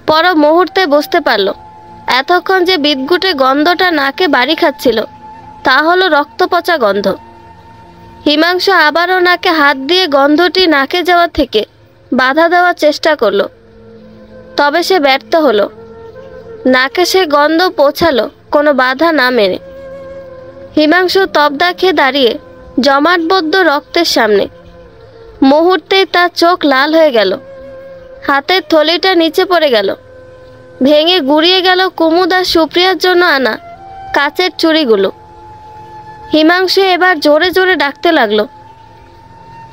পর মুহূর্তে বুঝতে পারল এতক্ষণ যে বিদঘুটে গন্ধটা নাকে বাড়ি খাচ্ছিল তা হলো রক্ত পচা গন্ধ। হিমাংশু আবারও নাকে হাত দিয়ে গন্ধটি নাকে যাওয়া থেকে বাধা দেওয়ার চেষ্টা করল, তবে সে ব্যর্থ হলো। নাকে সে গন্ধ পৌঁছালো কোনো বাধা না মেনে। হিমাংশু তবদা খেয়ে দাঁড়িয়ে জমাটবদ্ধ রক্তের সামনে। মুহূর্তেই তার চোখ লাল হয়ে গেল, হাতের থলিটা নিচে পড়ে গেল, ভেঙে গুড়িয়ে গেল কুমুদ আর সুপ্রিয়ার জন্য আনা কাচের চুড়িগুলো। হিমাংশু এবার জোরে জোরে ডাকতে লাগলো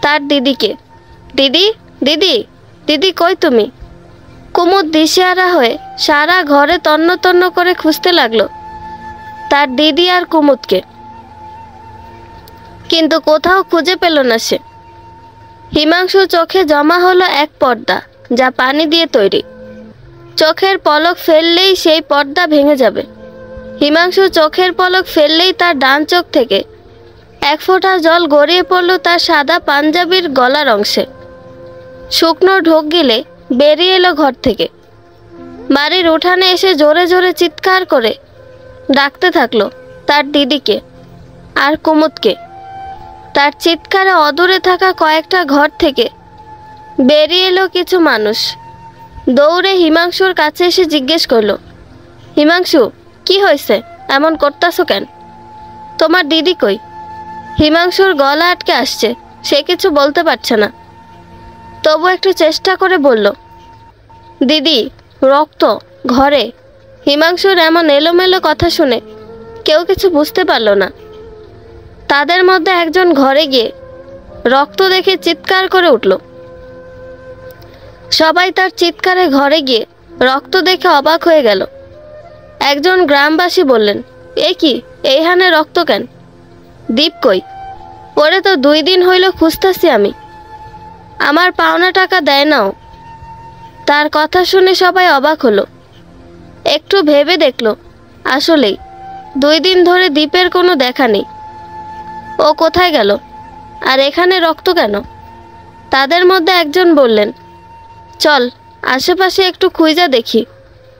তার দিদিকে, দিদি দিদি দিদি কই তুমি? কুমুদ দিশেহারা হয়ে সারা ঘরে তন্ন তন্ন করে খুঁজতে লাগলো তার দিদি আর কুমুদকে, কিন্তু কোথাও খুঁজে পেল না সে। হিমাংশুর চোখে জমা হলো এক পর্দা, যা পানি দিয়ে তৈরি। চোখের পলক ফেললেই সেই পর্দা ভেঙে যাবে। হিমাংশু চোখের পলক ফেললেই তার ডান চোখ থেকে 1 ফোঁটা জল গড়িয়ে পড়ল তার সাদা পাঞ্জাবির গলার অংশে। শুকনো ঢোক গিলে বেরিয়ে এলো ঘর থেকে। বাড়ির উঠানে এসে জোরে জোরে চিৎকার করে ডাকতে থাকলো তার দিদিকে আর কুমুদকে। তার চিৎকারে অদূরে থাকা কয়েকটা ঘর থেকে বেরিয়ে এলো কিছু মানুষ। দৌড়ে হিমাংশুর কাছে এসে জিজ্ঞেস করলো, হিমাংশু কি হয়েছে, এমন করতাছো কেন? তোমার দিদি কই? হিমাংশুর গলা আটকে আসছে, সে কিছু বলতে পারছে না, তবু একটু চেষ্টা করে বলল, দিদি রক্ত ঘরে। হিমাংশুর এমন এলোমেলো কথা শুনে কেউ কিছু বুঝতে পারল না। তাদের মধ্যে একজন ঘরে গিয়ে রক্ত দেখে চিৎকার করে উঠল। সবাই তার চিৎকারে ঘরে গিয়ে রক্ত দেখে অবাক হয়ে গেল। একজন গ্রামবাসী বললেন, এ কি, এইখানে রক্ত কেন? দীপ কই? ওরে তো 2 দিন হইল খুঁজতেছি আমি, আমার পাওনা টাকা দেয় নাও। তার কথা শুনে সবাই অবাক হলো। একটু ভেবে দেখল, আসলেই 2 দিন ধরে দীপের কোনো দেখা নেই। ও কোথায় গেল, আর এখানে রক্ত কেন? তাদের মধ্যে একজন বললেন, চল আশেপাশে একটু খুঁজা দেখি,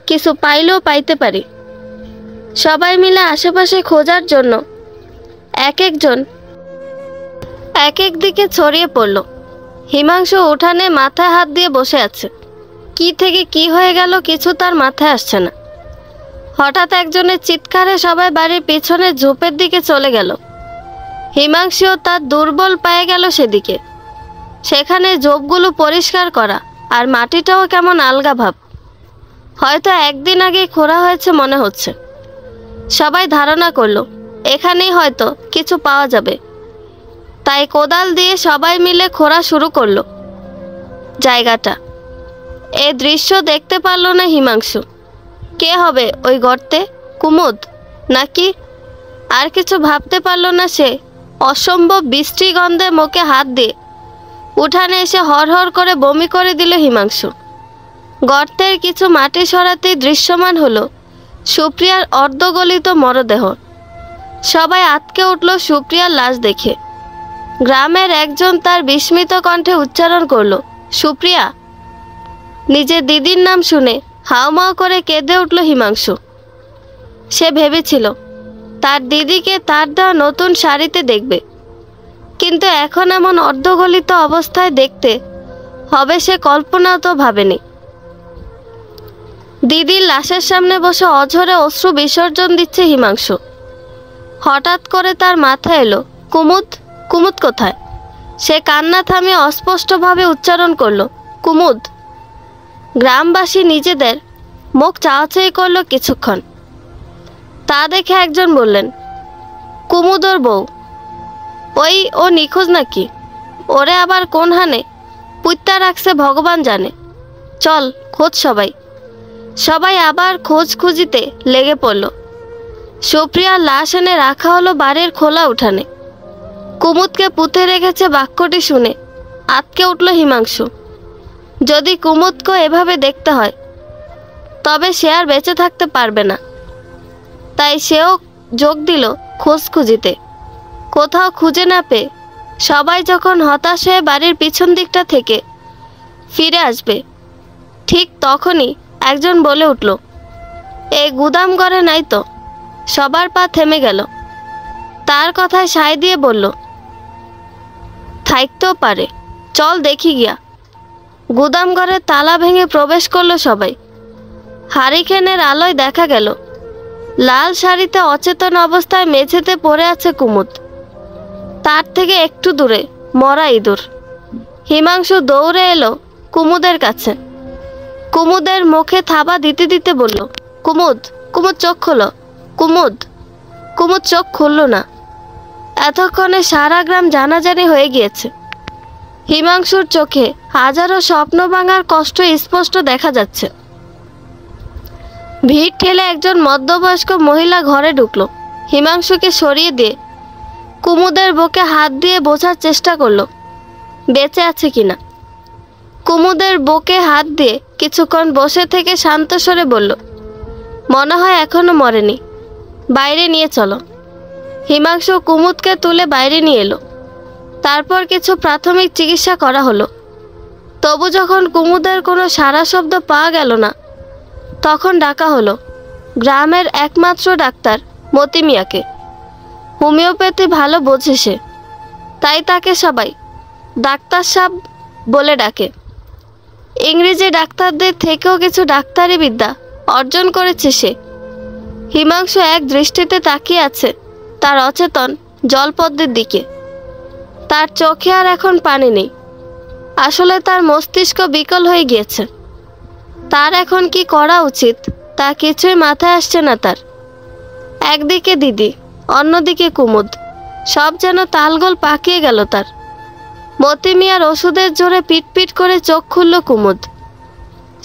কিছু পাইলেও পাইতে পারি। সবাই মিলে আশেপাশে খোঁজার জন্য এক একজন এক এক দিকে ছড়িয়ে পড়ল। হিমাংশু উঠানে মাথায় হাত দিয়ে বসে আছে। কি থেকে কি হয়ে গেল কিছু তার মাথায় আসছে না। হঠাৎ একজনের চিৎকারে সবাই বাড়ির পিছনে ঝোপের দিকে চলে গেল। হিমাংশুও তার দুর্বল পায়ে গেল সেদিকে। সেখানে ঝোপগুলো পরিষ্কার করা, আর মাটিটাও কেমন আলগা ভাব, হয়তো 1 দিন আগে খোঁড়া হয়েছে মনে হচ্ছে। সবাই ধারণা করলো এখানেই হয়তো কিছু পাওয়া যাবে, তাই কোদাল দিয়ে সবাই মিলে খোঁড়া শুরু করলো জায়গাটা। এই দৃশ্য দেখতে পারল না হিমাংশু। কে হবে ওই গর্তে, কুমুদ নাকি? আর কিছু ভাবতে পারল না সে। অসম্ভব বৃষ্টি গন্ধে মুখে হাত দিয়ে উঠানে এসে হরহর করে বমি করে দিল হিমাংশু। গর্তের কিছু মাটি সরাতেই দৃশ্যমান হলো সুপ্রিয়ার অর্ধগলিত মরদেহ। সবাই আঁতকে উঠল সুপ্রিয়ার লাশ দেখে। গ্রামের একজন তার বিস্মিত কণ্ঠে উচ্চারণ করলো, সুপ্রিয়া। নিজের দিদির নাম শুনে হাউমাউ করে কেঁদে উঠল হিমাংশু। সে ভেবেছিল তার দিদিকে তার দেওয়া নতুন শাড়িতে দেখবে, কিন্তু এখন এমন অর্ধগলিত অবস্থায় দেখতে হবে সে কল্পনাও তো ভাবেনি। দিদির লাশের সামনে বসে অঝরে অশ্রু বিসর্জন দিচ্ছে হিমাংশু। হঠাৎ করে তার মাথায় এলো, কুমুদ, কুমুদ কোথায়? সে কান্না থামিয়ে অস্পষ্টভাবে উচ্চারণ করলো, কুমুদ। গ্রামবাসী নিজেদের মুখ চাওয়াচাই করলো কিছুক্ষণ। তা দেখে একজন বললেন, কুমুদ ওর বউ। ওই ও নিখোঁজ নাকি? ওরে আবার কোন হানে পুইত্যা রাখছে ভগবান জানে। চল খোঁজ সবাই। সবাই আবার খোঁজ খুঁজিতে লেগে পড়ল। সুপ্রিয়ার লাশ এনে রাখা হলো বাড়ির খোলা উঠানে। কুমুদকে পুঁতে রেখেছে বাক্যটি শুনে আঁতকে উঠল হিমাংশু। যদি কুমুদকে এভাবে দেখতে হয় তবে সে আর বেঁচে থাকতে পারবে না। তাই সেও যোগ দিল খোঁজ খুঁজিতে। কোথাও খুঁজে না পেয়ে সবাই যখন হতাশ হয়ে বাড়ির পিছন দিকটা থেকে ফিরে আসবে, ঠিক তখনই একজন বলে উঠল, এই গুদাম ঘরে নাই তো। সবার পা থেমে গেল। তার কথায় সায় দিয়ে বলল, থাকতেও পারে, চল দেখি গিয়া। গুদাম ঘরের তালা ভেঙে প্রবেশ করলো সবাই। হারিকেনের আলোয় দেখা গেল লাল শাড়িতে অচেতন অবস্থায় মেঝেতে পড়ে আছে কুমুদ। তার থেকে একটু দূরে মরা ইঁদুর। হিমাংশু দৌড়ে এলো কুমুদের কাছে। কুমুদের মুখে থাবা দিতে দিতে বলল, কুমুদ, কুমুদ চোখ খোলো। কুমুদ। কুমুদ চোখ খুলল না। এতক্ষণে সারা গ্রাম জানাজানি হয়ে গিয়েছে। হিমাংশুর চোখে হাজারো স্বপ্ন ভাঙার কষ্ট স্পষ্ট দেখা যাচ্ছে। ভিড় ঠেলে একজন মধ্যবয়স্ক মহিলা ঘরে ঢুকলো। হিমাংশুকে সরিয়ে দিয়ে কুমুদের বুকে হাত দিয়ে বোঝার চেষ্টা করলো বেঁচে আছে কিনা। কুমুদের বুকে হাত দিয়ে কিছুক্ষণ বসে থেকে শান্ত স্বরে বলল, মনে হয় এখনো মরেনি, বাইরে নিয়ে চলো। হিমাংশু কুমুদকে তুলে বাইরে নিয়ে এলো। তারপর কিছু প্রাথমিক চিকিৎসা করা হলো। তবু যখন কুমুদের কোনো সাড়া শব্দ পাওয়া গেল না, তখন ডাকা হলো গ্রামের একমাত্র ডাক্তার মতি মিয়াকে। হোমিওপ্যাথি ভালো বোঝে সে, তাই তাকে সবাই ডাক্তার সাহেব বলে ডাকে। ইংরেজি ডাক্তারদের থেকেও কিছু ডাক্তারি বিদ্যা অর্জন করেছে সে। হিমাংশু এক দৃষ্টিতে তাকিয়ে আছে তার অচেতন জলপদ্মের দিকে। তার চোখে আর এখন পানি নেই। আসলে তার মস্তিষ্ক বিকল হয়ে গিয়েছে। তার এখন কি করা উচিত তা কিছুই মাথায় আসছে না তার। একদিকে দিদি, অন্যদিকে কুমুদ, সব যেন তালগোল পাকিয়ে গেল তার। মতি মিয়ার ওষুধের জোরে পিটপিট করে চোখ খুলল কুমুদ।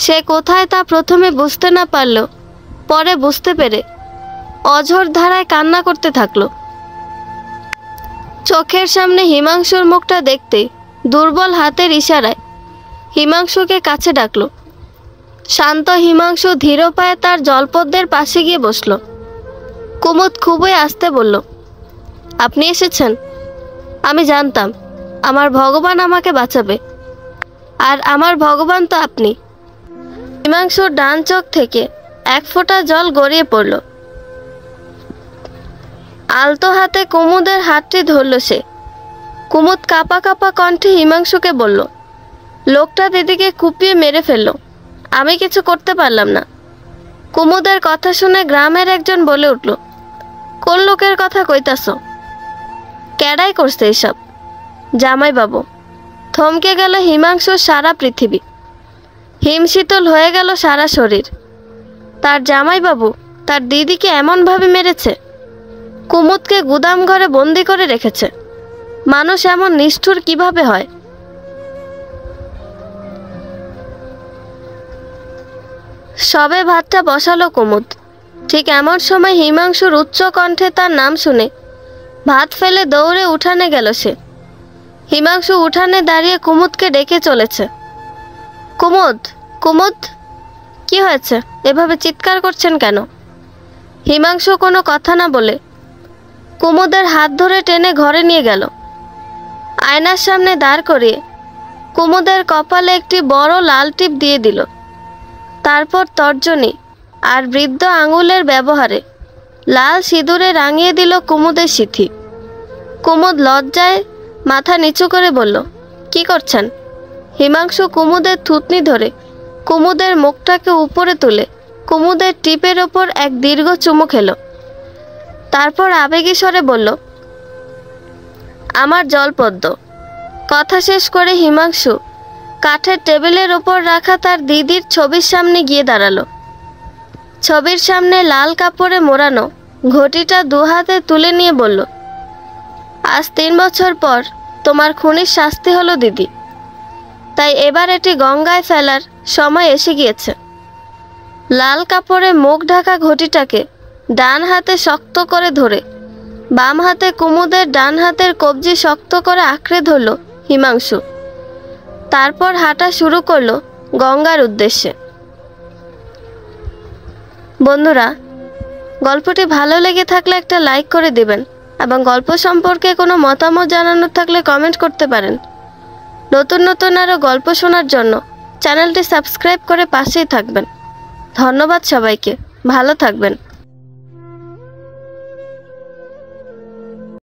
সে কোথায় তা প্রথমে বুঝতে না পারল, পরে বুঝতে পেরে অঝোর ধারায় কান্না করতে থাকলো। চোখের সামনে হিমাংশুর মুখটা দেখতে দুর্বল হাতের ইশারায় হিমাংশুকে কাছে ডাকলো। শান্ত হিমাংশু ধীর পায়ে তার জলপদ্মের পাশে গিয়ে বসল। কুমুদ খুবই আস্তে বলল, আপনি এসেছেন? আমি জানতাম আমার ভগবান আমাকে বাঁচাবে, আর আমার ভগবান তো আপনি। হিমাংশুর ডান চোখ থেকে এক ফোঁটা জল গড়িয়ে পড়ল। আলতো হাতে কুমুদের হাতটি ধরল সে। কুমুদ কাঁপা কাঁপা কণ্ঠে হিমাংশুকে বলল, লোকটা দিদিকে কুপিয়ে মেরে ফেলল, আমি কিছু করতে পারলাম না। কুমুদের কথা শুনে গ্রামের একজন বলে উঠল, কোন লোকের কথা কইতাছ? কেডাই করছে এসব? জামাই বাবু। থমকে গেল হিমাংশুর সারা পৃথিবী। হিমশীতল হয়ে গেল সারা শরীর। তার জামাই বাবু তার দিদিকে এমনভাবে মেরেছে, কুমুদকে গুদাম ঘরে বন্দি করে রেখেছে। মানুষ এমন নিষ্ঠুর কিভাবে হয়? সবে ভাতটা বসালো কুমুদ। ঠিক এমন সময় হিমাংশুর উচ্চ কণ্ঠে তার নাম শুনে ভাত ফেলে দৌড়ে উঠানে গেল সে। হিমাংশু উঠানে দাঁড়িয়ে কুমুদকে ডেকে চলেছে। কুমুদ, কুমুদ, কি হয়েছে? এভাবে চিৎকার করছেন কেন? হিমাংশু কোনো কথা না বলে কুমুদের হাত ধরে টেনে ঘরে নিয়ে গেল। আয়নার সামনে দাঁড় করিয়ে কুমুদের কপালে একটি বড় লাল টিপ দিয়ে দিল। তারপর তর্জনী আর বৃদ্ধ আঙুলের ব্যবহারে লাল সিঁদুরে রাঙিয়ে দিল কুমুদের সিথি। কুমুদ লজ্জায় মাথা নিচু করে বলল, কি করছেন? হিমাংশু কুমুদের থুতনি ধরে কুমুদের মুখটাকে উপরে তুলে কুমুদের টিপের ওপর এক দীর্ঘ চুমু খেল। তারপর আবেগী স্বরে বলল, আমার জলপদ্ম। কথা শেষ করে হিমাংশু কাঠের টেবিলের ওপর রাখা তার দিদির ছবির সামনে গিয়ে দাঁড়ালো। ছবির সামনে লাল কাপড়ে মোড়ানো ঘটিটা দুহাতে তুলে নিয়ে বলল, আজ 3 বছর পর তোমার খুনির শাস্তি হলো দিদি, তাই এবার এটি গঙ্গায় ফেলার সময় এসে গিয়েছে। লাল কাপড়ে মুখ ঢাকা ঘটিটাকে ডান হাতে শক্ত করে ধরে বাম হাতে কুমুদের ডান হাতের কবজি শক্ত করে আঁকড়ে ধরল হিমাংশু। তারপর হাঁটা শুরু করলো গঙ্গার উদ্দেশ্যে। বন্ধুরা, গল্পটি ভালো লেগে থাকলে একটা লাইক করে দিবেন এবং গল্প সম্পর্কে কোনো মতামত জানানোর থাকলে কমেন্ট করতে পারেন। নতুন নতুন আরও গল্প শোনার জন্য চ্যানেলটি সাবস্ক্রাইব করে পাশেই থাকবেন। ধন্যবাদ সবাইকে, ভালো থাকবেন।